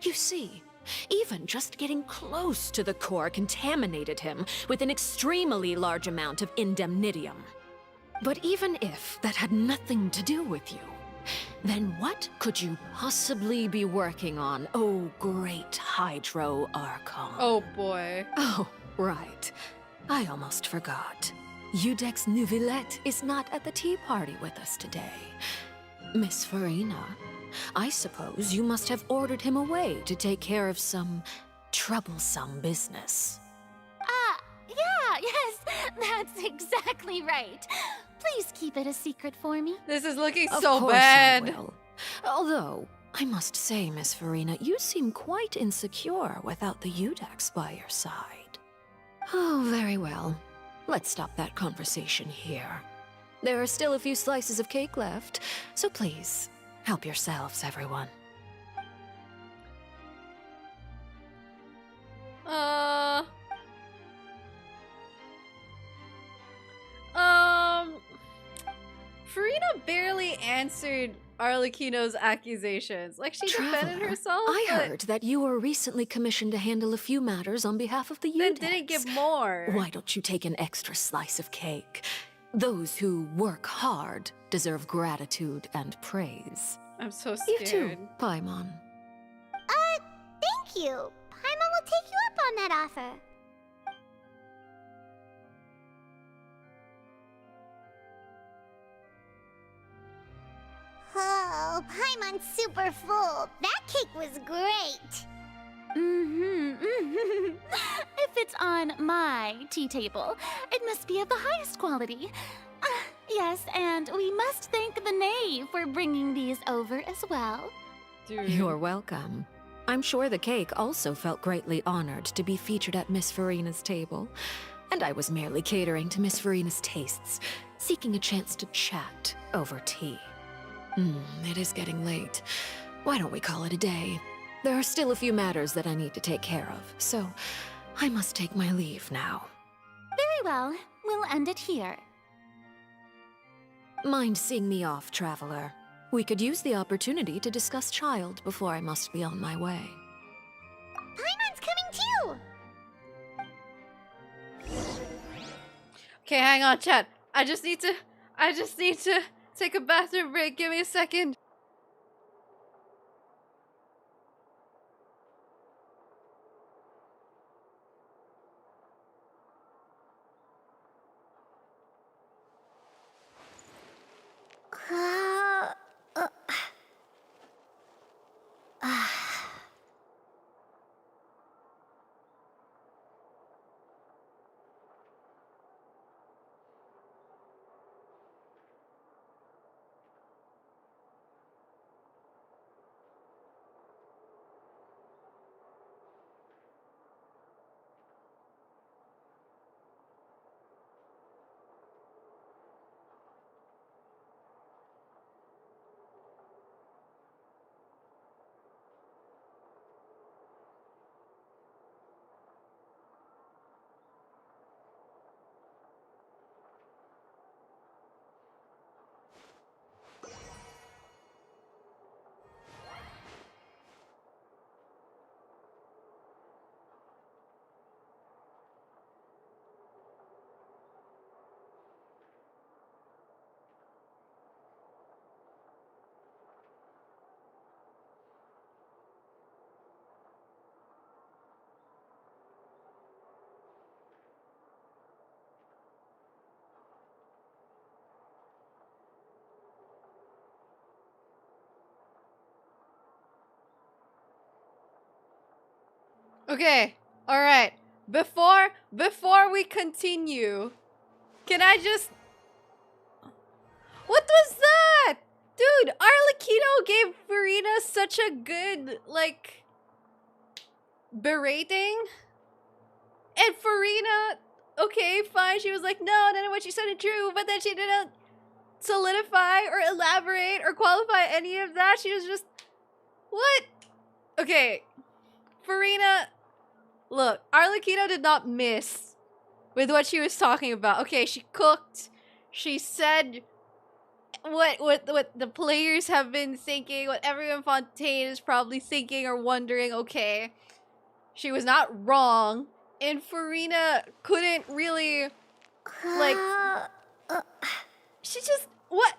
You see, even just getting close to the core contaminated him with an extremely large amount of indemnitium. But even if that had nothing to do with you, then what could you possibly be working on, oh great Hydro Archon? Oh boy. Oh, right. I almost forgot. Udex Neuvillette is not at the tea party with us today. Miss Farina, I suppose you must have ordered him away to take care of some troublesome business. Yeah, yes, that's exactly right. Please keep it a secret for me. This is looking Of so course bad. I will. Although, I must say, Miss Farina, you seem quite insecure without the Udex by your side. Oh, very well. Let's stop that conversation here. There are still a few slices of cake left, so please, help yourselves, everyone. Farina barely answered Arlecchino's accusations. Like, she defended herself. I heard that you were recently commissioned to handle a few matters on behalf of the Udex. Then didn't give more. Why don't you take an extra slice of cake? Those who work hard deserve gratitude and praise. I'm so You scared. too, Paimon. Thank you. Paimon will take you up on that offer. Oh, Paimon's super full. That cake was great. If it's on my tea table, it must be of the highest quality. Yes, and we must thank the knave for bringing these over as well. You're welcome. I'm sure the cake also felt greatly honored to be featured at Miss Farina's table. And I was merely catering to Miss Farina's tastes, seeking a chance to chat over tea. It is getting late. Why don't we call it a day? There are still a few matters that I need to take care of, so I must take my leave now. Very well. We'll end it here. Mind seeing me off, traveler? We could use the opportunity to discuss Child before I must be on my way. Paimon's coming too. Okay, hang on, chat. I just need to take a bathroom break. Give me a second. Okay, alright. Before we continue, can I just... What was that? Dude, Arlecchino gave Farina such a good, like, berating. And Farina, okay, fine, she was like, no, none of what she said is true, but then she didn't solidify or elaborate or qualify any of that. She was just, what? Okay, Farina, look, Arlecchino did not miss with what she was talking about. Okay, she cooked, she said what the players have been thinking, what everyone Fontaine is probably thinking or wondering. Okay, she was not wrong, and Farina couldn't really, like, she just, what?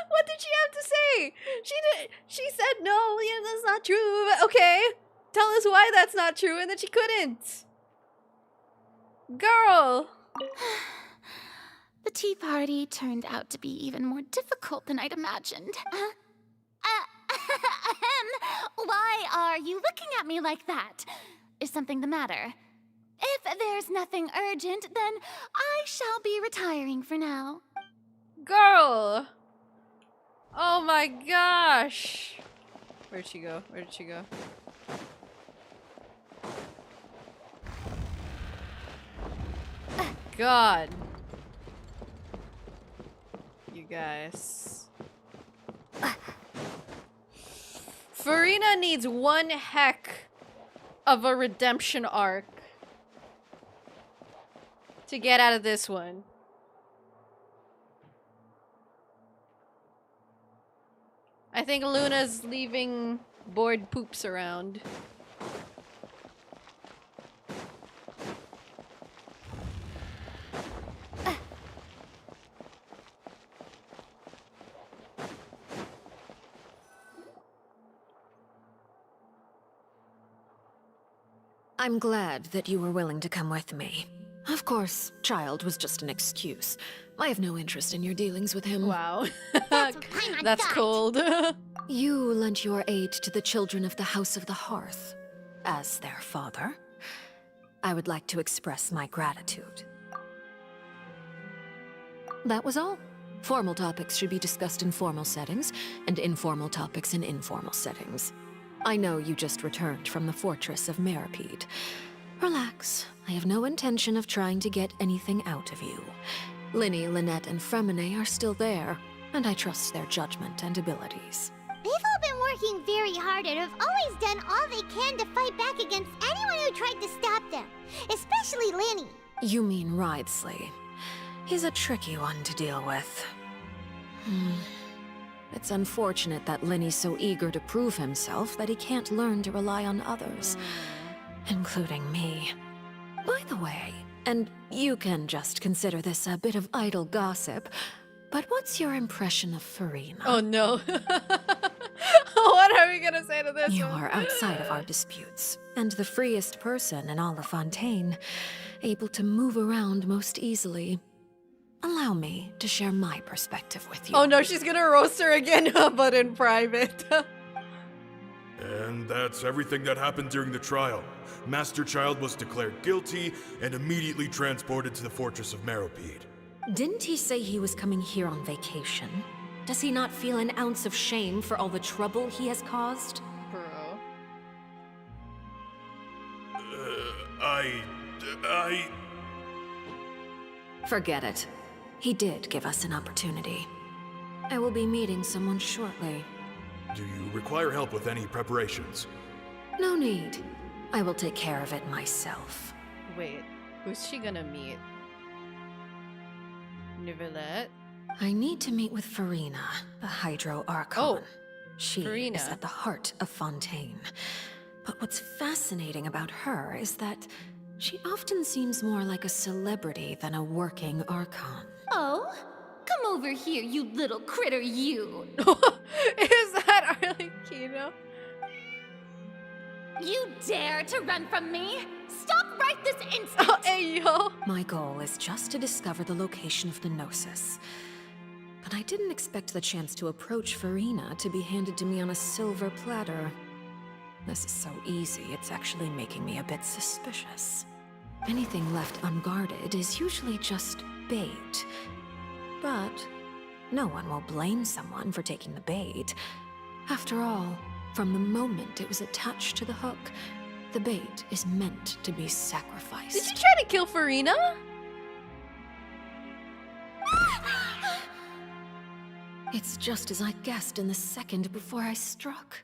What did she have to say? She said, no, yeah, that's not true. But okay, tell us why that's not true, and then she couldn't. Girl. The tea party turned out to be even more difficult than I'd imagined. Why are you looking at me like that? Is something the matter? If there's nothing urgent, then I shall be retiring for now. Girl! Oh my gosh! Where'd she go? Where did she go? God. You guys. Farina needs one heck of a redemption arc to get out of this one. I think Luna's leaving bored poops around. I'm glad that you were willing to come with me. Of course, child was just an excuse. I have no interest in your dealings with him. Wow. That's cold. You lent your aid to the children of the House of the Hearth. As their father, I would like to express my gratitude. That was all. Formal topics should be discussed in formal settings, and informal topics in informal settings. I know you just returned from the fortress of Meripede. Relax. I have no intention of trying to get anything out of you. Lyney, Lynette, and Freminet are still there, and I trust their judgment and abilities. They've all been working very hard and have always done all they can to fight back against anyone who tried to stop them, especially Lyney. You mean Wriothesley. He's a tricky one to deal with. It's unfortunate that Lyney's so eager to prove himself that he can't learn to rely on others, including me. By the way, and you can just consider this a bit of idle gossip, but what's your impression of Farina? Oh no. What are we gonna say to this? You are outside of our disputes, and the freest person in all of Fontaine, able to move around most easily. Allow me to share my perspective with you. Oh no, she's gonna roast her again, but in private. And that's everything that happened during the trial. Master Child was declared guilty and immediately transported to the Fortress of Meripede. Didn't he say he was coming here on vacation? Does he not feel an ounce of shame for all the trouble he has caused? Bro. Forget it. He did give us an opportunity. I will be meeting someone shortly. Do you require help with any preparations? No need. I will take care of it myself. Wait, who's she gonna meet? Neuvillette? I need to meet with Farina, the Hydro Archon. Oh, she Farina is at the heart of Fontaine. But what's fascinating about her is that she often seems more like a celebrity than a working Archon. Oh? Come over here, you little critter, you! Is that Arlecchino? You dare to run from me? Stop right this instant! Oh, hey, yo! My goal is just to discover the location of the Gnosis. but I didn't expect the chance to approach Freminet to be handed to me on a silver platter. This is so easy, it's actually making me a bit suspicious. Anything left unguarded is usually just bait. But no one will blame someone for taking the bait. After all, from the moment it was attached to the hook, the bait is meant to be sacrificed. Did you try to kill Freminet? It's just as I guessed in the second before I struck.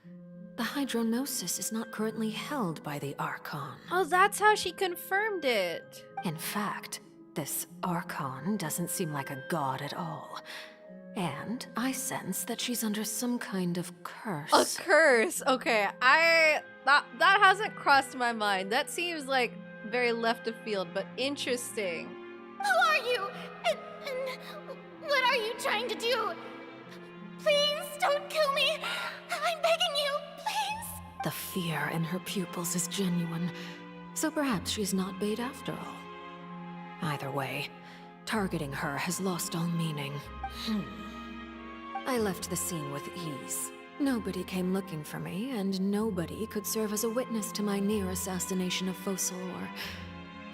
The hydronosis is not currently held by the Archon. Oh, that's how she confirmed it. In fact, this Archon doesn't seem like a god at all. And I sense that she's under some kind of curse. A curse? Okay, that hasn't crossed my mind. That seems like very left of field, but interesting. Who are you? And what are you trying to do? Please don't kill me. I'm begging you, please. The fear in her pupils is genuine, so perhaps she's not bait after all. Either way, targeting her has lost all meaning. I left the scene with ease. Nobody came looking for me, and nobody could serve as a witness to my near assassination of Focalor.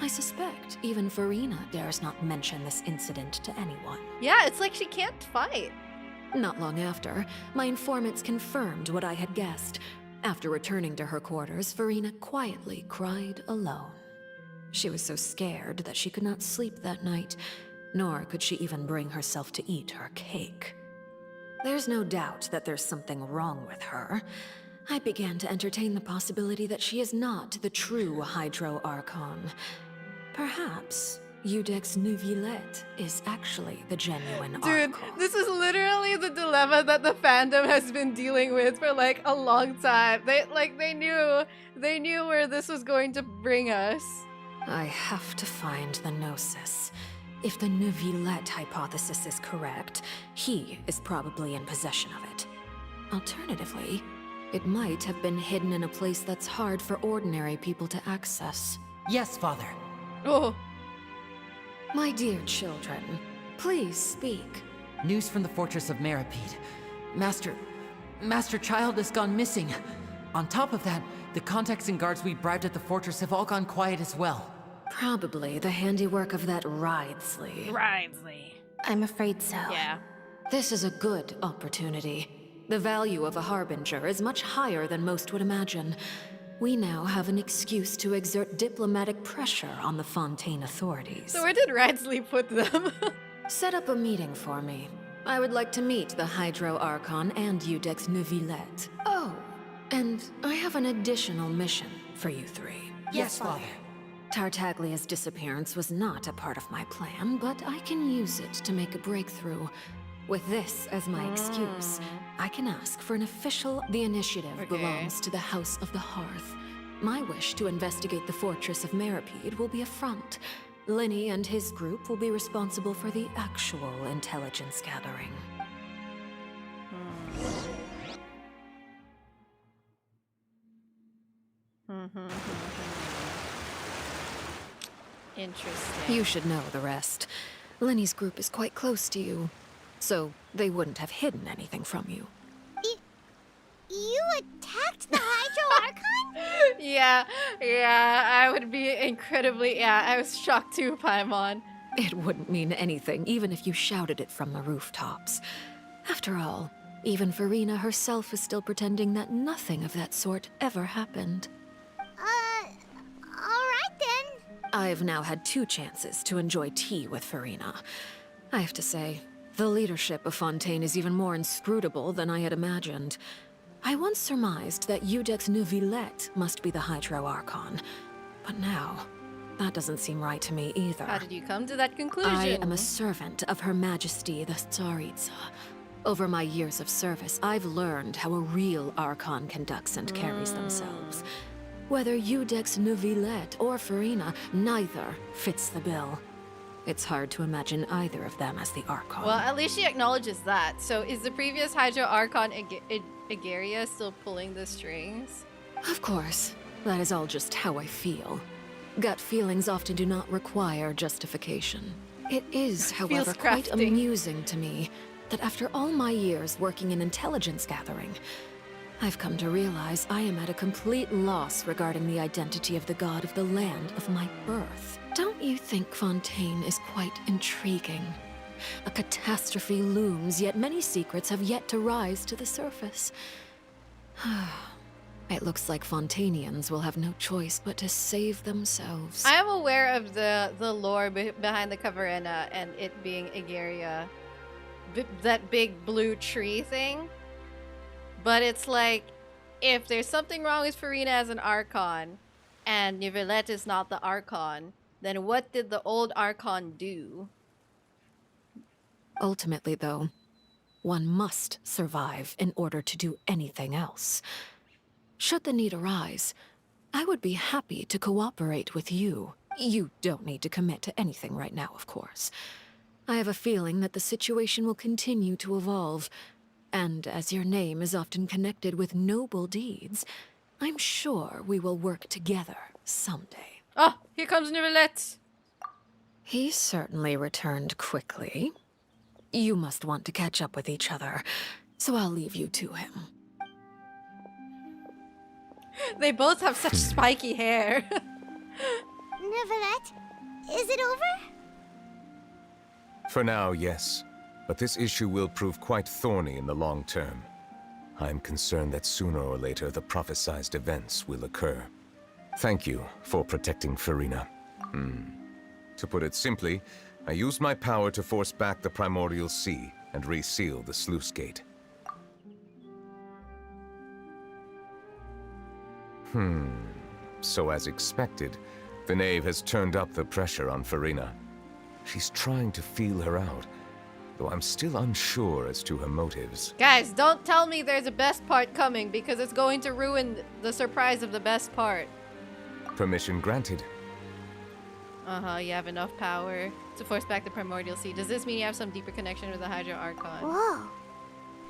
I suspect even Freminet dares not mention this incident to anyone. Yeah, it's like she can't fight. Not long after, my informants confirmed what I had guessed. After returning to her quarters, Freminet quietly cried alone. She was so scared that she could not sleep that night, nor could she even bring herself to eat her cake. There's no doubt that there's something wrong with her. I began to entertain the possibility that she is not the true Hydro Archon. Perhaps Iudex Neuvillette is actually the genuine Archon. Dude, this is literally the dilemma that the fandom has been dealing with for like a long time. They knew where this was going to bring us. I have to find the Gnosis. If the Neuvillette hypothesis is correct, he is probably in possession of it. Alternatively, it might have been hidden in a place that's hard for ordinary people to access. Yes, Father. Oh. My dear children, please speak. News from the Fortress of Meripede. Master Child has gone missing. On top of that, the contacts and guards we bribed at the fortress have all gone quiet as well. Probably the handiwork of that Ridesley. I'm afraid so. Yeah. This is a good opportunity. The value of a Harbinger is much higher than most would imagine. We now have an excuse to exert diplomatic pressure on the Fontaine authorities. So where did Ridesley put them? Set up a meeting for me. I would like to meet the Hydro Archon and Iudex Neuvillette. Oh, and I have an additional mission for you three. Yes, Father. Tartaglia's disappearance was not a part of my plan, but I can use it to make a breakthrough. With this as my excuse, I can ask for an official... The initiative belongs to the House of the Hearth. My wish to investigate the Fortress of Meripede will be a front. Lyney and his group will be responsible for the actual intelligence gathering. Interesting. You should know the rest. Lyney's group is quite close to you, so they wouldn't have hidden anything from you. You attacked the Hydro Archon? Yeah, I would be incredibly... Yeah, I was shocked too, Paimon. It wouldn't mean anything, even if you shouted it from the rooftops. After all, even Freminet herself is still pretending that nothing of that sort ever happened. Alright then. I've now had 2 chances to enjoy tea with Freminet. I have to say, the leadership of Fontaine is even more inscrutable than I had imagined. I once surmised that Iudex Neuvillette must be the Hydro Archon, but now, that doesn't seem right to me either. How did you come to that conclusion? I am a servant of Her Majesty the Tsaritsa. Over my years of service, I've learned how a real Archon conducts and carries themselves. Whether Iudex Neuvillette or Freminet, neither fits the bill. It's hard to imagine either of them as the Archon. Well, at least she acknowledges that. So is the previous Hydro Archon Egeria still pulling the strings? Of course. That is all just how I feel. Gut feelings often do not require justification. It is, however, quite amusing to me that after all my years working in intelligence gathering, I've come to realize I am at a complete loss regarding the identity of the god of the land of my birth. Don't you think Fontaine is quite intriguing? A catastrophe looms, yet many secrets have yet to rise to the surface. It looks like Fontainians will have no choice but to save themselves. I am aware of the lore behind the Caverna and it being Egeria. That big blue tree thing. But it's like, if there's something wrong with Freminet as an Archon, and Neuvillette is not the Archon, then what did the old Archon do? Ultimately, though, one must survive in order to do anything else. Should the need arise, I would be happy to cooperate with you. You don't need to commit to anything right now, of course. I have a feeling that the situation will continue to evolve, and as your name is often connected with noble deeds, I'm sure we will work together someday. Oh, here comes Neuvillette! He certainly returned quickly. You must want to catch up with each other, so I'll leave you to him. They both have such spiky hair. Neuvillette, is it over? For now, yes. But this issue will prove quite thorny in the long term. I'm concerned that sooner or later the prophesized events will occur. Thank you for protecting Freminet. To put it simply, I used my power to force back the primordial sea and reseal the sluice gate. So as expected, the Knave has turned up the pressure on Freminet. She's trying to feel her out, though I'm still unsure as to her motives. Guys, don't tell me there's a best part coming, because it's going to ruin the surprise of the best part. Permission granted. You have enough power to force back the primordial sea. Does this mean you have some deeper connection with the Hydro Archon? Whoa.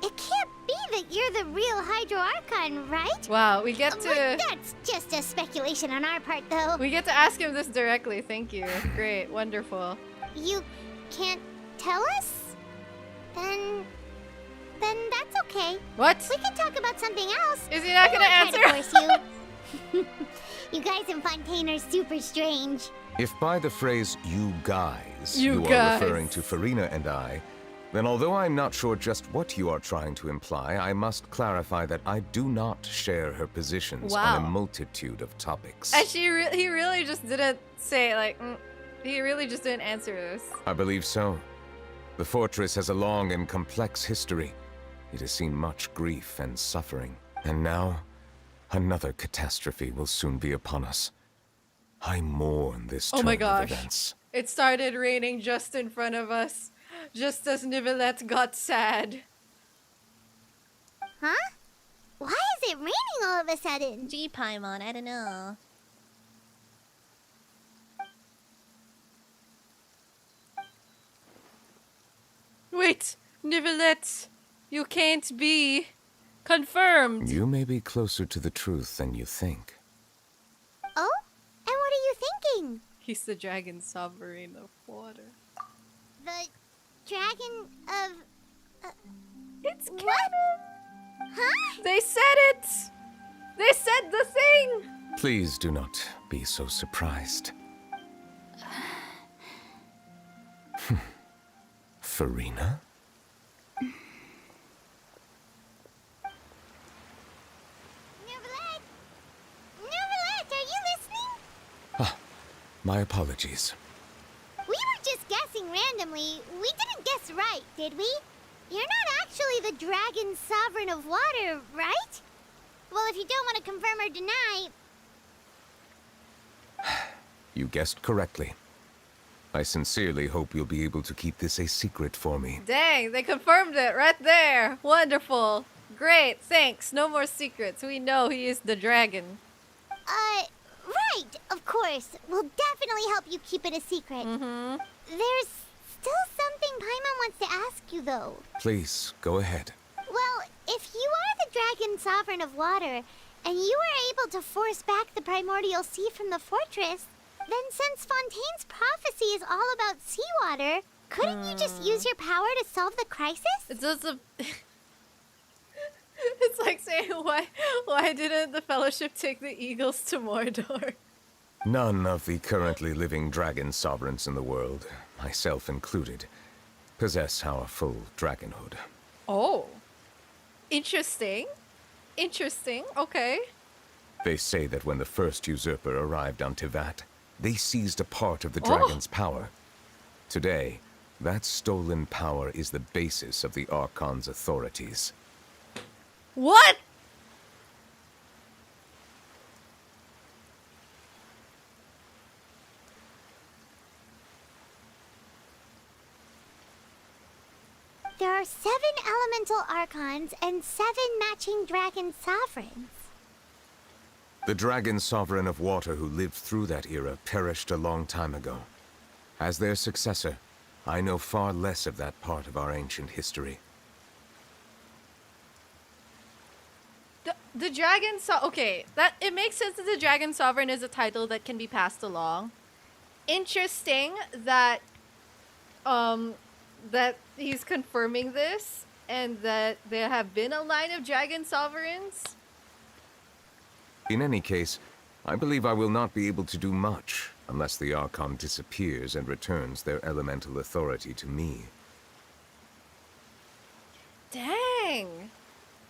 It can't be that you're the real Hydro Archon, right? Wow, we get to... That's just a speculation on our part, though. We get to ask him this directly. Thank you. Great. Wonderful. You can't tell us? Then that's okay. What? We can talk about something else. Is he not gonna answer? Of course, you. You guys in Fontaine are super strange. If by the phrase, you guys, You are guys. referring to Freminet and I, then although I'm not sure just what you are trying to imply, I must clarify that I do not share her positions on a Wow. multitude of topics. And he really just didn't say, like, he really just didn't answer this. I believe so. The fortress has a long and complex history. It has seen much grief and suffering. And now, another catastrophe will soon be upon us. I mourn this Oh turn my of gosh. events. It started raining just in front of us. Just as Neuvillette got sad. Huh? Why is it raining all of a sudden? Gee, Paimon, I don't know. Wait, Neuvillette, you can't be confirmed. You may be closer to the truth than you think. Oh? And what are you thinking? He's the dragon sovereign of water. The dragon of... It's what? canon. Huh? They said it. They said the thing. Please do not be so surprised. Freminet? Neuvillette! Neuvillette, are you listening? My apologies. We were just guessing randomly. We didn't guess right, did we? You're not actually the dragon sovereign of water, right? Well, if you don't want to confirm or deny... You guessed correctly. I sincerely hope you'll be able to keep this a secret for me. Dang, they confirmed it right there. Wonderful. Great, thanks. No more secrets. We know he is the dragon. Right, of course. We'll definitely help you keep it a secret. There's still something Paimon wants to ask you, though. Please, go ahead. Well, if you are the dragon sovereign of water, and you were able to force back the primordial sea from the fortress, then since Fontaine's prophecy is all about seawater, Couldn't you just use your power to solve the crisis? It's just a... It's like saying, why didn't the Fellowship take the Eagles to Mordor? None of the currently living dragon sovereigns in the world, myself included, possess our full dragonhood. Oh. Interesting. Interesting. Okay. They say that when the first usurper arrived on Teyvat, they seized a part of the dragon's power. Today, that stolen power is the basis of the Archon's authorities. What? There are 7 elemental archons and 7 matching dragon sovereigns. The dragon sovereign of water who lived through that era perished a long time ago. As their successor, I know far less of that part of our ancient history. The dragon okay, that it makes sense that the dragon sovereign is a title that can be passed along. Interesting that that he's confirming this and that there have been a line of dragon sovereigns. In any case, I believe I will not be able to do much unless the Archon disappears and returns their elemental authority to me. Dang.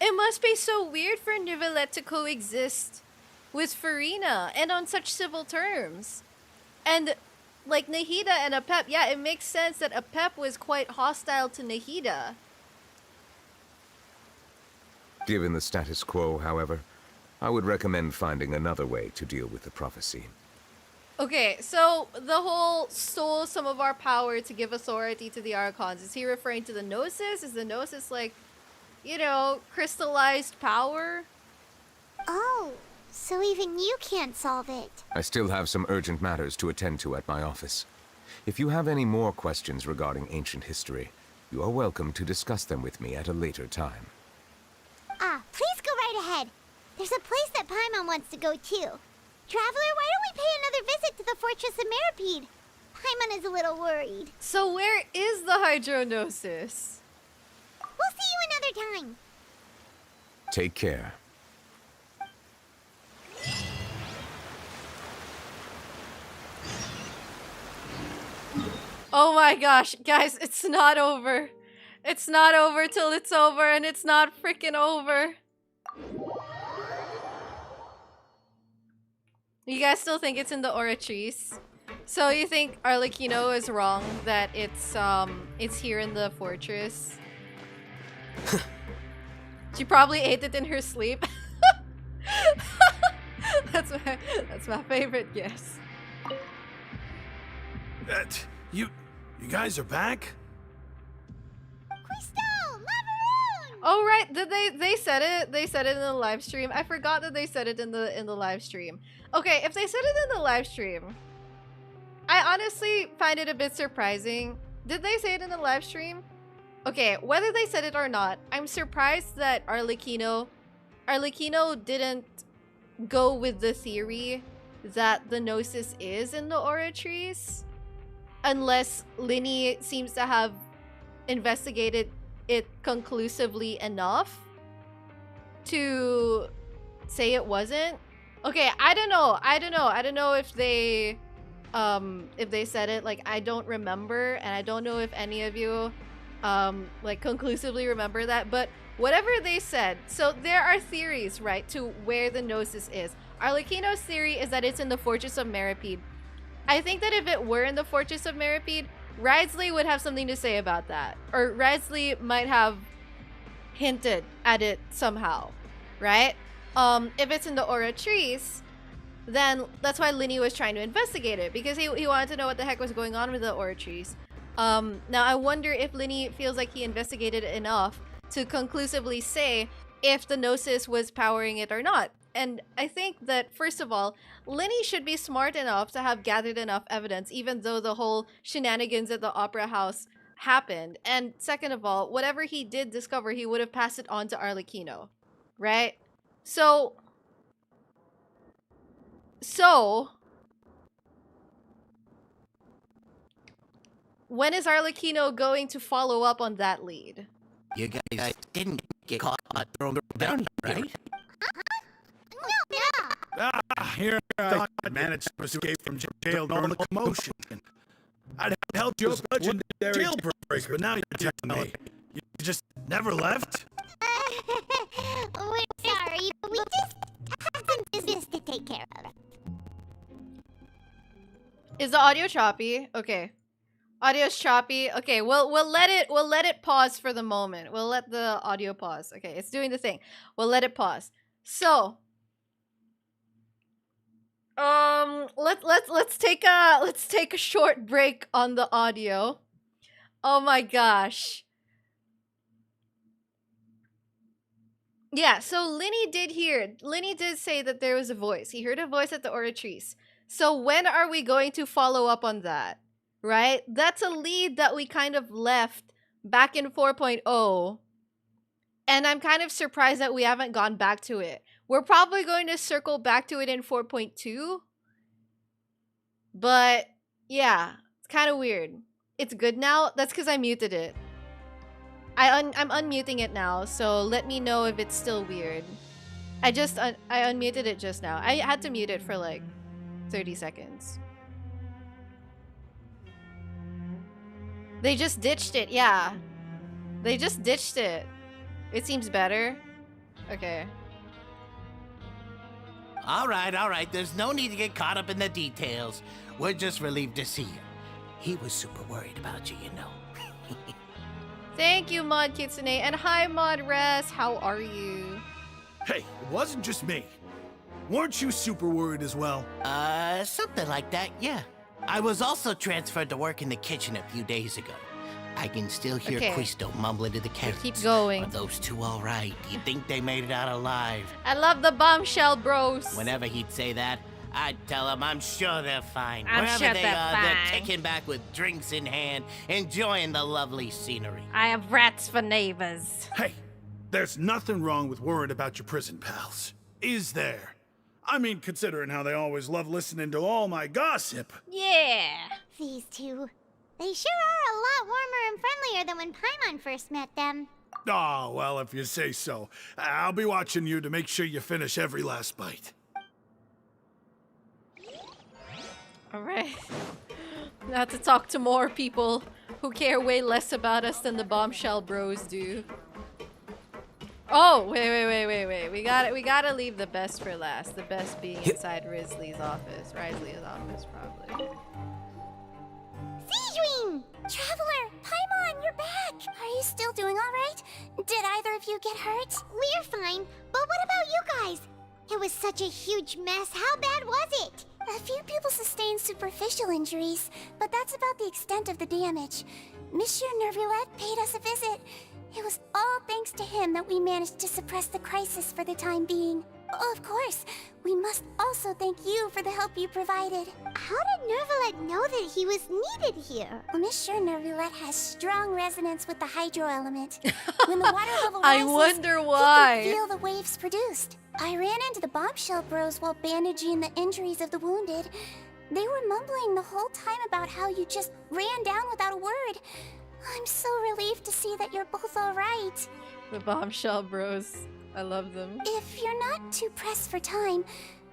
It must be so weird for Neuvillette to coexist with Farina and on such civil terms. And like Nahida and Apep, yeah, it makes sense that Apep was quite hostile to Nahida. Given the status quo, however, I would recommend finding another way to deal with the prophecy. Okay, so the whole stole some of our power to give authority to the Archons. Is he referring to the Gnosis? Is the Gnosis like, you know, crystallized power? Oh, so even you can't solve it. I still have some urgent matters to attend to at my office. If you have any more questions regarding ancient history, you are welcome to discuss them with me at a later time. Please go right ahead. There's a place that Paimon wants to go too. Traveler, why don't we pay another visit to the Fortress of Meropide? Paimon is a little worried. So where is the Hydronosis? We'll see you another time. Take care. Oh my gosh, guys, it's not over. It's not over till it's over, and it's not freaking over. You guys still think it's in the Oratrice? So you think Arlecchino is wrong that it's here in the fortress? She probably ate it in her sleep. That's my favorite guess. You guys are back? Oh right, did they said it? They said it in the live stream. I forgot that they said it in the live stream. Okay, if they said it in the live stream, I honestly find it a bit surprising. Did they say it in the live stream? Okay, whether they said it or not, I'm surprised that Arlecchino didn't go with the theory that the Gnosis is in the Oratrice, unless Lyney seems to have investigated it conclusively enough to say it wasn't. Okay, I don't know if they said it. Like, I don't remember, and I don't know if any of you like conclusively remember that, but whatever they said, so there are theories, right, to where the Gnosis is. Arlecchino's theory is that it's in the Fortress of Meropide. I think that if it were in the Fortress of Meropide, Wriothesley would have something to say about that. Or Wriothesley might have hinted at it somehow, right? If it's in the Oratrice, then that's why Lyney was trying to investigate it, because he wanted to know what the heck was going on with the Oratrice. Now I wonder if Lyney feels like he investigated it enough to conclusively say if the Gnosis was powering it or not. And I think that, first of all, Lyney should be smart enough to have gathered enough evidence, even though the whole shenanigans at the Opera House happened. And second of all, whatever he did discover, he would have passed it on to Arlecchino, right? So when is Arlecchino going to follow up on that lead? You guys didn't get caught thrown down, right? Here I thought I managed to escape from jail during all the commotion. I'd helped you a legendary jailbreaker, but now you're telling me you just never left? We're sorry, but we just had some business to take care of. Is the audio choppy? Okay. Audio's choppy. Okay, we'll let it pause for the moment. We'll let the audio pause. Okay, it's doing the thing. We'll let it pause. So let's take a short break on the audio. Oh my gosh. Yeah, so Lyney did say that there was a voice. He heard a voice at the Oratrice. So when are we going to follow up on that? Right? That's a lead that we kind of left back in 4.0. And I'm kind of surprised that we haven't gone back to it. We're probably going to circle back to it in 4.2. But yeah, it's kind of weird. It's good now. That's because I muted it. I'm unmuting it now, so let me know if it's still weird. I unmuted it just now. I had to mute it for like 30 seconds. They just ditched it, yeah. They just ditched it. It seems better. Okay. All right. There's no need to get caught up in the details. We're just relieved to see you. He was super worried about you, you know. Thank you, Mod Kitsune. And hi, Mod Res. How are you? Hey, it wasn't just me. Weren't you super worried as well? Something like that, yeah. I was also transferred to work in the kitchen a few days ago. I can still hear Quisto mumbling to the carrots. Keep going. Are those two all right? Do you think they made it out alive? I love the bombshell bros. Whenever he'd say that, I'd tell him I'm sure they're fine. I'm Wherever sure they they're are, fine. they're kicking back with drinks in hand, enjoying the lovely scenery. I have rats for neighbors. Hey, there's nothing wrong with worrying about your prison pals. Is there? I mean, considering how they always love listening to all my gossip. Yeah. These two. They sure are a lot warmer and friendlier than when Paimon first met them. Oh, well, if you say so. I'll be watching you to make sure you finish every last bite. Alright. Now to talk to more people who care way less about us than the bombshell bros do. Oh, wait. We gotta leave the best for last. The best being inside Risley's office. Risley's office, probably. Sigewin! Traveler! Paimon, you're back! Are you still doing alright? Did either of you get hurt? We're fine, but what about you guys? It was such a huge mess. How bad was it? A few people sustained superficial injuries, but that's about the extent of the damage. Monsieur Neuvillette paid us a visit. It was all thanks to him that we managed to suppress the crisis for the time being. Of course, we must also thank you for the help you provided. How did Neuvillette know that he was needed here? Well, Monsieur Neuvillette has strong resonance with the hydro element. When the water level I rises, wonder why. he can feel the waves produced. I ran into the bombshell bros while bandaging the injuries of the wounded. They were mumbling the whole time about how you just ran down without a word. I'm so relieved to see that you're both alright. The bombshell bros. I love them. If you're not too pressed for time,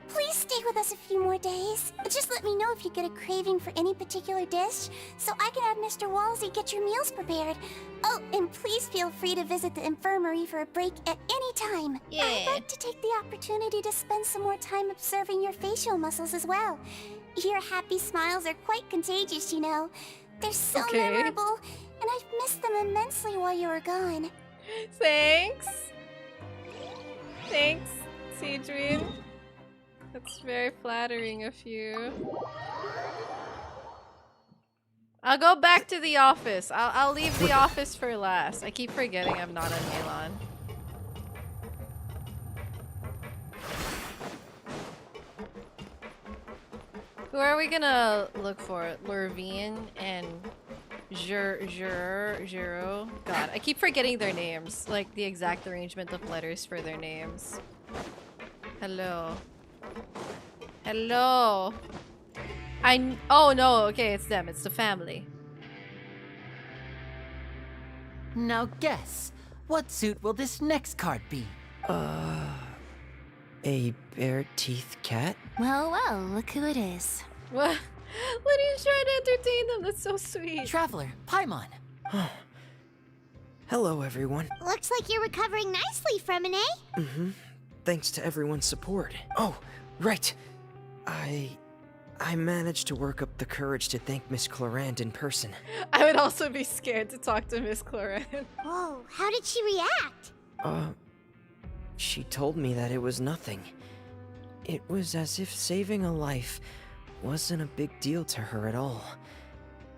please stay with us a few more days. Just let me know if you get a craving for any particular dish, so I can have Mr. Walsey get your meals prepared. Oh, and please feel free to visit the infirmary for a break at any time. Yeah. I'd like to take the opportunity to spend some more time observing your facial muscles as well. Your happy smiles are quite contagious, you know. They're so memorable, and I've missed them immensely while you were gone. Thanks. Thanks, Sigewin. That's very flattering of you. I'll go back to the office. I'll leave the office for last. I keep forgetting I'm not on Milan. Who are we gonna look for? Lurvine and Juro. God, I keep forgetting their names. Like the exact arrangement of letters for their names. Hello. Hello. Oh no, okay, it's them. It's the family. Now guess, what suit will this next card be? A bare-teeth cat? Well, well, look who it is. What? Lyney's trying to entertain them. That's so sweet. Traveler, Paimon. Hello, everyone. Looks like you're recovering nicely, Freminet. Mm-hmm. Thanks to everyone's support. Oh, right. I managed to work up the courage to thank Miss Clorand in person. I would also be scared to talk to Miss Clorand. Whoa, how did she react? She told me that it was nothing. It was as if saving a life wasn't a big deal to her at all.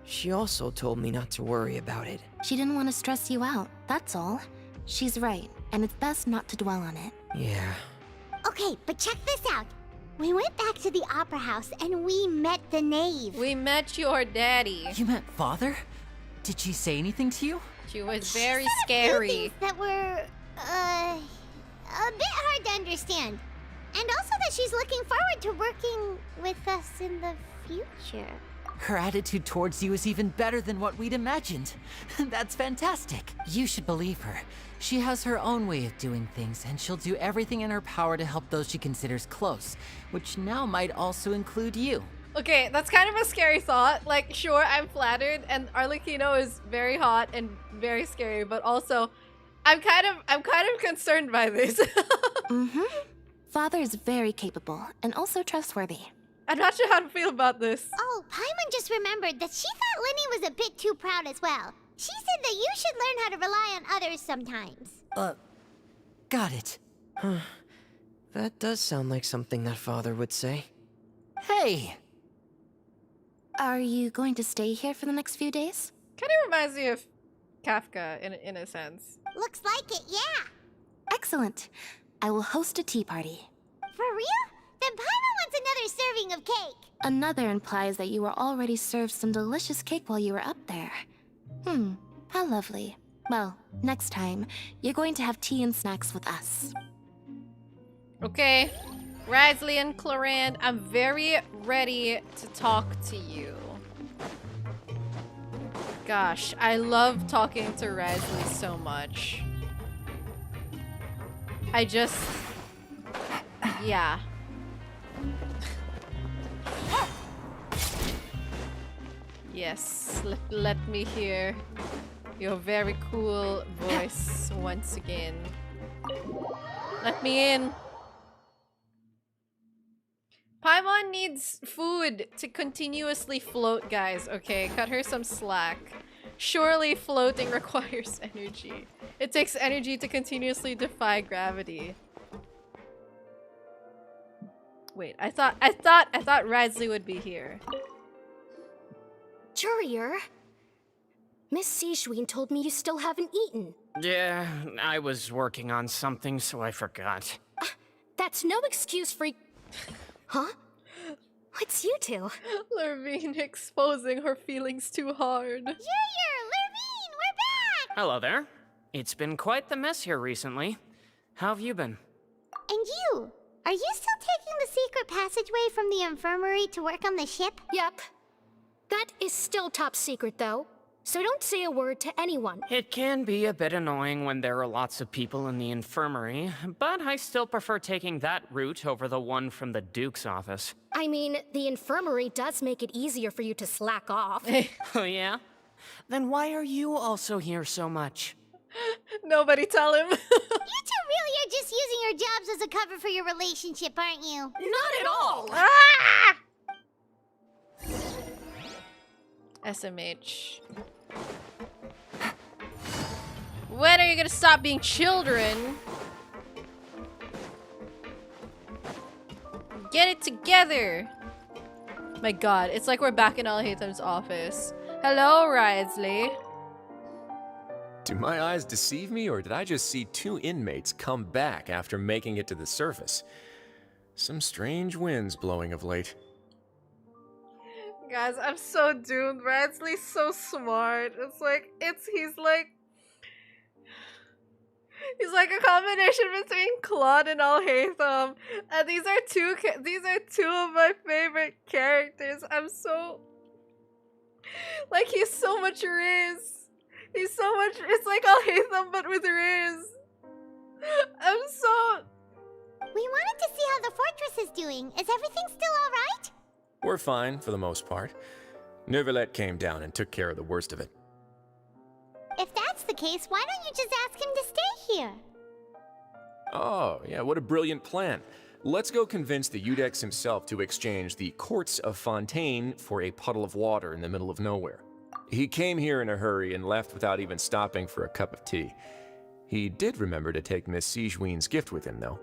She also told me not to worry about it. She didn't want to stress you out, that's all. She's right, and it's best not to dwell on it. Yeah. Okay, but check this out. We went back to the opera house and we met the knave. We met your daddy. You met father? Did she say anything to you? She was very she said scary. A few things that were, a bit hard to understand. And also that she's looking forward to working with us in the future. Her attitude towards you is even better than what we'd imagined. That's fantastic. You should believe her. She has her own way of doing things, and she'll do everything in her power to help those she considers close, which now might also include you. Okay, that's kind of a scary thought. Like, sure, I'm flattered, and Arlecchino is very hot and very scary, but also, I'm kind of concerned by this. Mm-hmm. Father is very capable and also trustworthy. I'm not sure how to feel about this. Oh, Paimon just remembered that she thought Lyney was a bit too proud as well. She said that you should learn how to rely on others sometimes. Got it. Huh. That does sound like something that father would say. Hey! Are you going to stay here for the next few days? Kind of reminds me of Kafka in a sense. Looks like it, yeah. Excellent. I will host a tea party. For real? Then Paimon wants another serving of cake. Another implies that you were already served some delicious cake while you were up there. How lovely. Well, next time, you're going to have tea and snacks with us. Okay, Wriothesley and Clorand, I'm very ready to talk to you. Gosh, I love talking to Wriothesley so much. Yeah. Yes, let me hear your very cool voice once again. Let me in. Paimon needs food to continuously float, guys. Okay, cut her some slack. Surely floating requires energy. It takes energy to continuously defy gravity. Wait, I thought Wriothesley would be here. Jurier, Miss Sijween told me you still haven't eaten. Yeah, I was working on something, so I forgot. That's no excuse for... Huh? It's you two. Lurvine exposing her feelings too hard. Jurier, Lurvine, we're back! Hello there. It's been quite the mess here recently. How have you been? And you? Are you still taking the secret passageway from the infirmary to work on the ship? Yep. That is still top secret, though. So don't say a word to anyone. It can be a bit annoying when there are lots of people in the infirmary, but I still prefer taking that route over the one from the Duke's office. I mean, the infirmary does make it easier for you to slack off. Oh yeah? Then why are you also here so much? Nobody tell him. You two really are just using your jobs as a cover for your relationship, aren't you? Not at all! Ah! SMH. When are you gonna stop being children? Get it together! My god, it's like we're back in Al-Haytham's office. Hello, Wriothesley. Do my eyes deceive me, or did I just see two inmates come back after making it to the surface? Some strange winds blowing of late. Guys, I'm so doomed. Wriothesley's so smart. He's like a combination between Claude and Al-Haytham. And these are two of my favorite characters. I'm so... Like, he's so much Riz. He's so much. It's like I'll hate them, but with Riz. I'm so. We wanted to see how the fortress is doing. Is everything still alright? We're fine, for the most part. Neuvillette came down and took care of the worst of it. If that's the case, why don't you just ask him to stay here? Oh, yeah, what a brilliant plan. Let's go convince the Udex himself to exchange the courts of Fontaine for a puddle of water in the middle of nowhere. He came here in a hurry and left without even stopping for a cup of tea. He did remember to take Miss Sigewinne's gift with him, though.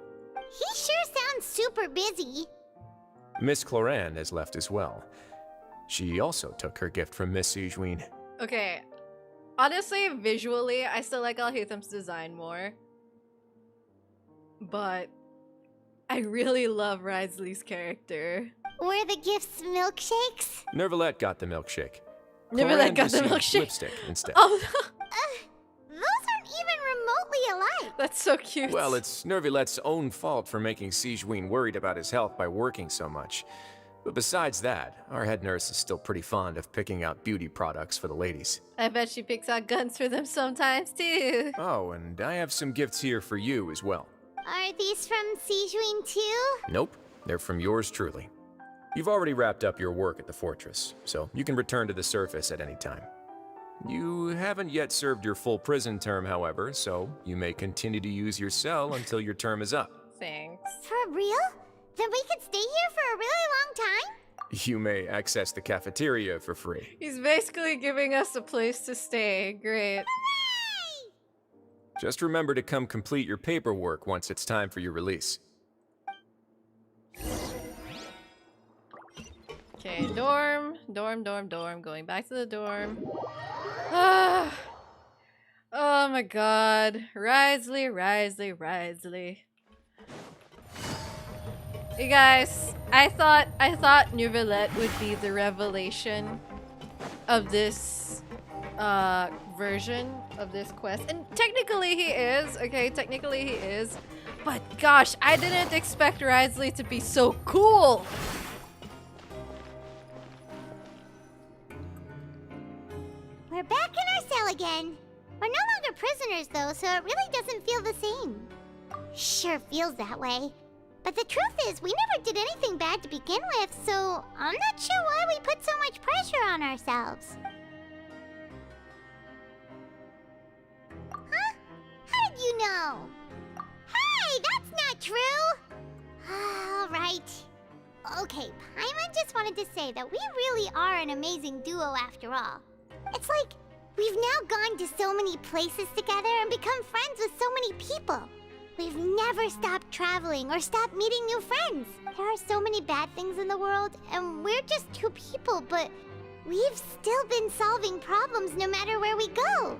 He sure sounds super busy. Miss Cloran has left as well. She also took her gift from Miss Sigewinne. Okay. Honestly, visually, I still like Alhatham's design more. But I really love Wriothesley's character. Were the gifts milkshakes? Neuvillette got the milkshake. Neuvillette got the received milkshake. Lipstick instead. Oh, Those aren't even remotely alike. that's so cute. Well, it's Neuvillette's own fault for making Sigewinne worried about his health by working so much. But besides that, our head nurse is still pretty fond of picking out beauty products for the ladies. I bet she picks out guns for them sometimes, too. Oh, and I have some gifts here for you as well. Are these from Sigewinne too? Nope, they're from yours truly. You've already wrapped up your work at the fortress, so you can return to the surface at any time. You haven't yet served your full prison term, however, so you may continue to use your cell until your term is up. Thanks. For real? Then we could stay here for a really long time? You may access the cafeteria for free. He's basically giving us a place to stay. Great. Just remember to come complete your paperwork once it's time for your release. Okay, dorm. Going back to the dorm. Ah. Oh my god. Wriothesley. Hey guys, I thought Neuvillette would be the revelation of this version of this quest. And technically he is, okay? Technically he is. But gosh, I didn't expect Wriothesley to be so cool! We're back in our cell again. We're no longer prisoners though, so it really doesn't feel the same. Sure feels that way. But the truth is, we never did anything bad to begin with, so I'm not sure why we put so much pressure on ourselves. Huh? How did you know? Hey, that's not true! Alright. Okay, Paimon just wanted to say that we really are an amazing duo after all. It's like, we've now gone to so many places together and become friends with so many people. We've never stopped traveling or stopped meeting new friends. There are so many bad things in the world, and we're just two people, but we've still been solving problems no matter where we go.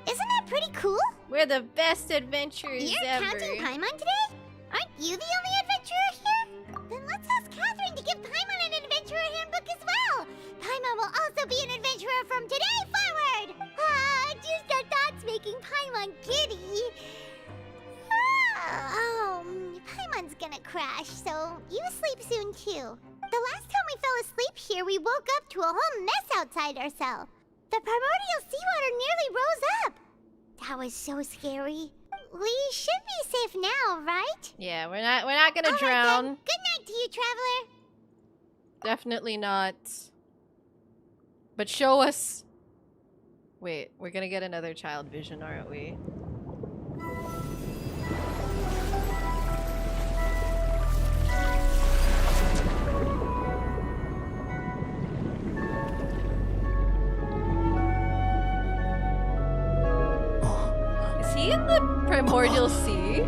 Isn't that pretty cool? We're the best adventurers You're ever. counting Paimon today? Aren't you the only adventurer here? Then let's ask Catherine to give Paimon an adventurer handbook as well. Paimon will also be an adventurer from today forward. Just our thoughts making Paimon giddy. Paimon's gonna crash, so you sleep soon too. The last time we fell asleep here, we woke up to a whole mess outside our cell. The primordial seawater nearly rose up. That was so scary. We should be safe now, right? Yeah, we're not gonna drown. Then. Good night to you, traveler. Definitely not. But show us. Wait, we're gonna get another child vision, aren't we? Is he in the primordial sea?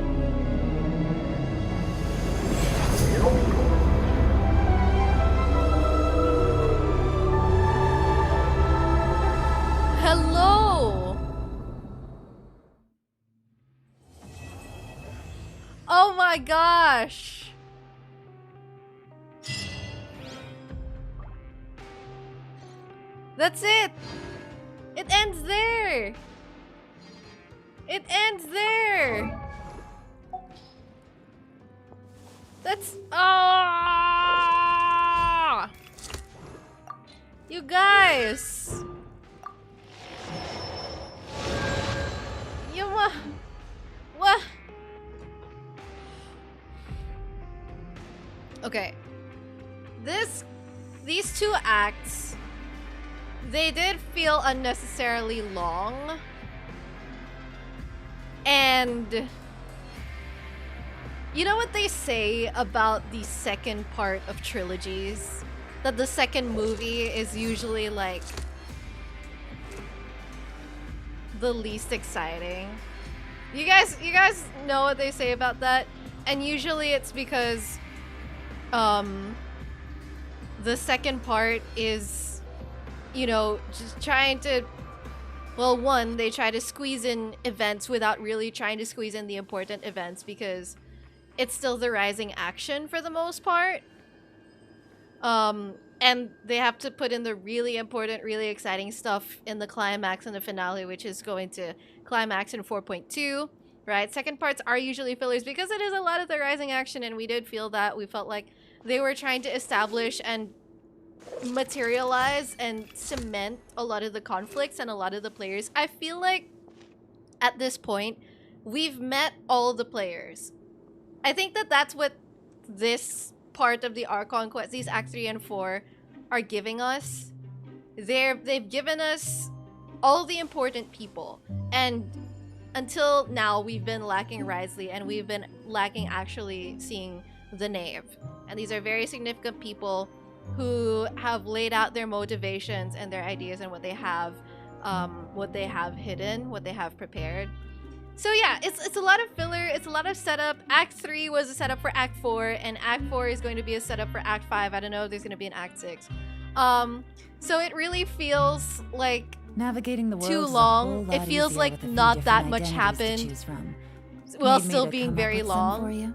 Hello! Oh my gosh! That's it! It ends there! It ends there! That's... Ah! You guys! What? Okay. These two acts, they did feel unnecessarily long. And you know what they say about the second part of trilogies? That the second movie is usually like the least exciting. You guys know what they say about that? And usually it's because the second part is, you know, just trying to, well, one, they try to squeeze in events without really trying to squeeze in the important events because it's still the rising action for the most part. And they have to put in the really important, really exciting stuff in the climax and the finale, which is going to climax in 4.2, right? Second parts are usually fillers because it is a lot of the rising action, and we did feel that. We felt like they were trying to establish and materialize and cement a lot of the conflicts and a lot of the players. I feel like at this point, we've met all the players. I think that that's what this part of the Archon Quest, these Act 3 and 4, are giving us. They've given us all the important people. And until now, we've been lacking Risley, and we've been lacking actually seeing the Knave. And these are very significant people who have laid out their motivations and their ideas and what they have hidden, what they have prepared. So yeah, it's a lot of filler, it's a lot of setup. Act 3 was a setup for Act 4, and Act 4 is going to be a setup for Act 5. I don't know if there's going to be an Act 6. So it really feels like navigating the world too long. It feels like not that much happened while still being very long.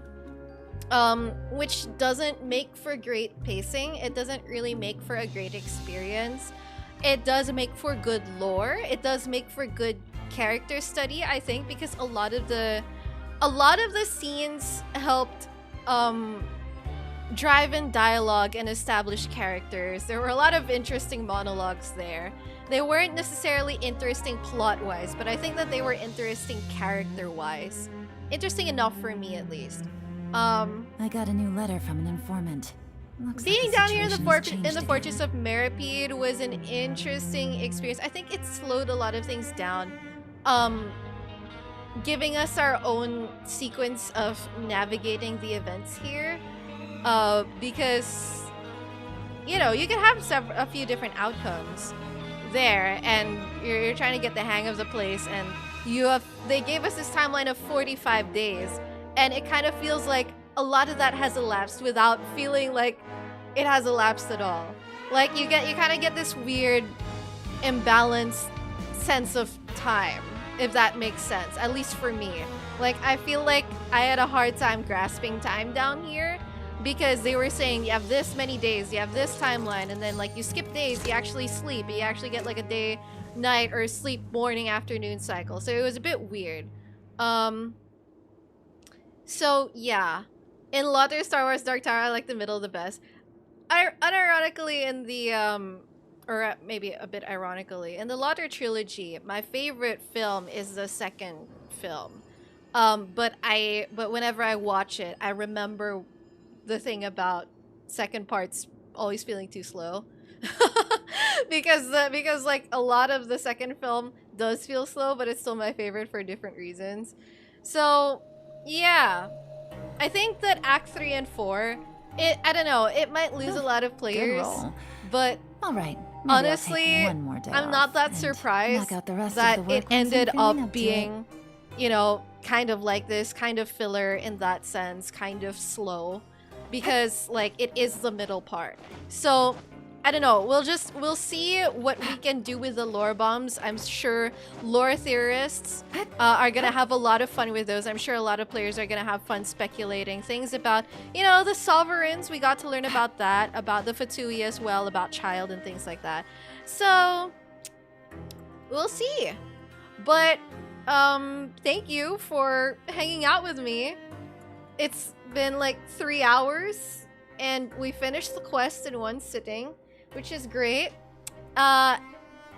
Which doesn't make for great pacing. It doesn't really make for a great experience. It does make for good lore. It does make for good character study, I think, because a lot of the scenes helped drive in dialogue and establish characters. There were a lot of interesting monologues there. They weren't necessarily interesting plot-wise, but I think that they were interesting character-wise. Interesting enough for me, at least. I got a new letter from an informant. Being down here in the Fortress of Meripede was an interesting experience. I think it slowed a lot of things down. Giving us our own sequence of navigating the events here. Because, you know, you can have a few different outcomes there, and you're trying to get the hang of the place, and they gave us this timeline of 45 days, and it kind of feels like a lot of that has elapsed without feeling like it has elapsed at all. Like you kind of get this weird imbalanced sense of time, if that makes sense, at least for me. Like I feel like I had a hard time grasping time down here because they were saying you have this many days, you have this timeline, and then like you skip days, you actually sleep, you actually get like a day, night, or sleep, morning, afternoon cycle. So it was a bit weird. So yeah, in Lotter Star Wars Dark Tower, I like the middle the best. Unironically, in the or maybe a bit ironically, in the Lotter trilogy, my favorite film is the second film. But whenever I watch it, I remember the thing about second parts always feeling too slow. because like a lot of the second film does feel slow, but it's still my favorite for different reasons. So yeah, I think that Act 3 and 4, I don't know, it might lose a lot of players, but all right, honestly, I'm not that surprised that it ended up being, you know, kind of like this, kind of filler in that sense, kind of slow, because like it is the middle part. So I don't know, we'll see what we can do with the lore bombs. I'm sure lore theorists are gonna have a lot of fun with those. I'm sure a lot of players are gonna have fun speculating things about, you know, the sovereigns. We got to learn about that, about the Fatui as well, about Child and things like that. So we'll see. But thank you for hanging out with me. It's been like 3 hours and we finished the quest in one sitting, which is great. And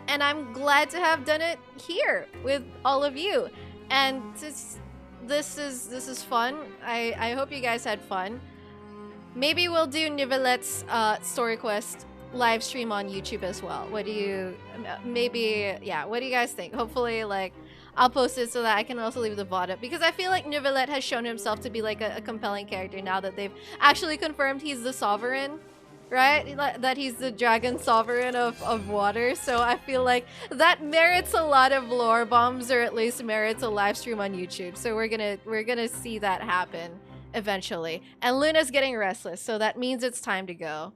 I'm glad to have done it here with all of you. And this is fun. I hope you guys had fun. Maybe we'll do Neuvillette's story quest live stream on YouTube as well. What do you, maybe, yeah, what do you guys think? Hopefully, like, I'll post it so that I can also leave the VOD up, because I feel like Neuvillette has shown himself to be like a compelling character now that they've actually confirmed he's the sovereign, right? That he's the dragon sovereign of water. So I feel like that merits a lot of lore bombs, or at least merits a live stream on YouTube. So we're gonna see that happen eventually. And Luna's getting restless, so that means it's time to go.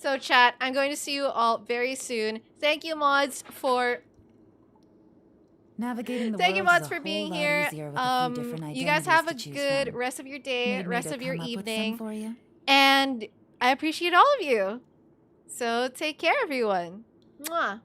So chat, I'm going to see you all very soon. Thank you, mods, for navigating the thank you, world mods, is a for being whole lot here. easier with a few different You guys have a identities to choose good from. rest of your day, Need me rest to of your come up with some evening, for you? and I appreciate all of you. So take care, everyone. Mwah.